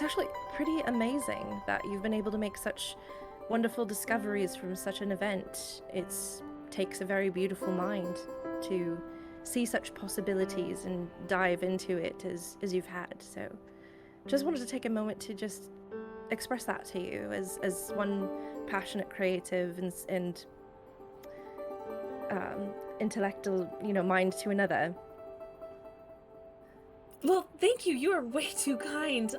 actually pretty amazing that you've been able to make such wonderful discoveries from such an event. It takes a very beautiful mind to see such possibilities and dive into it as you've had. So just wanted to take a moment to just express that to you as one passionate creative and intellectual, mind to another. Well, thank you. You are way too kind.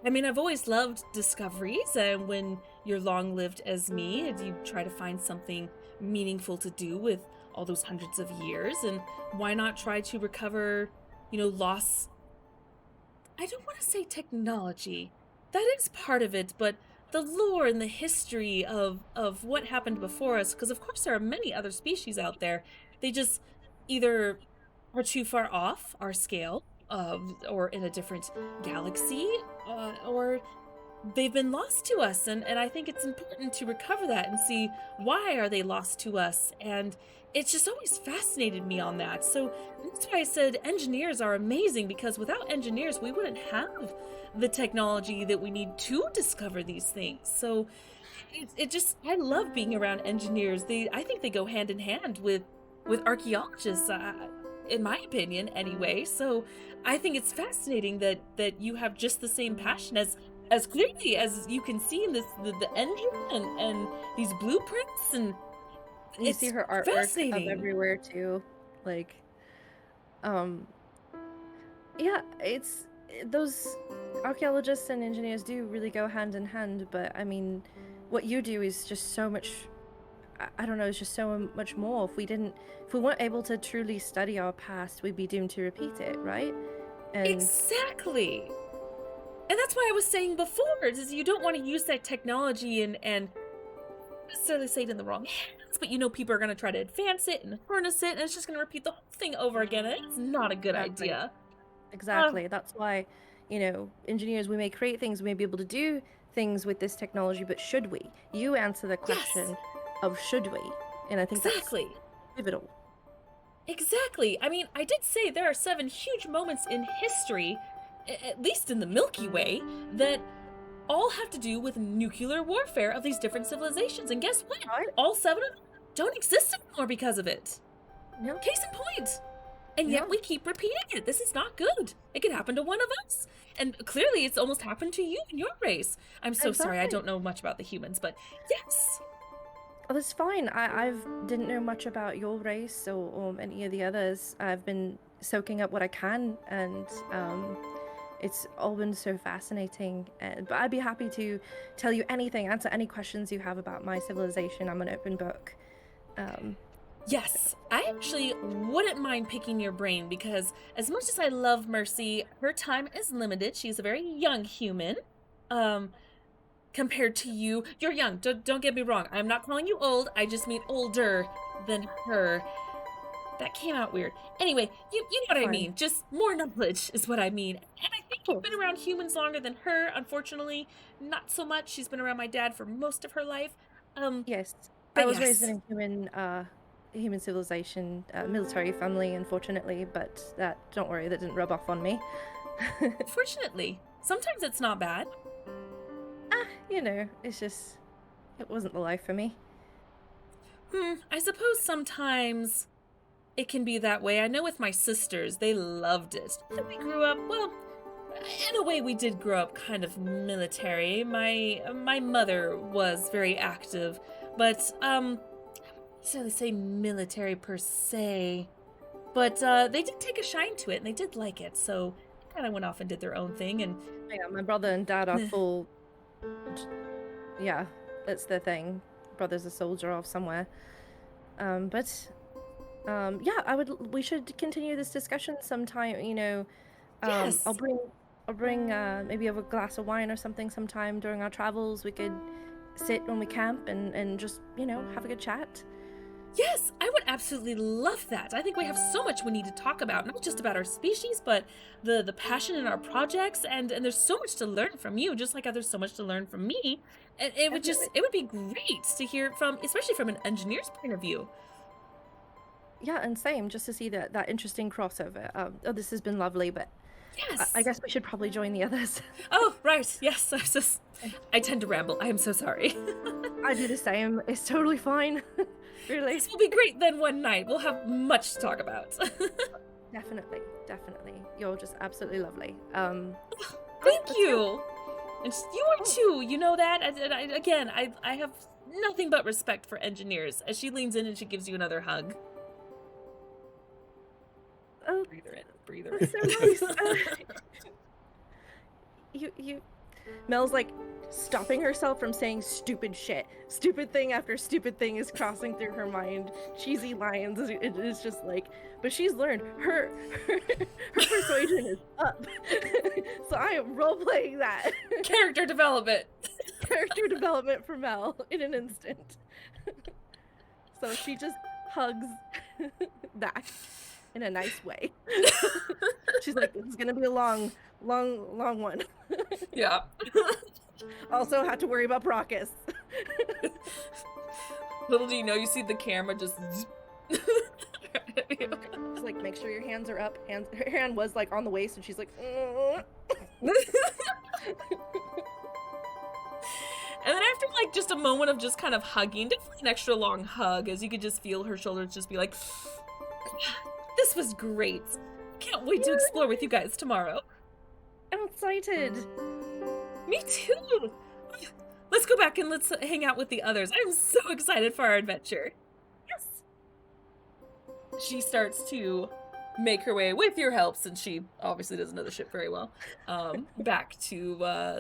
I've always loved discoveries, and when you're long-lived as me, and you try to find something meaningful to do with all those hundreds of years, and why not try to recover, lost... I don't want to say technology. That is part of it, but the lore and the history of what happened before us, because of course there are many other species out there. They just either are too far off our scale, or in a different galaxy, or they've been lost to us, and I think it's important to recover that and see why are they lost to us, and it's just always fascinated me on that. So that's why I said engineers are amazing, because without engineers we wouldn't have the technology that we need to discover these things. So I love being around engineers. I think they go hand in hand with archaeologists, in my opinion anyway. So I think it's fascinating that you have just the same passion as clearly as you can see in the engine and these blueprints, and You it's see her artwork fascinating. everywhere too, like, yeah, it's those archaeologists and engineers do really go hand in hand, but I mean, what you do is just so much. I don't know, it's just so much more. If we weren't able to truly study our past, we'd be doomed to repeat it, right? And Exactly. And that's why I was saying before, is you don't want to use that technology and necessarily say it in the wrong hands, but people are going to try to advance it and harness it, and it's just going to repeat the whole thing over again, and it's not a good Exactly. idea. Exactly. That's why, engineers, we may create things, we may be able to do things with this technology, but should we? You answer the question Yes, of should we? And I think exactly. that's pivotal. Exactly. I mean, I did say there are 7 huge moments in history, at least in the Milky Way, that all have to do with nuclear warfare of these different civilizations. And guess what? Right? All 7 of them don't exist anymore because of it. No. Case in point. And yet No. we keep repeating it. This is not good. It could happen to one of us. And clearly it's almost happened to you and your race. I'm so sorry, I Exactly. don't know much about the humans, but yes. Oh, that's fine. I've didn't know much about your race or any of the others. I've been soaking up what I can, and it's all been so fascinating. But I'd be happy to tell you anything, answer any questions you have about my civilization. I'm an open book. Yes, I actually wouldn't mind picking your brain, because as much as I love Mercy, her time is limited. She's a very young human. Compared to you, you're young. Don't get me wrong. I'm not calling you old. I just mean older than her. That came out weird. Anyway, you know what I Fine. mean. Just more knowledge is what I mean. And I think you've been course. around humans longer than her. Unfortunately, not so much. She's been around my dad for most of her life. Yes, But I was raised yes. in a human civilization, military family, unfortunately. But don't worry, that didn't rub off on me. Fortunately, sometimes it's not bad. It's just, it wasn't the life for me. I suppose sometimes it can be that way. I know with my sisters, they loved it. And we grew up, well, in a way we did grow up kind of military. My mother was very active, but I wouldn't necessarily say military per se. But they did take a shine to it, and they did like it, so they kind of went off and did their own thing, and Yeah, my brother and dad are full. Yeah, that's the thing. Brother's a soldier off somewhere. Yeah, we should continue this discussion sometime. yes. I'll bring maybe a glass of wine or something sometime during our travels. We could sit when we camp and just have a good chat. Yes, I would absolutely love that. I think we have so much we need to talk about, not just about our species, but the passion in our projects, and there's so much to learn from you, just like there's so much to learn from me. And it would be great to hear from, especially from an engineer's point of view. Yeah, and same, just to see that interesting crossover. This has been lovely, but Yes. I guess we should probably join the others. Oh, right. Yes, I tend to ramble. I am so sorry. I do the same. It's totally fine. Really. This will be great then one night. We'll have much to talk about. Definitely. You're just absolutely lovely. Thank you. And you are too. You know that? I have nothing but respect for engineers. As she leans in and she gives you another hug. Oh, Breathe her in. Breathe her that's in. so nice. Mel's like stopping herself from saying stupid shit. Stupid thing after stupid thing is crossing through her mind. Cheesy lines. It is just like, but she's learned her persuasion is up. So I am role playing that. Character development. Character development for Mel in an instant. So she just hugs back in a nice way. She's like, this is gonna be a long one. Yeah. Also had to worry about Brockus. Little do you know, you see the camera just Just like, make sure your hands are up. Her hand was like on the waist, and she's like, And then after like just a moment of just kind of hugging, definitely an extra long hug, as you could just feel her shoulders just be like, this was great. Can't wait to explore with you guys tomorrow. I'm excited. Me too. Let's go back and let's hang out with the others. I'm so excited for our adventure. Yes. She starts to make her way, with your help, since she obviously doesn't know the ship very well, back to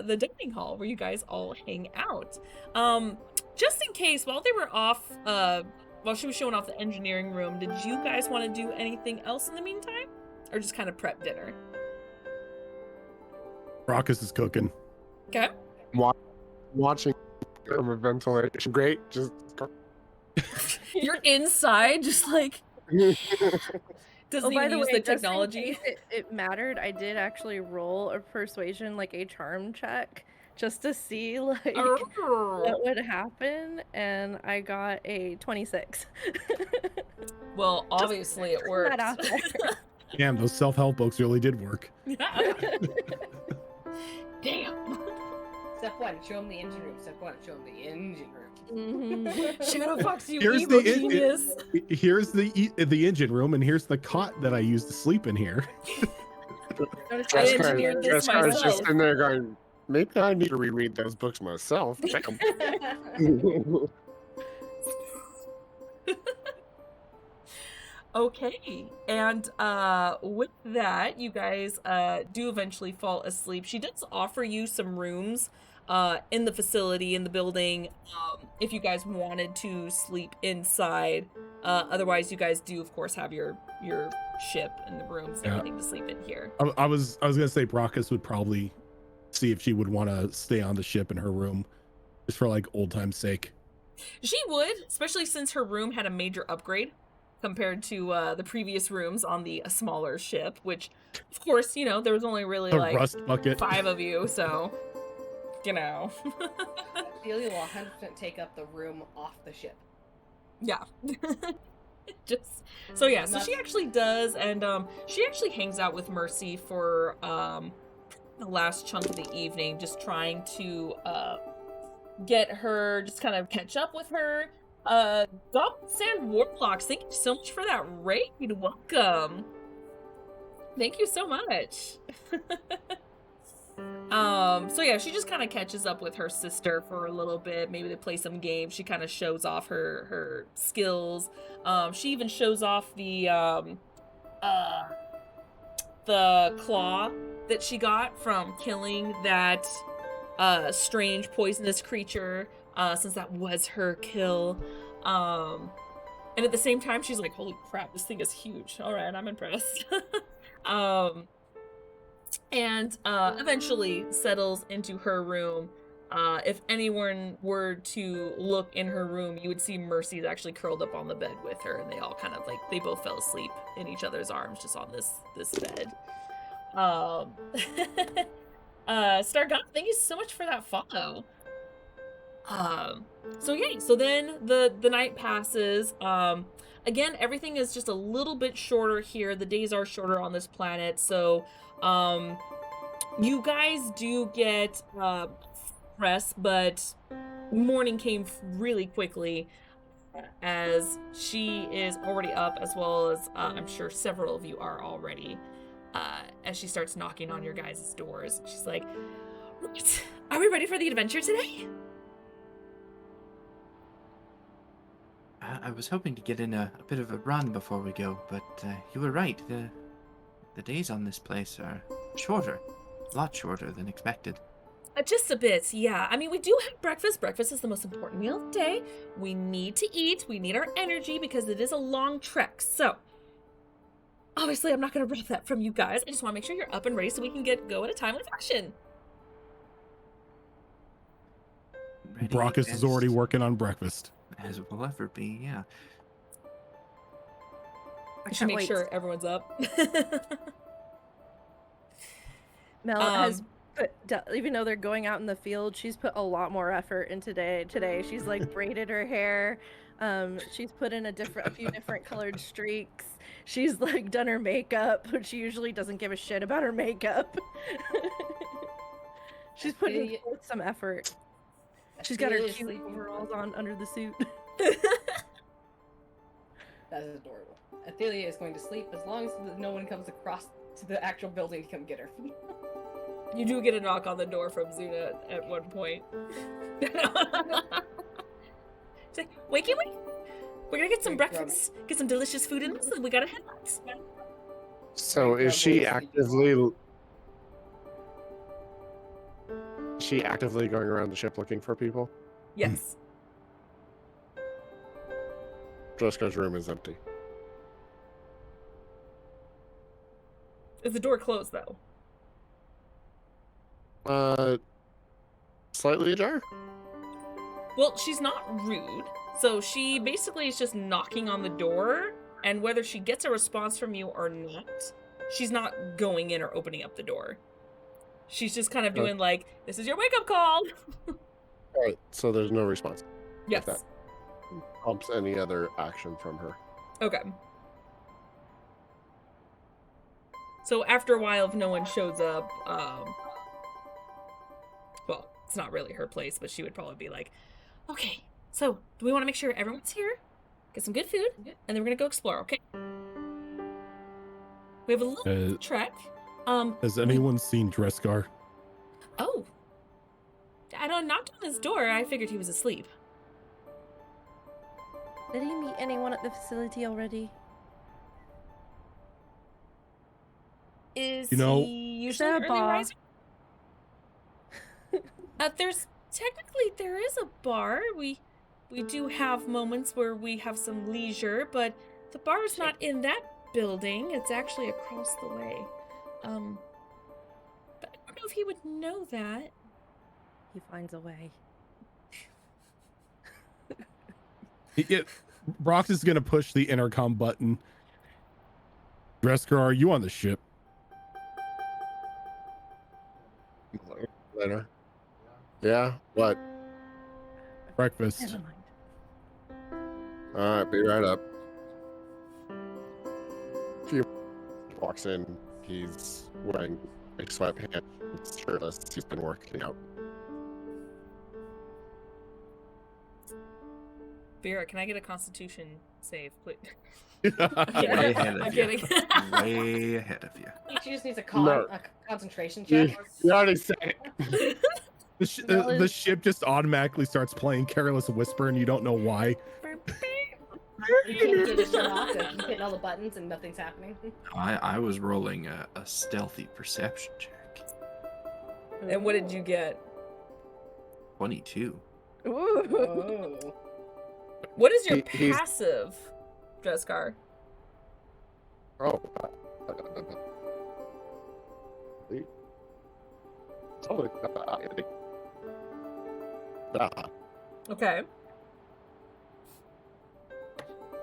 the dining hall where you guys all hang out. Just in case, while they were off, while she was showing off the engineering room, did you guys want to do anything else in the meantime? Or just kind of prep dinner? Brockus is cooking. Okay. Watching from a ventilation grate, just You're inside, just like doesn't by even the use way, the just in technology. case it mattered, I did actually roll a persuasion, like a charm check, just to see like what would happen, and I got a 26. Well, obviously it Putting that out worked. there. Damn, those self-help books really did work. Yeah. Damn. Step 1, show him the engine room. Step 1, show him the engine room. Mhm. Shadow Fox, you Here's evil the genius. Here's the engine room, and here's the cot that I use to sleep in here. I engineered this Jessica's just myself. in there going, maybe I need to reread those books myself. Damn. Okay, and with that, you guys do eventually fall asleep. She does offer you some rooms in the facility, in the building, if you guys wanted to sleep inside. Otherwise, you guys do, of course, have your ship and the rooms and Yeah. everything to sleep in here. I was gonna say Brockus would probably see if she would want to stay on the ship in her room, just for like old time's sake. She would, especially since her room had a major upgrade compared to the previous rooms on the smaller ship, which, of course, you know, there was only really The like rust bucket. 5 of you, so, you know. Celia will 100% take up the room off the ship. Yeah. Just so yeah, so she actually does, and she actually hangs out with Mercy for the last chunk of the evening, just trying to get her, just kind of catch up with her. Goblin Sand Warlocks, thank you so much for that raid. Welcome. Thank you so much. So yeah, she just kind of catches up with her sister for a little bit. Maybe they play some games. She kind of shows off her skills. She even shows off the claw that she got from killing that strange poisonous creature, since that was her kill. And at the same time, she's like, holy crap, this thing is huge. All right, I'm impressed. And eventually settles into her room. If anyone were to look in her room, you would see Mercy's actually curled up on the bed with her, and they all kind of like, they both fell asleep in each other's arms just on this bed. Stargot, thank you so much for that follow. So yeah, so then the night passes. Again, everything is just a little bit shorter here. The days are shorter on this planet, so you guys do get rest, but morning came really quickly, as she is already up, as well as I'm sure several of you are already. As she starts knocking on your guys' doors, she's like, "Right, are we ready for the adventure today?" I was hoping to get in a bit of a run before we go, but you were right. The days on this place are shorter. A lot shorter than expected. Just a bit, yeah. I mean, we do have breakfast. Breakfast is the most important meal of the day. We need to eat. We need our energy because it is a long trek. So, obviously, I'm not going to rob that from you guys. I just want to make sure you're up and ready so we can go in a timely fashion. Brockus is already working on breakfast. As it will ever be, yeah. I should make sure everyone's up. Mel has put, even though they're going out in the field, she's put a lot more effort in today. She's like braided her hair. She's put in a few different colored streaks. She's like done her makeup, but she usually doesn't give a shit about her makeup. She's putting forth some effort. She's got her cute overalls on under the suit. That is adorable. Athelia is going to sleep as long as no one comes across to the actual building to come get her. You do get a knock on the door from Zuna at one point. She's like, wakey wake! We're gonna get some breakfast, get some delicious food in us, and we gotta head out. So is she actively going around the ship looking for people? Yes. Jessica's room is empty. Is the door closed though? Slightly ajar? Well, she's not rude, so she basically is just knocking on the door, and whether she gets a response from you or not, she's not going in or opening up the door. She's just kind of doing like, this is your wake-up call! Alright, so there's no response. Yes. If that prompts any other action from her. Okay. So after a while, if no one shows up, well, it's not really her place, but she would probably be like, okay, so we want to make sure everyone's here, get some good food, and then we're gonna go explore, okay? We have a little trek. Has anyone seen Dreskar? Oh. I knocked on his door. I figured he was asleep. Did he meet anyone at the facility already? Is You know, he usually an early riser? There is a bar. We do have moments where we have some leisure, but the bar is not in that building. It's actually across the way. But I don't know if he would know that. He finds a way. Brock is going to push the intercom button. Dreskar, are you on the ship? Later. Yeah, what? Breakfast. Never mind. Alright, be right up. He walks in. He's wearing a sweatpants, shirtless. He's been working out. Vera, can I get a Constitution save, please? Way ahead I'm of you. kidding. Way ahead of you. She just needs a No. concentration You, check. you already said it. The ship just automatically starts playing Careless Whisper, and you don't know why. You can't get it shut off. So keep hitting all the buttons and nothing's happening. I was rolling a stealthy perception check. And what did you get? 22. Ooh. Oh. What is your He's- passive, Dreskar? Oh. Okay.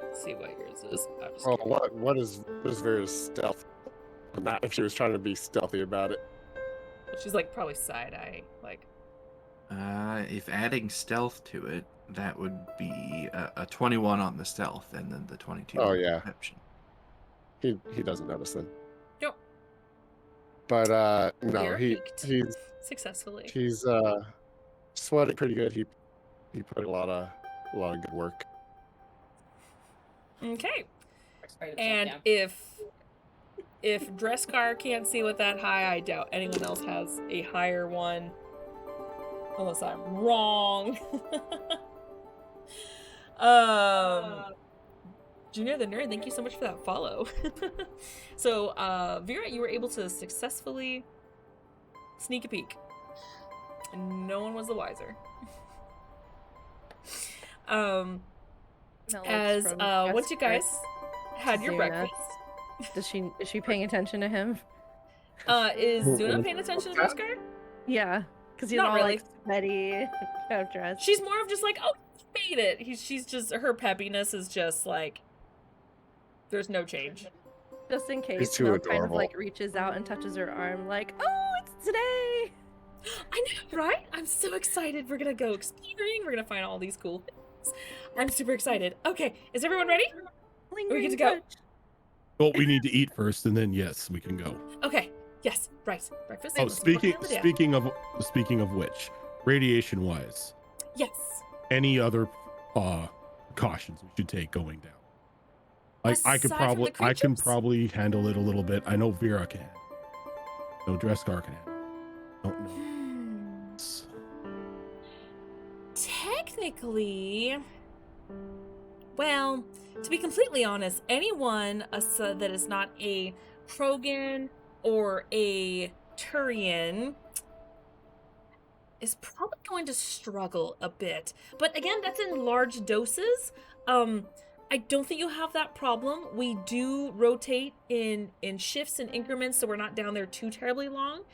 Let's see what yours is. I'm just Oh, kidding. what is very stealth? Not if she was trying to be stealthy about it. She's like probably side eye, like. If adding stealth to it, that would be a 21 on the stealth, and then the 22 Oh, on the yeah. perception. He doesn't notice then. Nope. But no, Vera peeked he's successfully. sweating pretty good. He put a lot of good work. Okay. Sprayed himself And down. if Dreskar can't see with that high, I doubt anyone else has a higher one. Unless I'm wrong. Junior the Nerd, thank you so much for that follow. So, Vera, you were able to successfully sneak a peek. And no one was the wiser. That looks As from once you guys had your Zuna. breakfast, Is she paying attention to him? is Zuna paying attention to Dreskar? Yeah, because he's Not all really. like sweaty, kind of dressed. She's more of just like, oh, you made it. She's just, her peppiness is just like, there's no change. Just in case, He's too Mel kind of adorable. like reaches out and touches her arm, like, "Oh, it's today!" I know, right? I'm so excited. We're gonna go exploring. We're gonna find all these cool things. I'm super excited. Okay, is everyone ready? Are we good to go? touch. Well, we need to eat first, and then yes, we can go. Okay. Yes. Right. Breakfast. Oh, Most important of the day. speaking of which, radiation wise, Yes. any other cautions we should take going down? I Aside from the I can creatures? probably handle it a little bit. I know Vera can. No, Dreskar can handle it. Don't know. Technically, well, to be completely honest, anyone that is not a Krogan or a Turian is probably going to struggle a bit. But again, that's in large doses. I don't think you'll have that problem. We do rotate in shifts and increments, so we're not down there too terribly long.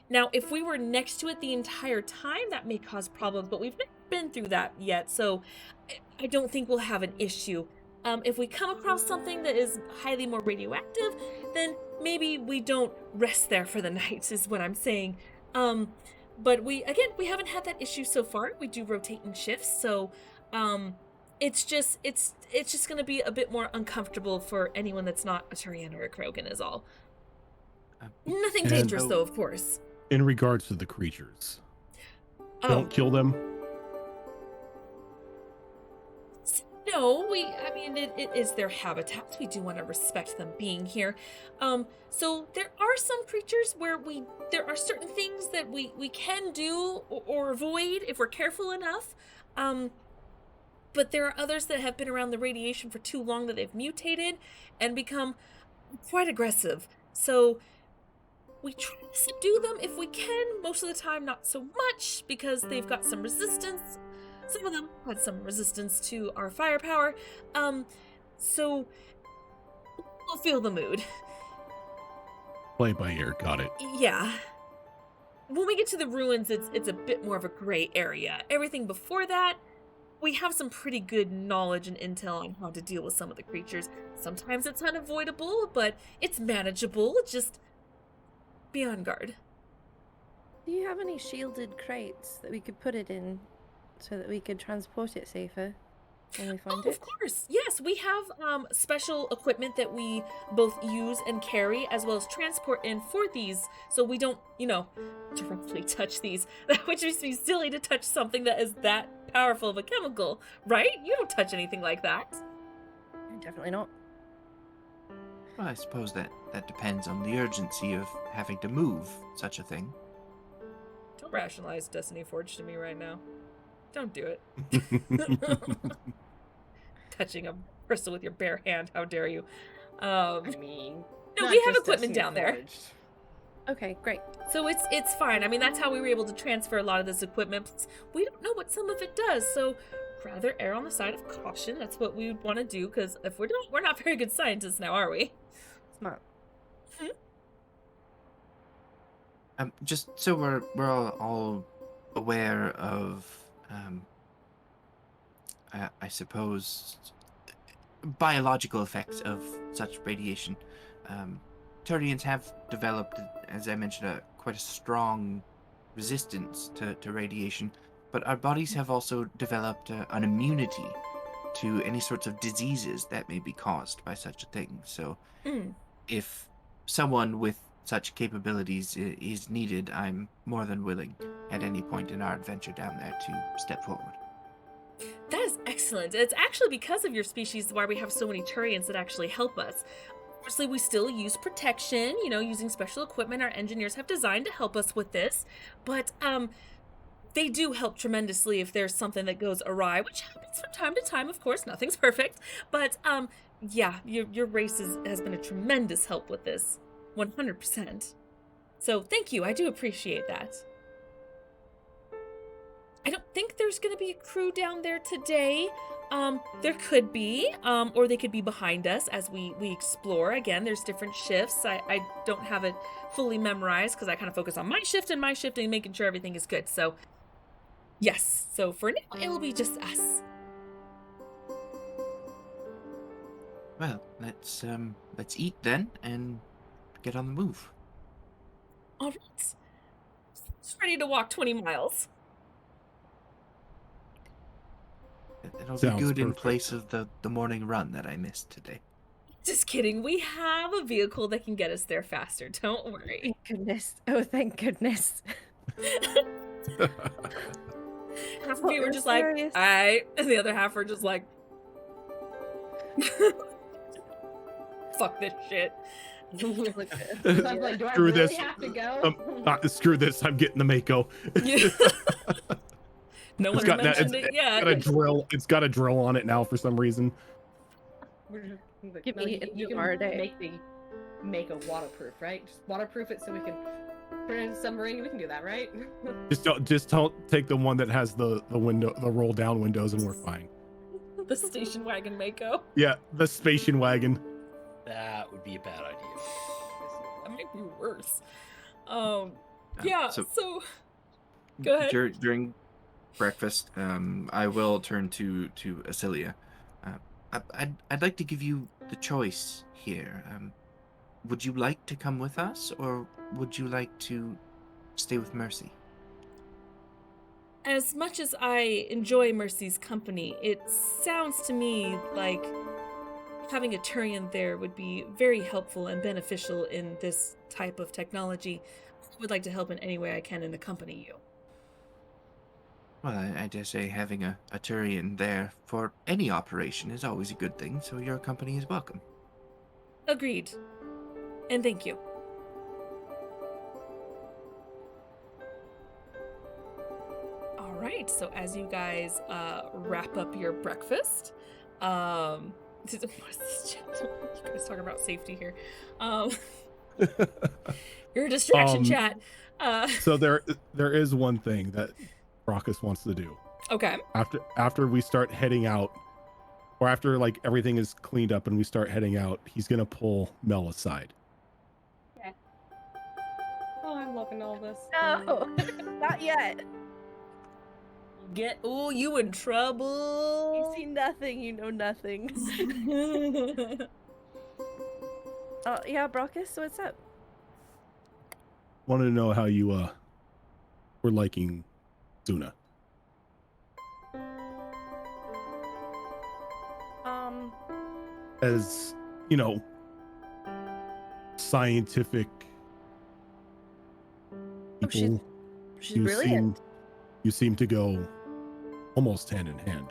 Now, if we were next to it the entire time, that may cause problems, but we've never been through that yet, so I don't think we'll have an issue. If we come across something that is highly more radioactive, then maybe we don't rest there for the night, is what I'm saying. But we haven't had that issue so far. We do rotate in shifts, so it's just gonna be a bit more uncomfortable for anyone that's not a Turian or a Krogan is all. Nothing And- dangerous though, of course. In regards to the creatures, Oh, don't kill them. no, I mean, it is their habitat. We do want to respect them being here. So there are some creatures where there are certain things that we can do or avoid if we're careful enough. But there are others that have been around the radiation for too long that they've mutated and become quite aggressive. So we try to subdue them if we can. Most of the time, not so much, because they've got some resistance. Some of them had some resistance to our firepower. So we'll feel the mood. Play by ear. Got it. Yeah. When we get to the ruins, it's a bit more of a gray area. Everything before that, we have some pretty good knowledge and intel on how to deal with some of the creatures. Sometimes it's unavoidable, but it's manageable. Just be on guard. Do you have any shielded crates that we could put it in, so that we could transport it safer when we find Oh, it? of course. Yes, we have special equipment that we both use and carry, as well as transport in for these, so we don't, directly touch these. Which makes me silly to touch something that is that powerful of a chemical, right? You don't touch anything like that. Definitely not. Well, I suppose that depends on the urgency of having to move such a thing. Don't rationalize Destiny Forge to me right now. Don't do it. Touching a crystal with your bare hand, how dare you? I mean, No, not we have just equipment Destiny down there. Forged. Okay, great. So it's fine. I mean, that's how we were able to transfer a lot of this equipment. Plus, we don't know what some of it does, so rather err on the side of caution. That's what we would want to do, because if we're not very good scientists now, are we? Smart. Just so we're all aware of, I suppose, biological effects of such radiation. Turians have developed, as I mentioned, quite a strong resistance to radiation, but our bodies have also developed an immunity to any sorts of diseases that may be caused by such a thing. So, if someone with such capabilities is needed, I'm more than willing at any point in our adventure down there to step forward. That is excellent. It's actually because of your species why we have so many Turians that actually help us. Obviously, we still use protection, using special equipment our engineers have designed to help us with this, but they do help tremendously if there's something that goes awry, which happens from time to time, of course, nothing's perfect, but yeah, your race has been a tremendous help with this, 100%. So thank you, I do appreciate that. I don't think there's gonna be a crew down there today. There could be, or they could be behind us as we explore. Again, there's different shifts. I don't have it fully memorized because I kind of focus on my shift and making sure everything is good. So, yes. So for now, it will be just us. Well, let's eat then and get on the move. All right. Just ready to walk 20 miles. It'll Sounds be good in perfect. place of the morning run that I missed today. Just kidding. We have a vehicle that can get us there faster. Don't worry. Thank goodness. Oh, thank goodness. Half of you were just like, serious. and the other half are just like, fuck this shit. I was like, do I Screw really this. have to go? Screw this. I'm getting the Mako. No one It's got that. mentioned it yet. Got a drill. It's got a drill on it now for some reason. Give me a you bar a day. make a waterproof, right? Just waterproof it so we can turn it into a submarine. We can do that, right? Just don't take the one that has the roll down windows, and we're fine. The station wagon Mako. Yeah, the station wagon. That would be a bad idea. That might be worse. Yeah, so go ahead. During breakfast, I will turn to Asilia. I'd like to give you the choice here. Would you like to come with us, or would you like to stay with Mercy? As much as I enjoy Mercy's company, it sounds to me like having a Turian there would be very helpful and beneficial in this type of technology. I would like to help in any way I can and accompany you. Well, I dare say having a Turian there for any operation is always a good thing, so your company is welcome. Agreed. And thank you. All right, so as you guys wrap up your breakfast, what is this chat? You guys talking about safety here. You're a distraction, chat. So there is one thing that Brockus wants to do. Okay. After we start heading out, or after like everything is cleaned up and we start heading out, he's gonna pull Mel aside. Okay. Oh, I'm loving all this. No, not yet. You in trouble. You see nothing, you know nothing. Yeah, Brockus, what's up? Wanted to know how you were liking Zuna. As scientific people, she's brilliant. You seem to go almost hand in hand.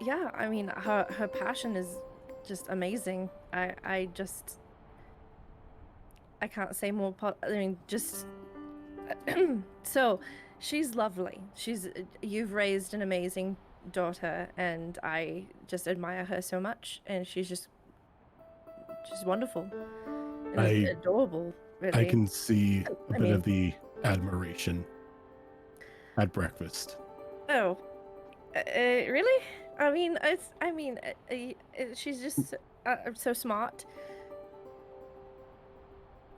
Yeah, I mean, her passion is just amazing. I can't say more. I mean, just so she's lovely. You've raised an amazing daughter, and I just admire her so much. And she's wonderful and adorable. Really, I can see a bit mean, of the admiration at breakfast. Oh, really? I mean, she's just so smart,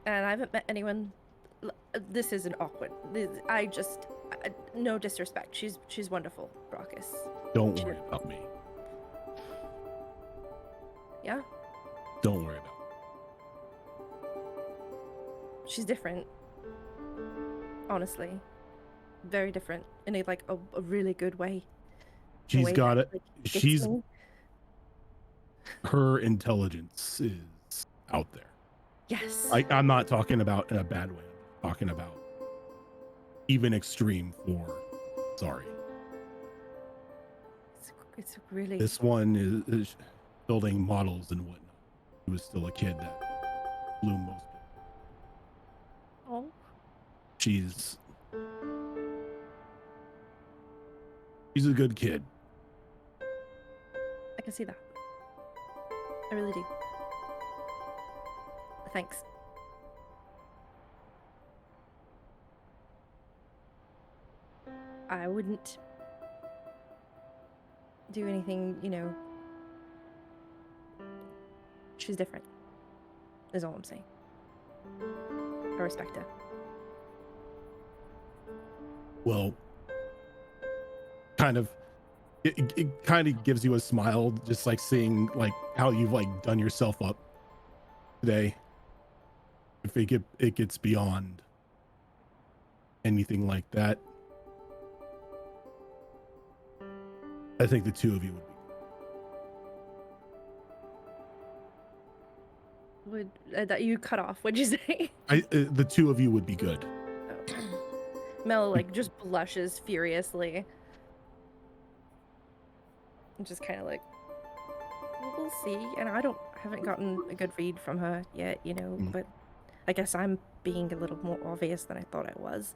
and I haven't met anyone. This isn't awkward. No disrespect. She's wonderful, Brockus. Don't worry about me. Yeah, Don't worry about me. she's different. Honestly, very different in a really good way. The She's way got that, it. gets She's me. her intelligence is out there. Yes. I'm not talking about in a bad way. I'm talking about even extreme for sorry. It's really. This one is building models and whatnot. He was still a kid that blew most people. Oh. She's a good kid. I can see that. I really do. Thanks. I wouldn't do anything, She's different, is all I'm saying. I respect her. Well, it kind of gives you a smile, just like seeing like how you've like done yourself up today. If it gets beyond anything like that, I think the two of you would be. That you cut off? What'd you say? The two of you would be good. Mel just blushes furiously. And just kind of well, we'll see. And I haven't gotten a good read from her yet, but I guess I'm being a little more obvious than I thought I was.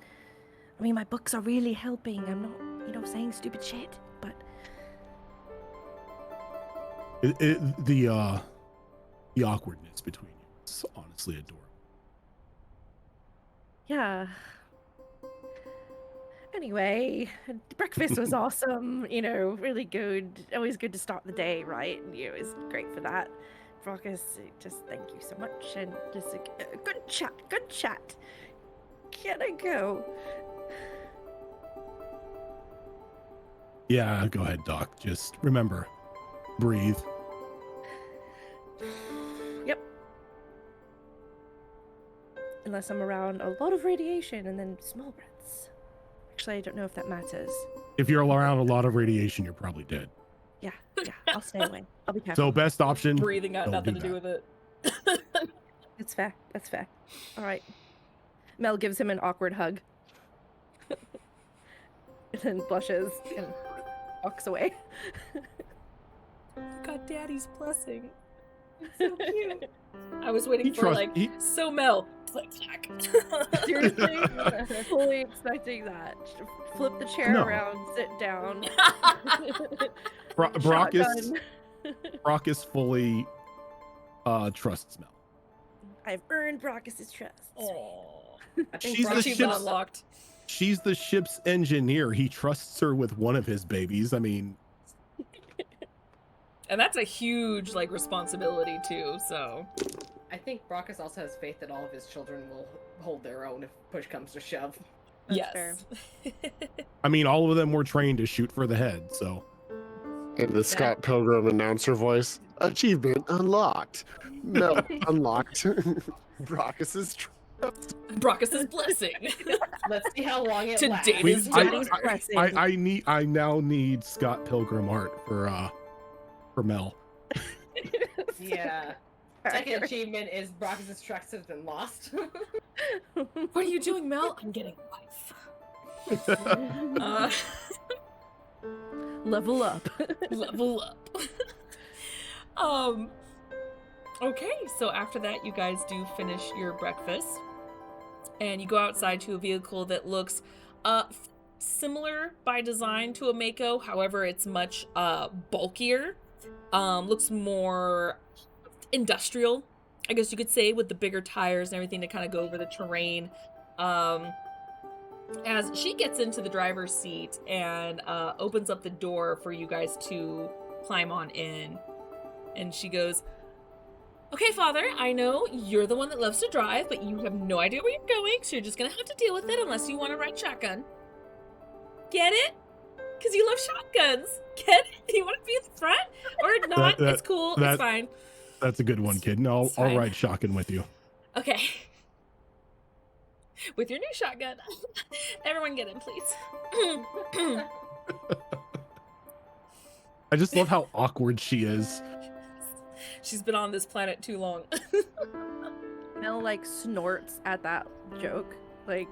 I mean, my books are really helping. I'm not, saying stupid shit, but the awkwardness between you is honestly adorable. yeah. Anyway, breakfast was awesome, really good. Always good to start the day, right? And it was great for that. Brockus, just thank you so much, and just a good chat. Can I go? Yeah, go ahead, Doc. Just remember, breathe. Yep. Unless I'm around a lot of radiation and then small breaths. Actually, I don't know if that matters. If you're around a lot of radiation, you're probably dead. Yeah, I'll stay away. I'll be careful. So best option. Breathing got don't nothing do to do that. with it. That's fair. All right. Mel gives him an awkward hug. And then blushes and walks away. Got Daddy's blessing. So cute. I was waiting He for trusts- he- so Mel. Click clack. Seriously? Fully expecting that. Flip the chair No. around, sit down. Brockus fully trusts Mel. I've earned Brockus's trust. Oh, I think She's the Roxy's ship's- unlocked. She's the ship's engineer. He trusts her with one of his babies. I mean, And that's a huge responsibility too. So I think Brockus also has faith that all of his children will hold their own if push comes to shove. That's yes. fair. I mean, all of them were trained to shoot for the head. So In the Scott Pilgrim announcer voice, achievement unlocked. No, unlocked. Brockus's trust. Brockus's blessing. Let's see how long it To lasts. date his Daddy's daughter. blessing. I now need Scott Pilgrim art for Mel. Yeah. Second achievement is Brockus's trust has been lost. What are you doing, Mel? I'm getting a wife. Level up. Level up. Okay, so after that, you guys do finish your breakfast, and you go outside to a vehicle that looks similar by design to a Mako. However, it's much bulkier. Looks more industrial, I guess you could say, with the bigger tires and everything to kind of go over the terrain. As she gets into the driver's seat and opens up the door for you guys to climb on in, and she goes, "Okay, Father, I know you're the one that loves to drive, but you have no idea where you're going, so you're just gonna have to deal with it unless you want to ride shotgun. Get it? Because you love shotguns. Get it? You want to be in the front? Or not? It's cool. It's fine." That's a good one, kid. And I'll ride shotgun with you. Okay. With your new shotgun. Everyone get in, please. I just love how awkward she is. She's been on this planet too long. Mel like snorts at that joke, like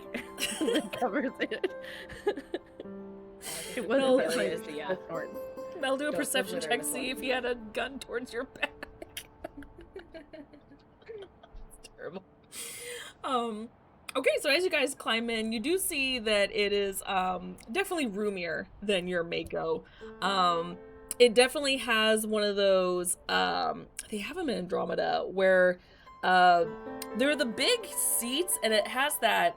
covers it. It Mel, wasn't like, like yeah. snorts. Mel, do a Don't perception put her check, in the see phone. if he had a gun towards your back. It's terrible. Okay, so as you guys climb in, you do see that it is definitely roomier than your Mako. It definitely has one of those, they have them in Andromeda, where there are the big seats, and it has that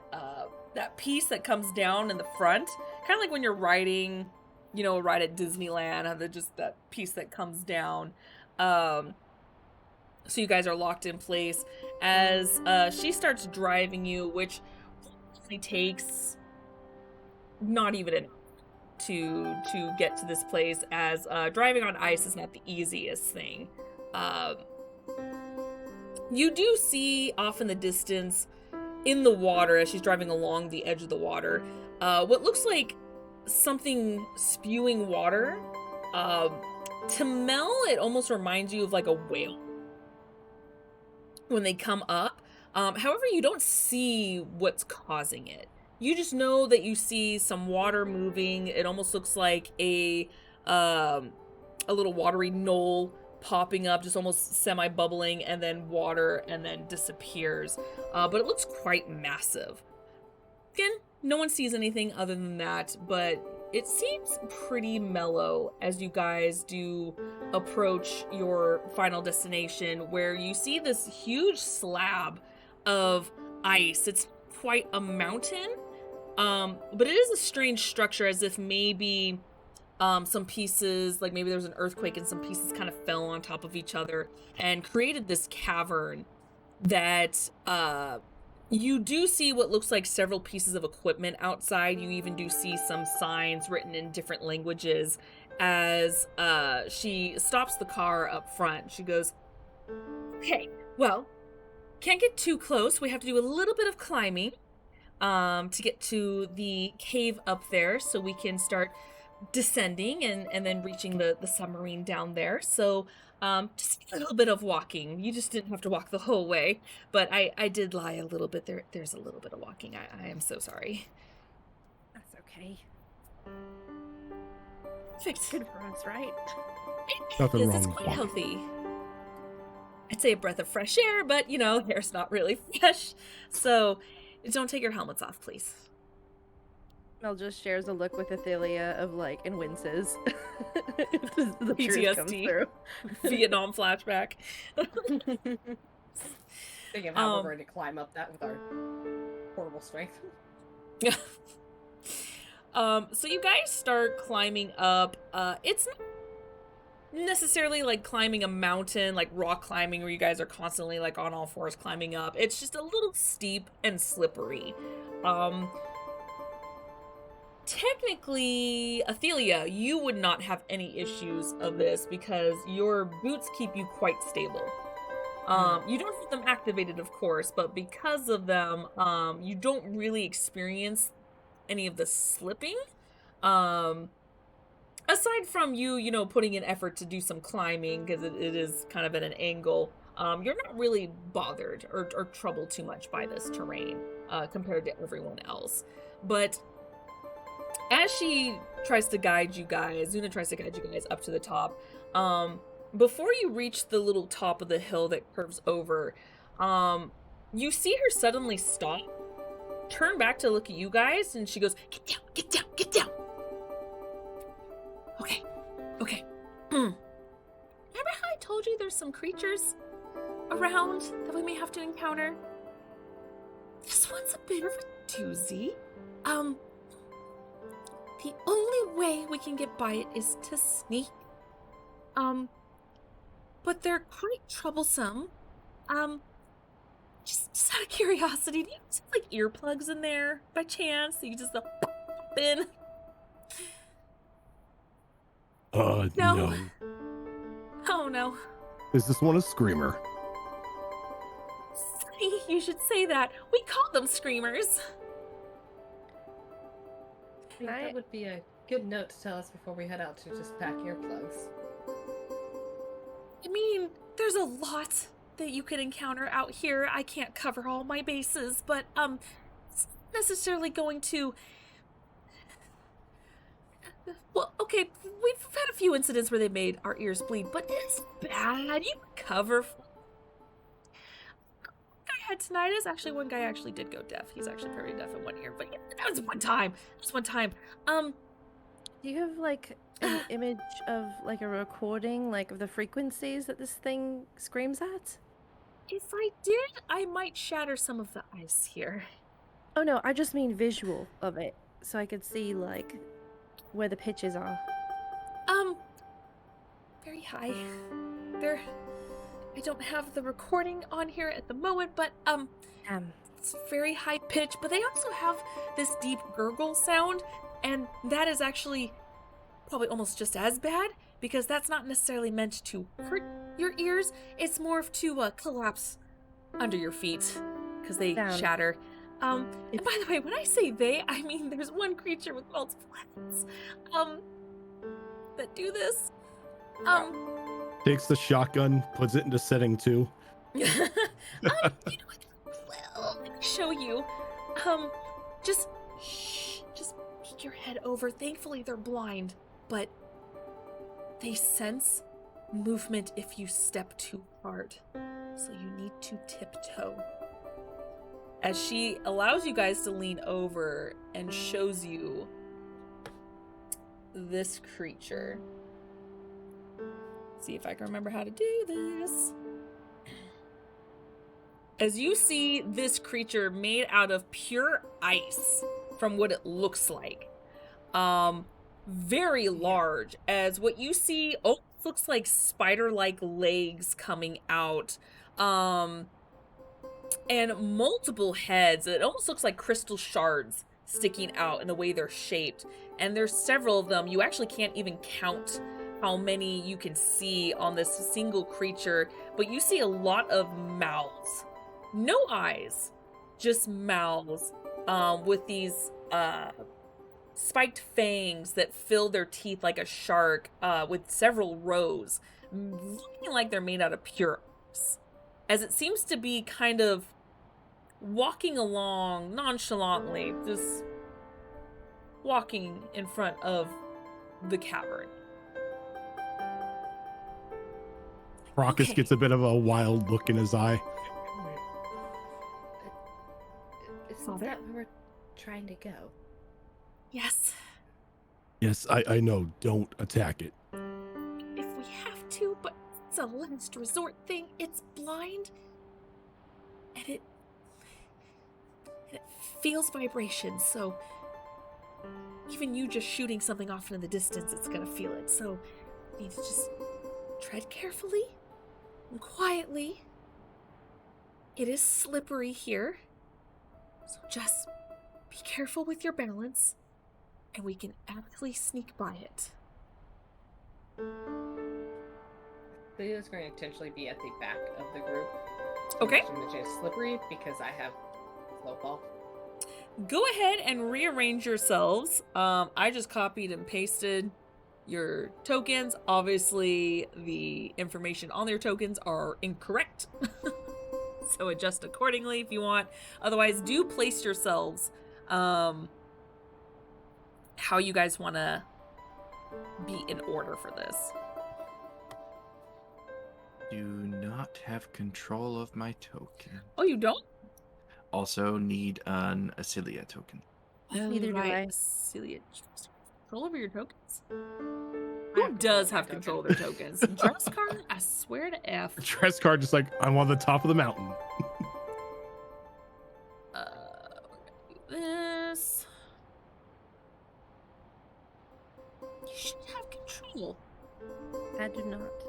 that piece that comes down in the front, kind of like when you're riding, you know, a ride at Disneyland, just that piece that comes down. So you guys are locked in place as she starts driving you, which only takes not even an hour to get to this place, as driving on ice is not the easiest thing. You do see off in the distance in the water, as she's driving along the edge of the water, what looks like something spewing water. To Mel, it almost reminds you of like a whale when they come up. However, you don't see what's causing it. You just know that you see some water moving. It almost looks like a little watery knoll popping up, just almost semi-bubbling, and then water, and then disappears. But it looks quite massive. Again, no one sees anything other than that, but it seems pretty mellow as you guys do approach your final destination, where you see this huge slab of ice. It's quite a mountain, but it is a strange structure, as if maybe some pieces, like maybe there was an earthquake and some pieces kind of fell on top of each other and created this cavern that you do see what looks like several pieces of equipment outside. You even do see some signs written in different languages as she stops the car up front. She goes, "Okay, well, can't get too close. We have to do a little bit of climbing to get to the cave up there, so we can start descending and then reaching the submarine down there. So just a little bit of walking. You just didn't have to walk the whole way, but I did lie a little bit. There's a little bit of walking. I am so sorry." That's okay. Perfect. Good for us, right? Nothing It's wrong with quite walking. healthy. I'd say a breath of fresh air, but you know, air's not really fresh. So don't take your helmets off, please. Mel just shares a look with Athelia of like, and winces. The truth comes PTSD. through. Vietnam flashback. Thinking of how we're going to climb up that with our horrible strength. So you guys start climbing up. It's not necessarily like climbing a mountain, like rock climbing, where you guys are constantly like on all fours climbing up. It's just a little steep and slippery. Technically, Athelia, you would not have any issues of this because your boots keep you quite stable. You don't have them activated, of course, but because of them, you don't really experience any of the slipping. Aside from you know, putting in effort to do some climbing, because it is kind of at an angle, you're not really bothered or troubled too much by this terrain compared to everyone else. But as she tries to guide you guys. Zuna tries to guide you guys up to the top. Before you reach the little top of the hill that curves over, you see her suddenly stop, turn back to look at you guys, and she goes, "Get down, get down, get down." Okay. Remember how I told you there's some creatures around that we may have to encounter? This one's a bit of a doozy. The only way we can get by it is to sneak. But they're quite troublesome. Just out of curiosity, do you have like earplugs in there by chance? So you just pop in? No. Oh no. Is this one a screamer? Funny you should say that. We call them screamers. I think that would be a good note to tell us before we head out to just pack earplugs. I mean, there's a lot that you could encounter out here. I can't cover all my bases, but it's not necessarily going to. Well, okay, we've had a few incidents where they made our ears bleed, but it's bad. You can cover. One guy had tinnitus. Actually, one guy actually did go deaf. He's actually very deaf in one ear, but yeah, that was one time. Do you have like an image of like a recording, like of the frequencies that this thing screams at? If I did, I might shatter some of the ice here. Oh no, I just mean visual of it, so I could see like where the pitches are. Very high. I don't have the recording on here at the moment, but it's very high pitch, but they also have this deep gurgle sound, and that is actually probably almost just as bad, because that's not necessarily meant to hurt your ears. It's more of to collapse under your feet, because they shatter. And by the way, when I say they, I mean there's one creature with multiple heads that do this. Takes the shotgun, puts it into setting 2. You know what? Well, let me show you. Just peek your head over. Thankfully, they're blind, but they sense movement if you step too hard. So you need to tiptoe. As she allows you guys to lean over and shows you this creature. See if I can remember how to do this. As you see this creature made out of pure ice, from what it looks like, very large, as what you see looks like spider-like legs coming out, and multiple heads. It almost looks like crystal shards sticking out in the way they're shaped, and there's several of them. You actually can't even count how many you can see on this single creature, but you see a lot of mouths. No eyes, just mouths, with these spiked fangs that fill their teeth like a shark, with several rows, looking like they're made out of pure ice, as it seems to be kind of walking along nonchalantly, just walking in front of the cavern. Raucus gets a bit of a wild look in his eye. Isn't that where we're trying to go? Yes. Yes, I know. Don't attack it. If we have to, but it's a last resort thing. It's blind. And it feels vibrations, so even you just shooting something off in the distance, it's gonna feel it. So you need to just tread carefully and quietly. It is slippery here, so just be careful with your balance, and we can aptly sneak by it. Leo's going to intentionally be at the back of the group. Okay. Which is slippery because I have float ball. Go ahead and rearrange yourselves. I just copied and pasted your tokens. Obviously, the information on their tokens are incorrect. So adjust accordingly if you want. Otherwise, do place yourselves how you guys want to be in order for this. Do not have control of my token. Oh, you don't? Also need an Acilia token. Neither do I. Celia, control over your tokens? I Who have does control have of my control of token. their tokens? Dress card? I swear to F. Dress card just like, I'm on the top of the mountain. We're gonna do this. You should have control. I do not.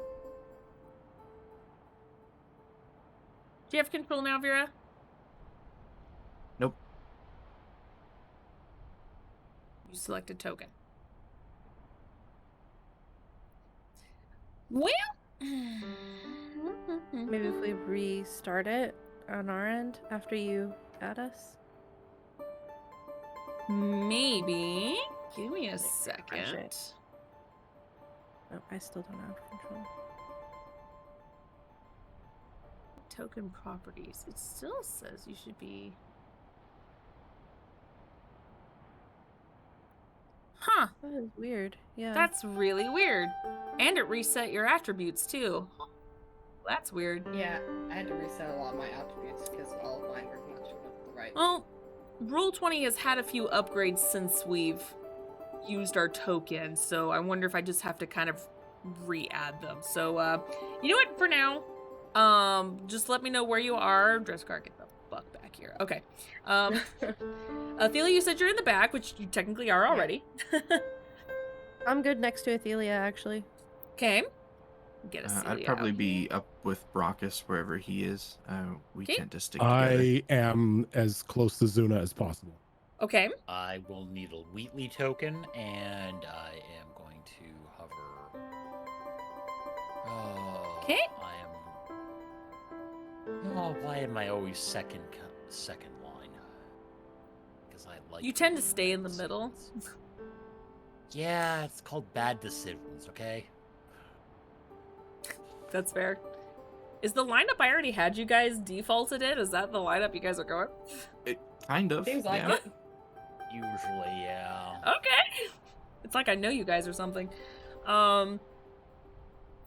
Do you have control now, Vera? Nope. You select a token. Well, Maybe if we restart it on our end after you add us. maybe. Give me a Refresh second. it. No, I still don't have control. Token properties. It still says you should be. Huh. That is weird. Yeah. That's really weird. And it reset your attributes too. That's weird. Yeah, I had to reset a lot of my attributes because all of mine were not showing up the right. Well, Roll20 has had a few upgrades since we've used our token, so I wonder if I just have to kind of re-add them. So, you know what? For now, just let me know where you are. Dress card, get the fuck back here. Okay. Athelia, you said you're in the back, which you technically are already. I'm good next to Athelia, actually. Okay. Get a I'd probably be up with Brockus wherever he is. We Okay. tend to stick together. I am as close to Zuna as possible. Okay. I will need a Wheatley token, and I am going to hover. Oh, Okay. I am. Oh, why am I always second line? Because I like. You tend to doing stay bad in the middle. decisions. Yeah, it's called bad decisions. Okay. That's fair. Is the lineup I already had you guys defaulted in? Is that the lineup you guys are going? Kind of. Seems like yeah. it. Usually, yeah. Okay. It's like I know you guys or something. Out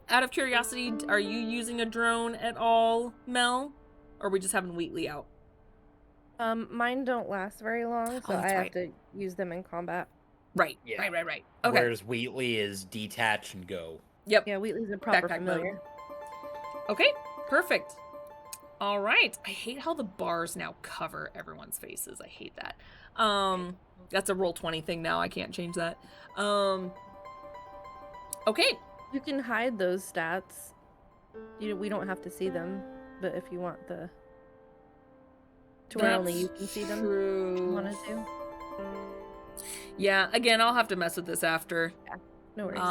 of curiosity, are you using a drone at all, Mel? Or are we just having Wheatley out? Mine don't last very long, so that's I have right. to use them in combat. Right. Yeah. Right. Okay. Whereas Wheatley is detach and go. Yep. Yeah, Wheatley's a proper Backpack mode. familiar. Okay. Perfect. All right. I hate how the bars now cover everyone's faces. I hate that. That's a Roll20 thing now. I can't change that. Okay. You can hide those stats. We don't have to see them, but if you want to where only you can see them, if you wanted to. Yeah, again, I'll have to mess with this after. No worries.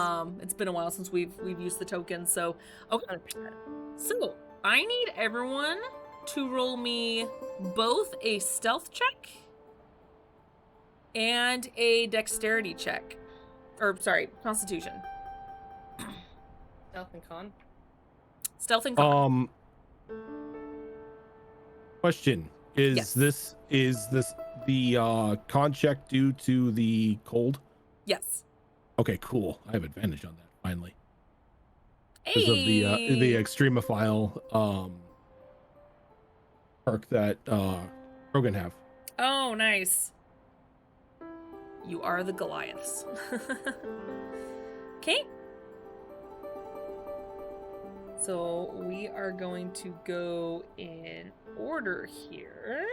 It's been a while since we've used the token, so okay. 100%. So I need everyone to roll me both a stealth check and a dexterity check. Or sorry, constitution. Stealth and con. Stealth and con. Question. Is Yes. this the con check due to the cold? Yes. Okay, cool. I have advantage on that finally Hey. because of the extremophile perk that Rogan have. Oh, nice. You are the Goliaths. Okay. So we are going to go in order here.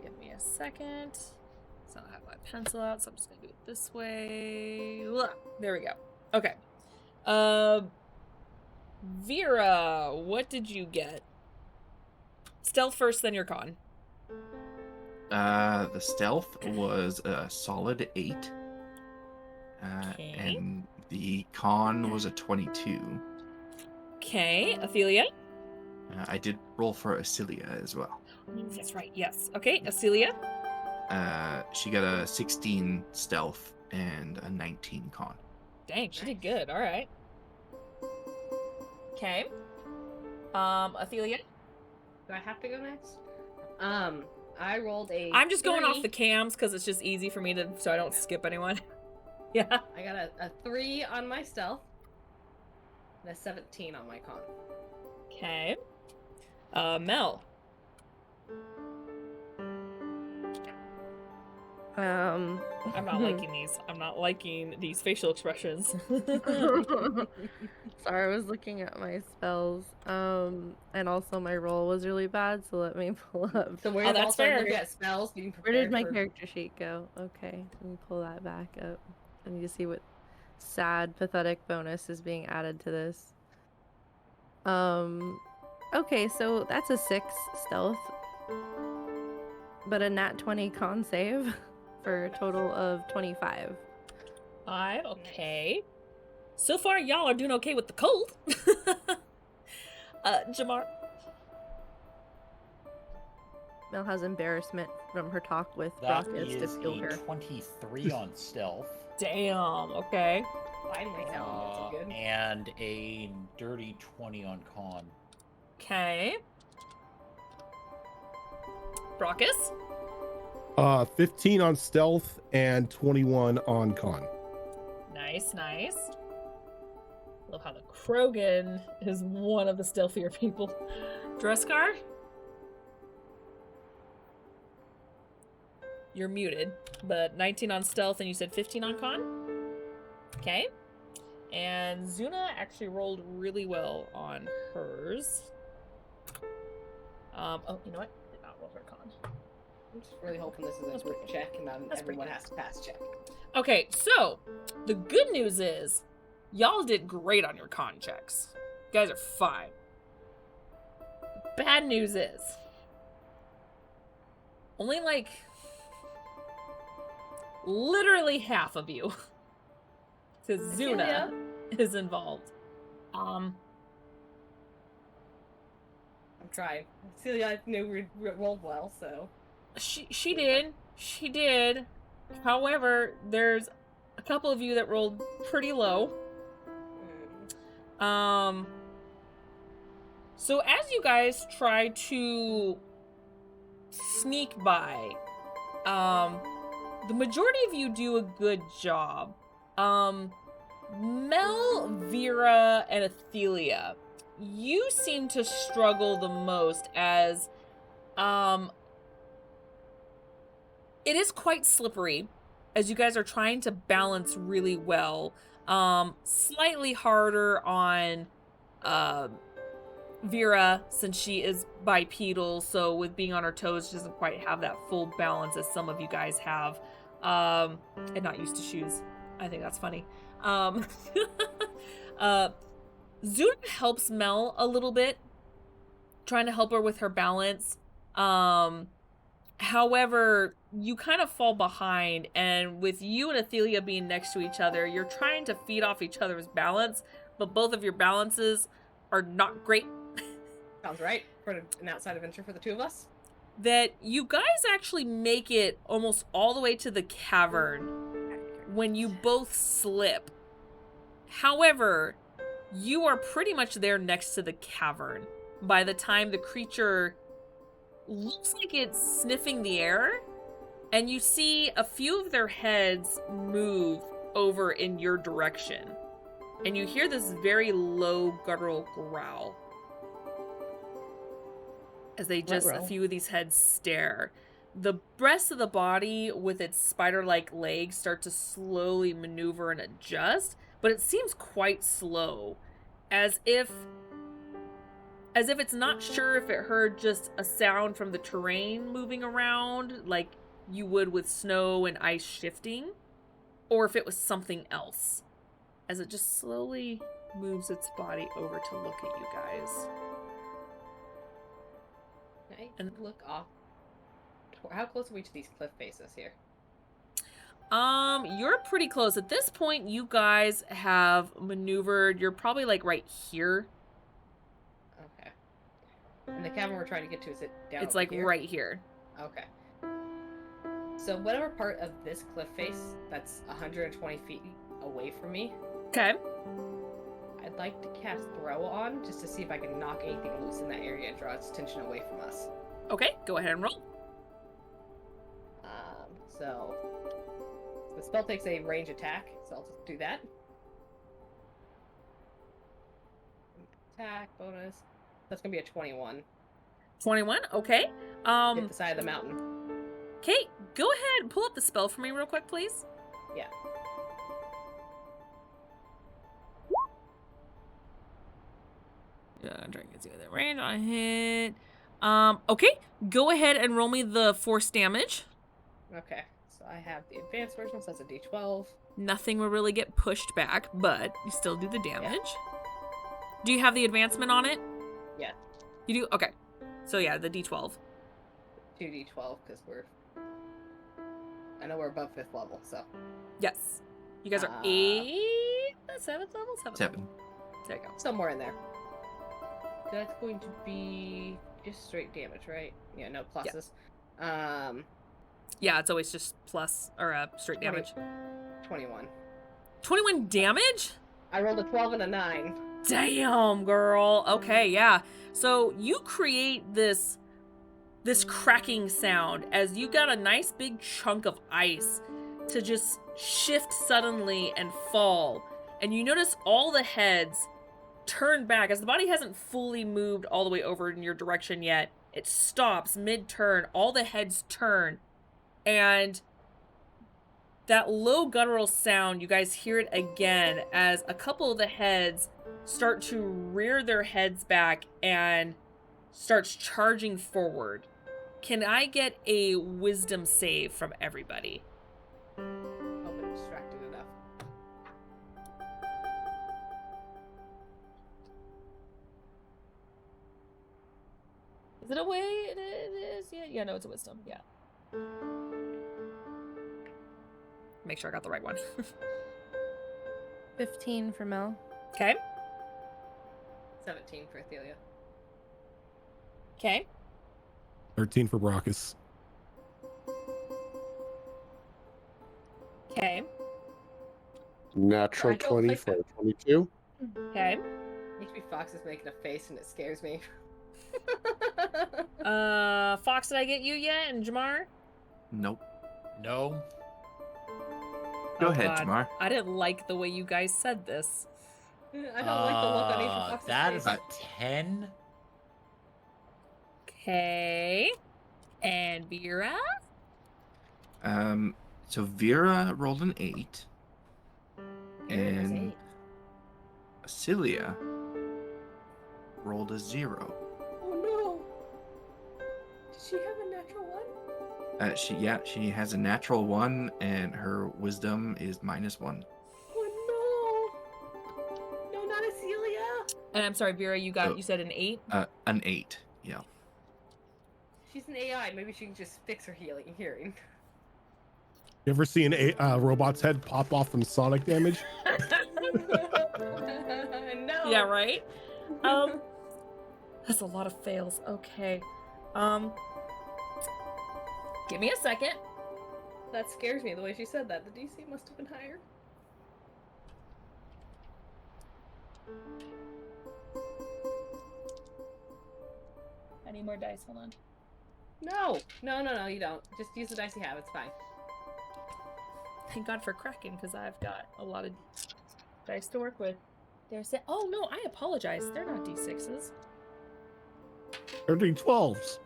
Give me a second. So I have my pencil out, so I'm just gonna do it this way. Ugh, there we go. Okay. Vera, what did you get? Stealth first, then your con. The stealth was a solid 8. Okay. And the con was a 22. Okay, Athelia. I did roll for Acilia as well. That's right, yes. Okay, Acilia. She got a 16 stealth and a 19 con. Dang, she did good. All right. Okay. Athelia. Do I have to go next? I rolled a. I'm just going off 3. the cams because it's just easy for me to, so I don't skip anyone. Yeah. I got a 3 on my stealth and a 17 on my con. Okay. Mel. I'm not liking these. I'm not liking these facial expressions. Sorry, I was looking at my spells. And also my roll was really bad, so let me pull up. So we're Oh, that's also fair. looking at spells, being Where prepared did my for... character sheet go? Okay, let me pull that back up. I need to see what sad, pathetic bonus is being added to this. Okay, so that's a 6 stealth, but a nat 20 con save for a total of 25. 5. Okay. So far, y'all are doing okay with the cold. Jamar. Mel has embarrassment from her talk with That Brockus to is fuel a her. 23 on stealth. Damn. Okay. Finally, that's good. And a dirty 20 on con. Okay. Brockus. 15 on stealth and 21 on con. Nice, nice. Love how the Krogan is one of the stealthier people. Dreskar? You're muted, but 19 on stealth and you said 15 on con? Okay. And Zuna actually rolled really well on hers. Oh, you know what? Did not roll her con. I'm just really hoping this is a group check and not everyone has to pass check. Okay, so the good news is y'all did great on your con checks. You guys are fine. Bad news is only like literally half of you, because Zuna is involved. I'm trying. Celia knew we rolled well, so. She did. However, there's a couple of you that rolled pretty low. So as you guys try to sneak by, the majority of you do a good job. Mel, Vera, and Athelia, you seem to struggle the most as, it is quite slippery as you guys are trying to balance really well. Slightly harder on, Vera, since she is bipedal, so with being on her toes, she doesn't quite have that full balance as some of you guys have. And not used to shoes. I think that's funny. Zuna helps Mel a little bit, trying to help her with her balance. However, you kind of fall behind, and with you and Athelia being next to each other, you're trying to feed off each other's balance, but both of your balances are not great. Sounds right. For an outside adventure for the two of us. That you guys actually make it almost all the way to the cavern when you both slip. However, you are pretty much there next to the cavern by the time the creature looks like it's sniffing the air, and you see a few of their heads move over in your direction, and you hear this very low guttural growl as they just, a few of these heads stare. The rest of the body with its spider-like legs start to slowly maneuver and adjust, but it seems quite slow, as if it's not sure if it heard just a sound from the terrain moving around, like you would with snow and ice shifting, or if it was something else, as it just slowly moves its body over to look at you guys. And look off. How close are we to these cliff faces here? You're pretty close. At this point, you guys have maneuvered. You're probably like right here. Okay. And the cavern we're trying to get to, is it down? It's like here? right here. Okay. So whatever part of this cliff face that's 120 feet away from me. Okay. I'd like to cast Throw on, just to see if I can knock anything loose in that area and draw its attention away from us. Okay, go ahead and roll. So the spell takes a range attack, so I'll just do that. Attack bonus. That's gonna be a 21. 21. Okay. Hit the side of the mountain. Okay, go ahead and pull up the spell for me real quick, please. Yeah. Yeah, I'm trying to see the range on hit. Okay, go ahead and roll me the force damage. Okay. So I have the advanced version, so that's a D12. Nothing will really get pushed back, but you still do the damage. Do you have the advancement on it? Yeah. You do? Okay. So yeah, the D12. 2D12 because I know we're above 5th level, so. Yes. You guys are 7th level? 7. There you go. Somewhere in there. That's going to be just straight damage, right? Yeah, no pluses. Yeah, it's always just plus or straight damage. 21. 21 damage? I rolled a 12 and a 9. Damn, girl. Okay, yeah. So you create this cracking sound as you got a nice big chunk of ice to just shift suddenly and fall. And you notice all the heads turn back as the body hasn't fully moved all the way over in your direction yet. It stops mid-turn. All the heads turn. And that low guttural sound, you guys hear it again as a couple of the heads start to rear their heads back and starts charging forward. Can I get a wisdom save from everybody? Hope I'm distracted enough. Is it a way? It is. Yeah, no, it's a wisdom. Yeah. Make sure I got the right one. 15 for Mel. Okay. 17 for Athelia. Okay. 13 for Brockus. Okay. Natural I don't 20 like for that. 22. Okay. HP Fox is making a face and it scares me. Fox, did I get you yet? And Jamar? Nope. No. Go Oh, ahead, God. Jamar. I didn't like the way you guys said this. I don't like the look on HP Fox's That face. is a 10. Okay. And Vera? So Vera rolled an 8. Vera does And 8. Celia rolled a 0. Oh no! Did she have a natural 1? She has a natural 1 and her wisdom is -1. Oh no! No, not Acelia! And I'm sorry, Vera, you said an 8? An 8, yeah. She's an AI. Maybe she can just fix her hearing. You ever seen a robot's head pop off from sonic damage? No. Yeah, right? That's a lot of fails. Okay. Give me a second. That scares me the way she said that. The DC must have been higher. I need more dice. Hold on. No, you don't. Just use the dice you have. It's fine. Thank God for Kraken, because I've got a lot of dice to work with. Oh, no, I apologize. They're not D6s. They're doing 12s.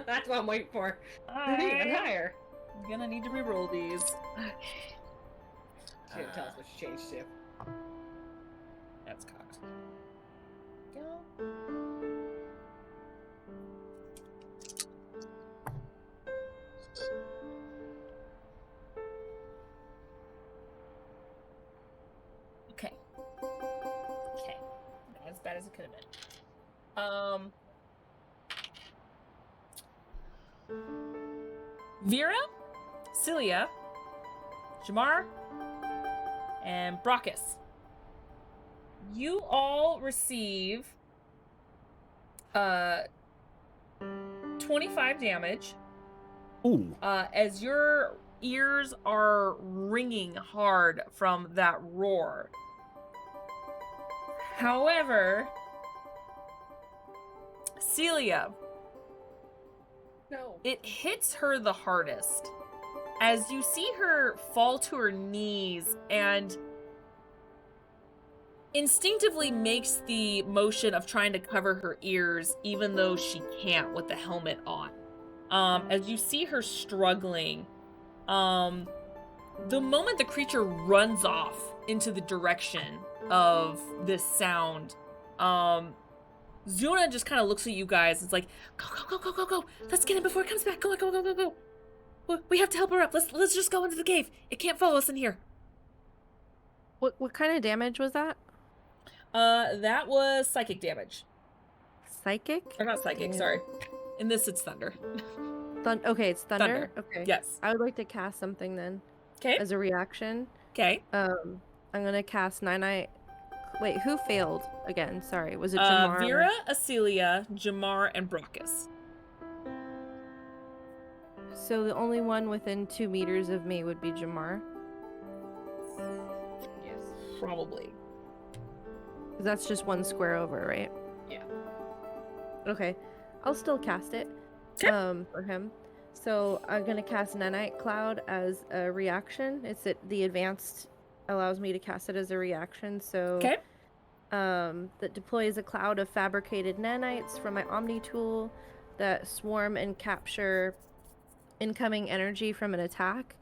That's what I'm waiting for. Even higher. I'm gonna need to reroll these. She didn't tell us what she changed to. That's cocked. Go. Okay. Not as bad as it could have been. Vera, Celia, Jamar, and Brockus. You all receive 25 damage Ooh. as your ears are ringing hard from that roar. However, Celia, No. it hits her the hardest. As you see her fall to her knees and instinctively makes the motion of trying to cover her ears, even though she can't with the helmet on. As you see her struggling, the moment the creature runs off into the direction of this sound, Zuna just kind of looks at you guys. It's like, go, go, go, go, go, go. Let's get in before it comes back. Go, go, go, go, go. We have to help her up. Let's just go into the cave. It can't follow us in here. What kind of damage was that? That was psychic damage. Psychic? Or not psychic, Damn. sorry. In this, it's thunder. Okay, it's thunder? Thunder. Okay. Yes. I would like to cast something then. Okay. As a reaction. Okay. I'm gonna cast Nine-Eye. Wait, who failed again? Sorry, was it Jamar? Vera, Acelia, Jamar, and Brockus. So the only one within 2 meters of me would be Jamar. Yes. Probably. 'Cause that's just 1 square over, right? Yeah. Okay. I'll still cast it. Okay. For him. So I'm gonna cast Nanite Cloud as a reaction. The advanced allows me to cast it as a reaction. So Okay. that deploys a cloud of fabricated nanites from my Omni tool that swarm and capture incoming energy from an attack,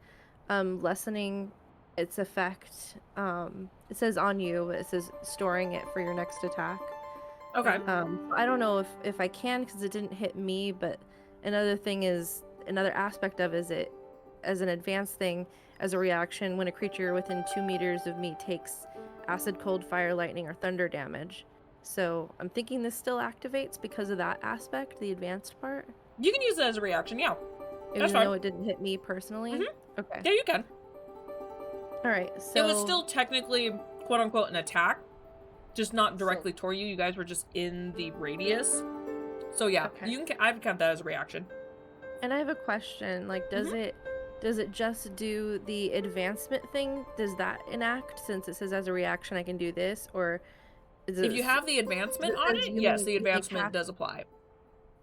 lessening its effect. It says on you, but it says storing it for your next attack. Okay. I don't know if I can because it didn't hit me, but another aspect of it as an advanced thing, as a reaction when a creature within 2 meters of me takes acid, cold, fire, lightning, or thunder damage. So I'm thinking this still activates because of that aspect, the advanced part. You can use it as a reaction, yeah. Even fine. though it didn't hit me personally. Okay. Yeah, you can. All right. So It was still technically, quote unquote, an attack, just not directly toward you. You guys were just in the radius. So yeah, Okay. you can. I would count that as a reaction. And I have a question. Like, does it just do the advancement thing? Does that enact since it says as a reaction I can do this, or is it? If you have the advancement on says it, you yes, may- the you may advancement cast- does apply.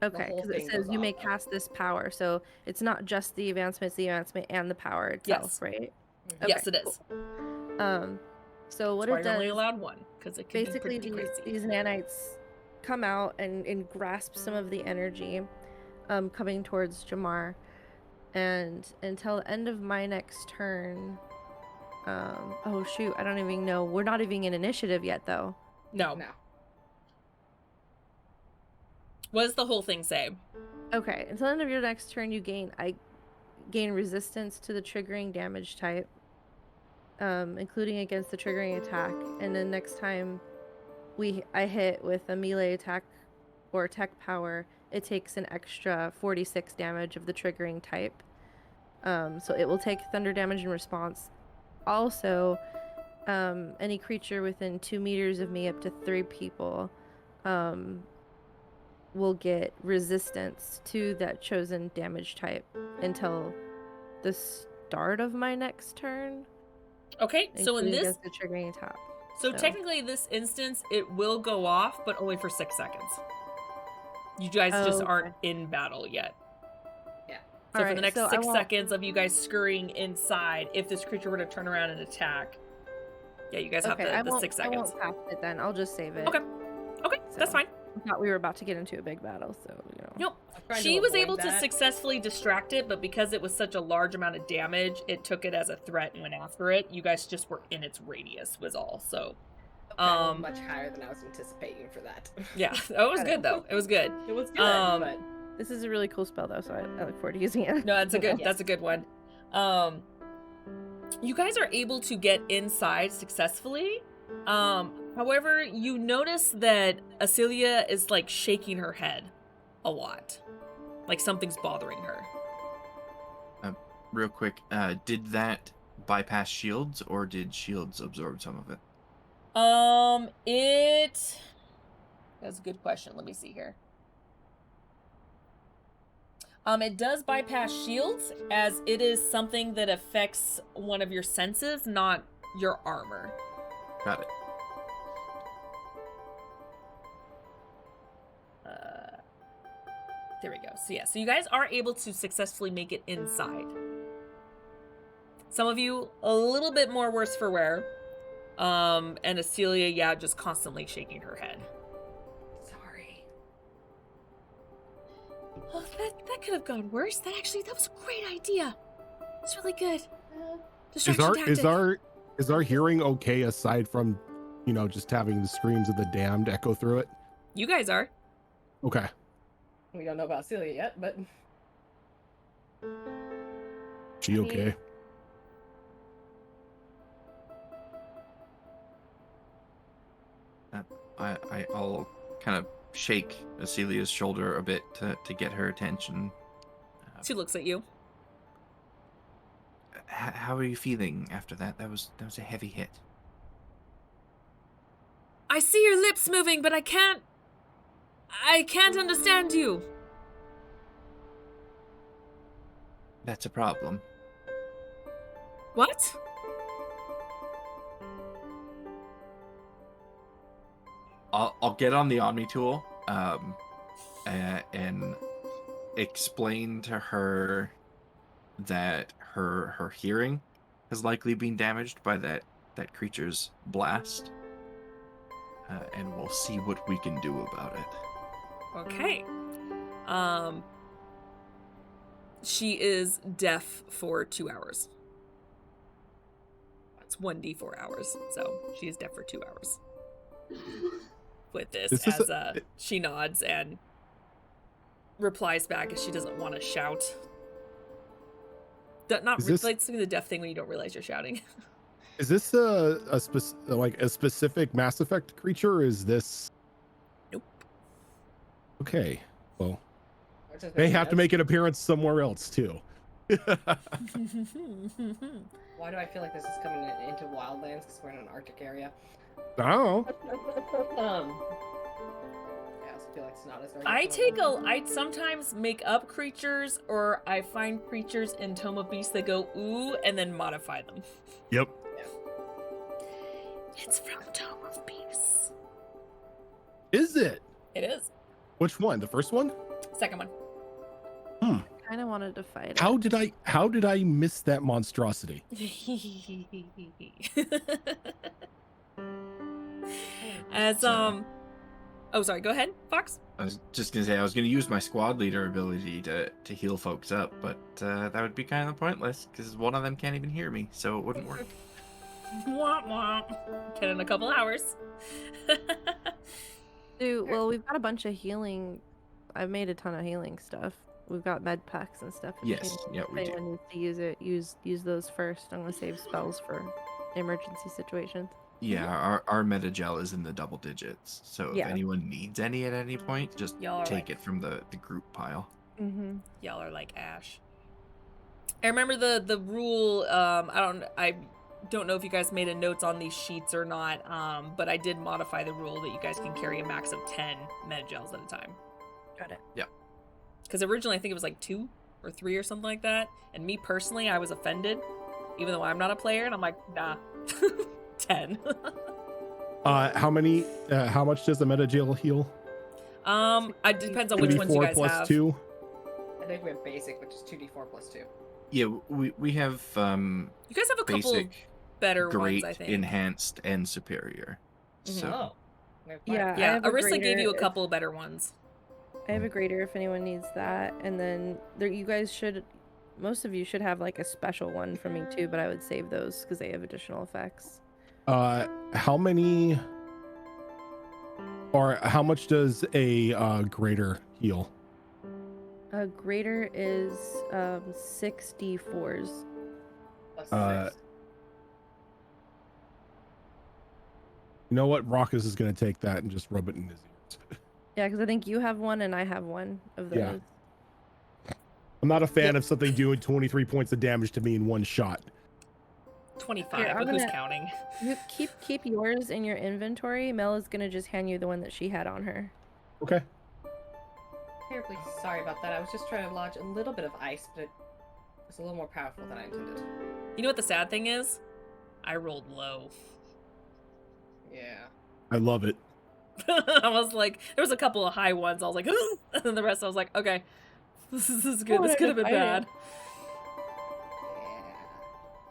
Okay, whole because it thing says goes you may off, though. cast this power, so it's not just the advancement; it's the advancement and the power itself, Yes. right? Yes, Okay, it is. So what That's why it you're only does, allowed one, because it can basically, be pretty crazy. these nanites come out and grasp some of the energy, coming towards Jamar, and until the end of my next turn. Oh shoot, I don't even know. We're not even in initiative yet, though. No. No. What does the whole thing say? Okay, until the end of your next turn, I gain resistance to the triggering damage type, including against the triggering attack. And then next time I hit with a melee attack or tech power, it takes an extra 46 damage of the triggering type. So it will take thunder damage in response. Also, any creature within 2 meters of me, up to 3 people, will get resistance to that chosen damage type until the start of my next turn. Okay, so in including this, against the triggering attack. so technically this instance, it will go off, but only for 6 seconds. You guys just aren't in battle yet. Yeah. So for Alright, the next so I 6 won't- seconds of you guys scurrying inside, if this creature were to turn around and attack, yeah, you guys have the 6 I seconds. won't cast it then. I'll just save it. Okay. Okay, that's So- fine. I thought we were about to get into a big battle, so you know. Nope. I'm trying She to was avoid able to that. successfully distract it, but because it was such a large amount of damage, it took it as a threat and went after it. You guys just were in its radius, was all. So, Much higher than I was anticipating for that. yeah, it was good though. It was good. It was good, Um, but This is a really cool spell though, so I look forward to using it. No, that's a good. Yes. That's a good one. You guys are able to get inside successfully. However, you notice that Acelia is like shaking her head a lot, like something's bothering her. Real quick, did that bypass shields, or did shields absorb some of it? That's a good question. Let me see here. It does bypass shields, as it is something that affects one of your senses, not your armor. Got it. There we go. So yeah, so you guys are able to successfully make it inside. Some of you a little bit more worse for wear. And Acelia, yeah, just constantly shaking her head. Sorry. Oh, that could have gone worse. That was a great idea. It's really good. Distraction tactic. Is our hearing okay aside from, just having the screams of the damned echo through it? You guys are. Okay. We don't know about Celia yet, but She okay? I'll kind of shake Celia's shoulder a bit to get her attention. She looks at you. How are you feeling after that? That was a heavy hit. I see your lips moving, but I can't understand you. That's a problem. What? I'll get on the Omni tool, and explain to her that her hearing has likely been damaged by that creature's blast, and we'll see what we can do about it. Okay. She is deaf for 2 hours. It's 1d4 hours, so she is deaf for 2 hours. With this, she nods and replies back as she doesn't want to shout. Let's do the deaf thing when you don't realize you're shouting. Is this a specific Mass Effect creature, or is this? Nope. Okay, well, they have to make an appearance somewhere else too. Why do I feel like this is coming into Wildlands because we're in an Arctic area? Oh. Yeah, I feel like it's not as I sometimes make up creatures, or I find creatures in Tome of Beasts that go ooh and then modify them. Yep. It's from Tome of Beasts. Is it? It is. Which one? The first one? Second one. Kind of wanted to fight it. How did I miss that monstrosity? As oh, sorry, go ahead, Fox. I was just gonna say I was gonna use my squad leader ability to heal folks up, but that would be kind of pointless because one of them can't even hear me, so it wouldn't work. Womp womp. Get in a couple hours. Dude, well, we've got a bunch of healing. I've made a ton of healing stuff. We've got med packs and stuff. Yes, yeah, we do. If anyone needs to use it, use those first. I'm gonna save spells for emergency situations. Yeah, our metagel is in the double digits, so if anyone needs any at any point, just take it from the group pile. Mm-hmm. Y'all are like Ash. I remember the rule. I don't know if you guys made a notes on these sheets or not, but I did modify the rule that you guys can carry a max of 10 metagels at a time. Got it. Yeah. Because originally I think it was like 2 or 3 or something like that, and me personally, I was offended, even though I'm not a player, and I'm like, nah, 10. How much does the metagel heal? It depends on which ones you guys plus have. 2? I think we have basic, which is 2d4 plus 2. Yeah, we have you guys have a couple basic, better great, ones, I think. Enhanced, and superior. So Oh. Yeah, Arissa gave you a couple better ones. I have a grader if anyone needs that, and then you guys should, most of you should have like a special one for me too, but I would save those because they have additional effects. How many, or how much does a grader heal? A grader is 6 d4s. Plus 6. You know what? Raucus is going to take that and just rub it in his ears. Yeah, because I think you have one and I have one of those. Yeah. I'm not a fan of something doing 23 points of damage to me in one shot. 25, Here, but who's counting? You keep yours in your inventory. Mel is gonna just hand you the one that she had on her. Okay. Terribly sorry about that. I was just trying to lodge a little bit of ice, but it was a little more powerful than I intended. You know what the sad thing is? I rolled low. Yeah. I love it. I was like, there was a couple of high ones. I was like, and then the rest I was like, okay, this is good. This could have been bad.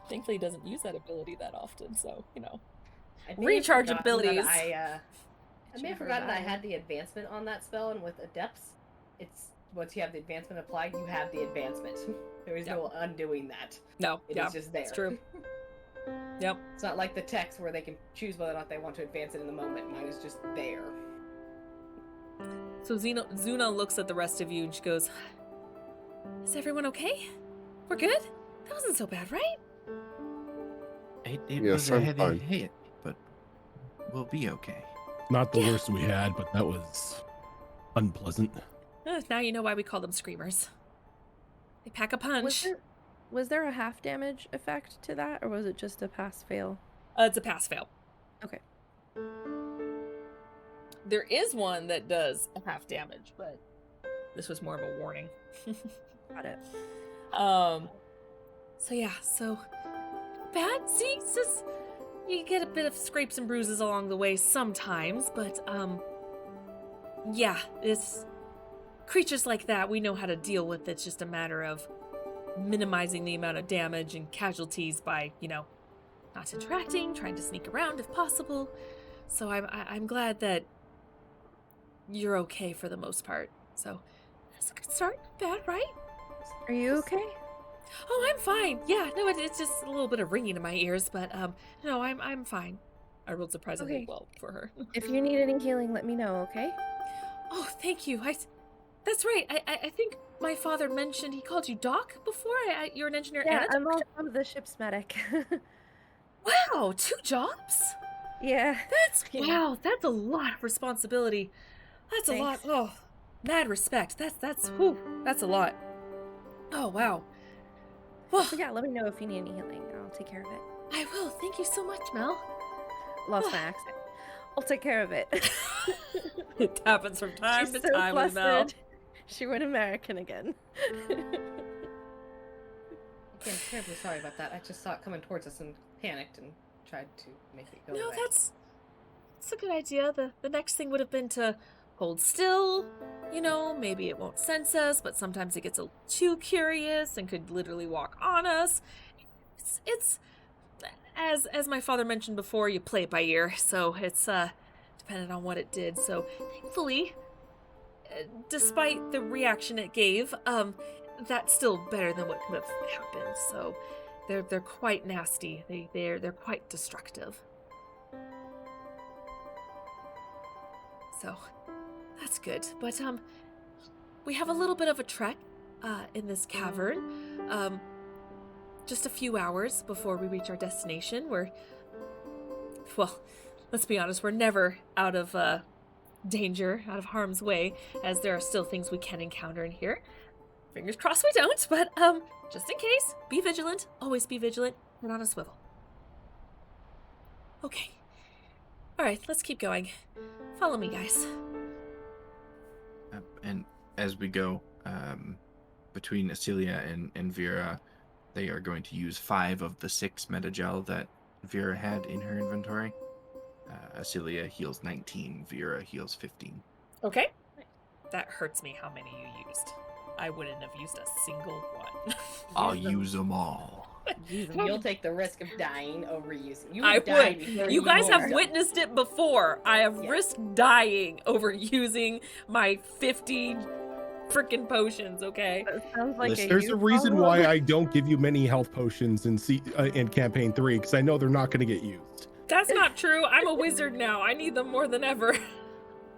Thankfully, he doesn't use that ability that often, so you know. Recharge abilities. I may have forgotten that I had the advancement on that spell, and with Adepts, it's once you have the advancement applied, you have the advancement. There is no undoing that. No, it is just there. It's true. Yep. It's not like the text where they can choose whether or not they want to advance it in the moment. Mine is just there. So Zuna looks at the rest of you and she goes, "Is everyone okay? We're good? That wasn't so bad, right?" It Yes, was a I'm heavy fine. hit, but we'll be okay. Not the worst we had, but that was unpleasant. Now you know why we call them screamers. They pack a punch. Was there a half damage effect to that, or was it just a pass-fail? It's a pass-fail. Okay. There is one that does a half damage, but this was more of a warning. Got it. So yeah, so bad. See, it's just you get a bit of scrapes and bruises along the way sometimes, but yeah, it's creatures like that. We know how to deal with it. It's just a matter of minimizing the amount of damage and casualties by, you know, not interacting, trying to sneak around if possible. So I'm glad that you're okay for the most part. So that's a good start. Bad, right? Are you okay? Oh, I'm fine. Yeah, no, it's just a little bit of ringing in my ears, but no, I'm fine. I rolled surprisingly Okay. well for her. If you need any healing, let me know, okay? Oh, thank you. That's right. I think my father mentioned he called you Doc before. You're an engineer Yeah, and a I'm also the ship's medic. Wow, 2 jobs? Yeah. Wow, that's a lot of responsibility. That's a lot. Thanks. Oh, mad respect. That's a lot. Oh, wow. Well, So yeah, let me know if you need any healing. I'll take care of it. I will. Thank you so much, Mel. Lost my accent. I'll take care of it. It happens from time She's to so time with Mel. flustered. She went American again. Again, terribly sorry about that. I just saw it coming towards us and panicked and tried to make it go No, away. that's a good idea. The next thing would have been to hold still. You know, maybe it won't sense us, but sometimes it gets a little too curious and could literally walk on us. It's as my father mentioned before, you play it by ear, so it's dependent on what it did. So thankfully, despite the reaction it gave, that's still better than what could have happened. So they're quite nasty. They're quite destructive. So that's good. But we have a little bit of a trek in this cavern. Just a few hours before we reach our destination. Well, let's be honest, we're never out of danger, out of harm's way, as there are still things we can encounter in here. Fingers crossed we don't, but just in case, be vigilant. Always be vigilant. We're on a swivel. Okay. All right, let's keep going. Follow me, guys. And as we go, between Acelia and Vera, they are going to use 5 of the 6 metagel that Vera had in her inventory. Acelia heals 19, Vera heals 15. Okay. That hurts me how many you used. I wouldn't have used a single one. I'll use them all. You'll take the risk of dying over using. You I would die would. before You guys have rolled. witnessed it before. I have Yeah. risked dying over using my 50 freaking potions, okay? That sounds like Listen, There's a you reason problem. why I don't give you many health potions in campaign 3, because I know they're not going to get used. That's not true. I'm a wizard now. I need them more than ever.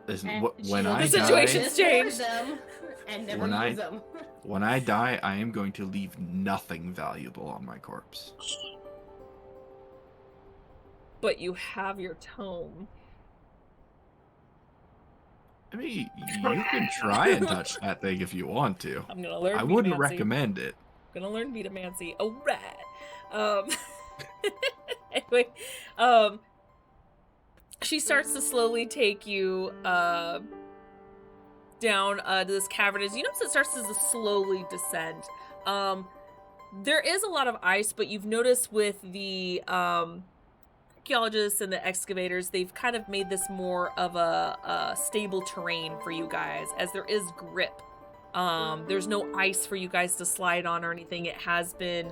Listen, And when she will I The die, situation's changed. them and never When I- use them. when I die, I am going to leave nothing valuable on my corpse. But you have your tome. I mean, you can try and touch that thing if you want to. I'm gonna learn. I wouldn't Vitamancy. recommend it. Gonna learn Vitamancy. Alright. Anyway, she starts to slowly take you down to this cavern. As you notice, it starts to slowly descend. There is a lot of ice, but you've noticed with the archaeologists and the excavators, they've kind of made this more of a stable terrain for you guys, as there is grip. There's no ice for you guys to slide on or anything. It has been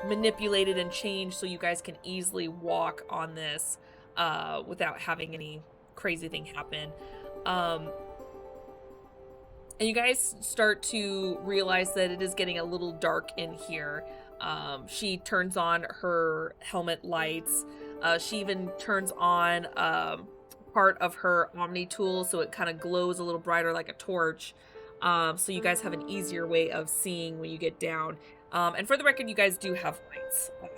manipulated and changed so you guys can easily walk on this without having any crazy thing happen. And you guys start to realize that it is getting a little dark in here. She turns on her helmet lights. She even turns on part of her Omni tool so it kind of glows a little brighter like a torch. So you guys have an easier way of seeing when you get down. And for the record, you guys do have lights on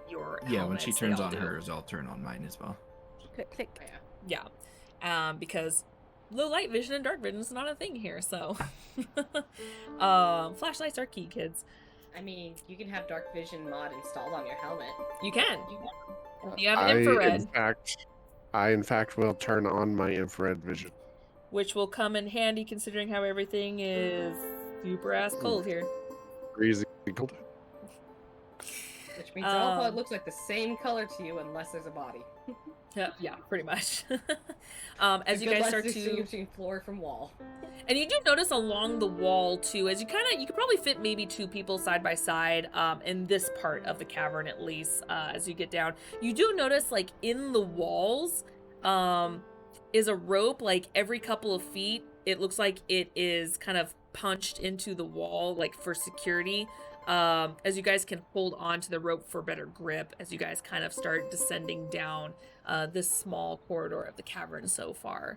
your Yeah, when helmets. she They turns all on do. hers, I'll turn on mine as well. Click, click. Yeah. Because low light vision and dark vision is not a thing here, so flashlights are key, kids. I mean, you can have dark vision mod installed on your helmet. You can. You have I, infrared, in fact, will turn on my infrared vision. which will come in handy considering how everything is super ass cold here. Freezing cold. Which means all it looks like the same color to you unless there's a body. Yeah, pretty much. As you Good guys less start to, distinguishing floor from wall. and you do notice along the wall too, as you could probably fit maybe 2 people side by side, in this part of the cavern at least. As you get down, you do notice like in the walls, is a rope. Like every couple of feet, it looks like it is kind of punched into the wall, like for security. As you guys can hold on to the rope for better grip as you guys kind of start descending down this small corridor of the cavern so far.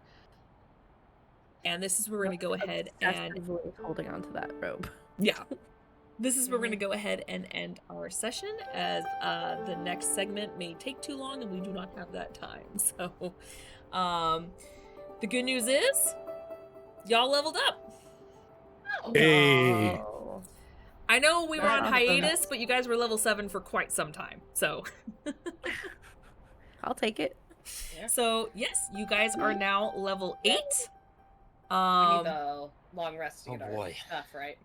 And this is where we're going to go ahead and Obsessively holding onto that rope. yeah, this is where we're going to go ahead and end our session, as the next segment may take too long and we do not have that time. So the good news is y'all leveled up. Hey. Oh. I know we were Right on on the hiatus, bonus. but you guys were level 7 for quite some time. So I'll take it. so yes, you guys are now level 8. We need the long rest to Oh get our boy. stuff, right?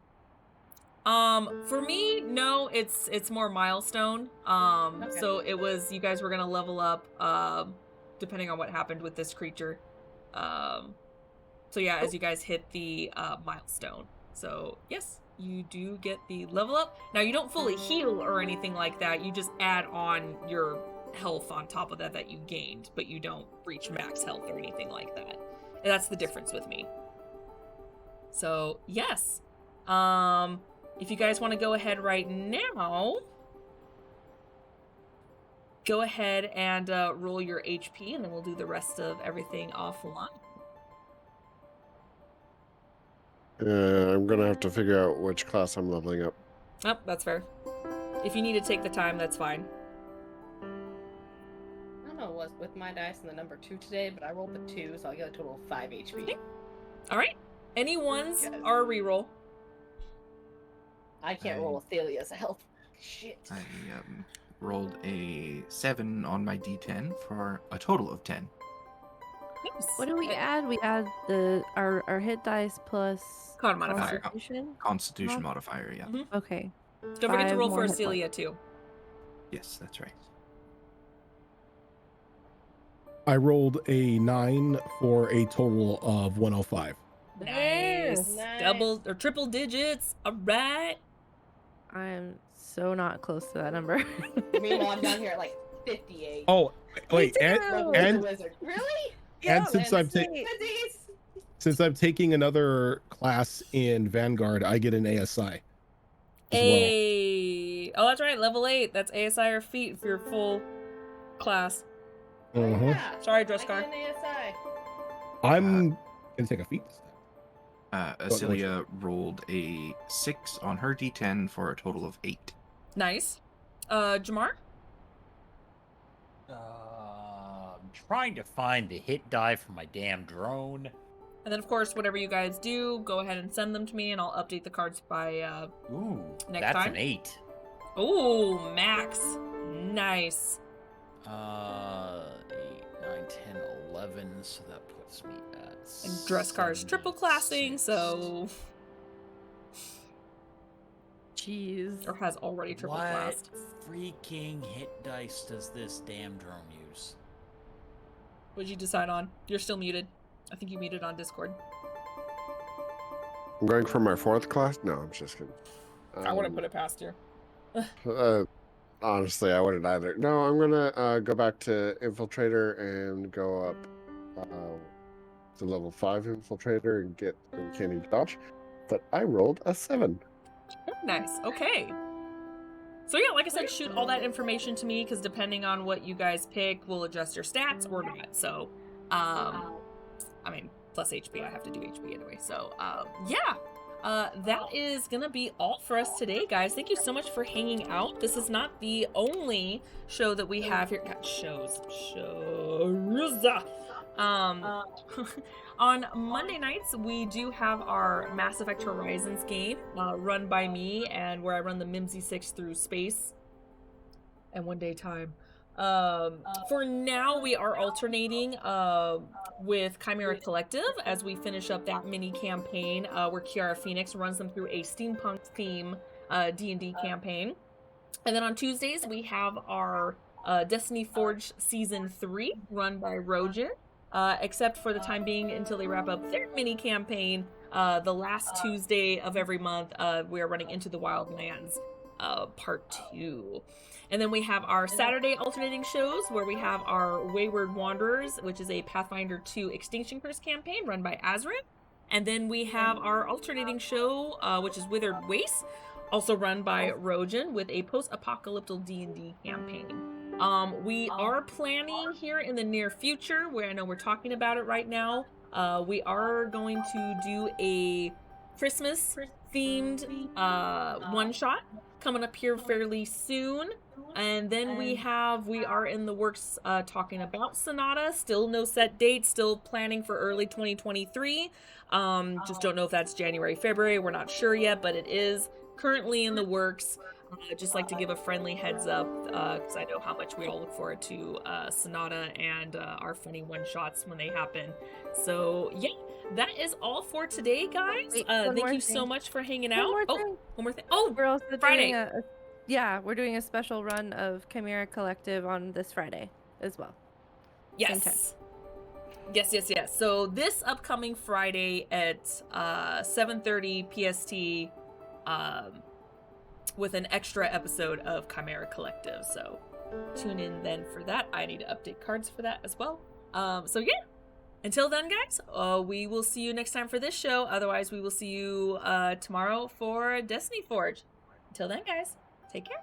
For me, no, it's more milestone. So it was, you guys were gonna level up depending on what happened with this creature. So yeah, as you guys hit the milestone. So yes, you do get the level up. Now you don't fully heal or anything like that. You just add on your health on top of that you gained, but you don't reach max health or anything like that. And that's the difference with me. So yes, if you guys want to go ahead right now, go ahead and roll your HP, and then we'll do the rest of everything offline. I'm gonna have to figure out which class I'm leveling up. Oh, that's fair. If you need to take the time, that's fine. I don't know what was with my dice and the number 2 today, but I rolled the 2, so I'll get a total of 5 HP. All right. Any ones Yes. are a reroll. I can't roll Athelia as a health. Shit. I rolled a 7 on my D10 for a total of 10. Nice. What do we And add? We add our hit dice plus Con modifier. Constitution. Constitution Huh? modifier, yeah. Mhm. Okay. Don't forget to 5 roll more for hit Celia too. Yes, that's right. I rolled a 9 for a total of 105. Nice. Nice. Double or triple digits. All right. I am so not close to that number. Meanwhile, I'm down here at like 58. Oh, wait, and Level and- of the wizard. Really? and since I'm since I'm taking another class in Vanguard, I get an ASI as well. A. Oh, that's right. Level 8. That's ASI or feat for your full class. Mhm. Yeah. Sorry, I get Dreskar. an ASI. I'm gonna take a feat this time. Acelia rolled a 6 on her D10 for a total of 8. Nice. Jamar? I'm trying to find the hit die for my damn drone. And then, of course, whatever you guys do, go ahead and send them to me, and I'll update the cards by, Ooh, Next that's time? an 8. Ooh, max. Nice. 8, 9, 10, 11. So that puts me at. And Dreskar's triple classing, so... Jeez. Or has already triple What classed. freaking hit dice does this damn drone use? What'd you decide on? You're still muted. I think you muted on Discord. I'm going for my 4th class. No, I'm just kidding. I wouldn't put it past you. Honestly, I wouldn't either. No, I'm gonna go back to Infiltrator and go up to level 5 Infiltrator and get Uncanny Dodge. But I rolled a 7. Nice. Okay. So yeah, like I said, shoot all that information to me, because depending on what you guys pick, we'll adjust your stats or not. So, I mean, plus HP, I have to do HP anyway. So, yeah. That is gonna be all for us today, guys. Thank you so much for hanging out. This is not the only show that we have here. God, shows. On Monday nights, we do have our Mass Effect Horizons game, run by me, and where I run the Mimsy 6 through space and one day time. For now, we are alternating with Chimera Collective as we finish up that mini campaign where Kiara Phoenix runs them through a steampunk theme D&D campaign. And then on Tuesdays, we have our Destiny Forge Season 3 run by Rojan. Except for the time being until they wrap up their mini campaign, the last Tuesday of every month, we are running Into the Wildlands Part 2. And then we have our Saturday alternating shows where we have our Wayward Wanderers, which is a Pathfinder 2 Extinction Curse campaign run by Azrin. And then we have our alternating show, which is Withered Waste, also run by Rojan, with a post-apocalyptic D&D campaign. We are planning here in the near future, where I know we're talking about it right now, we are going to do a Christmas themed one-shot coming up here fairly soon. And then we are in the works talking about Sonata. Still no set date, still planning for early 2023. Just don't know if that's January, February, we're not sure yet, but it is currently in the works. Just like to give a friendly heads up, because I know how much we all look forward to Sonata and our funny one-shots when they happen. So yeah, that is all for today, guys. Wait, thank you so much for hanging out. One more thing. Oh, We're also Friday. we're doing a special run of Chimera Collective on this Friday as well. Yes. Yes. So this upcoming Friday at 7:30 PST, with an extra episode of Chimera Collective. So tune in then for that. I need to update cards for that as well. So yeah. Until then, guys, we will see you next time for this show. Otherwise, we will see you tomorrow for Destiny Forge. Until then, guys, take care.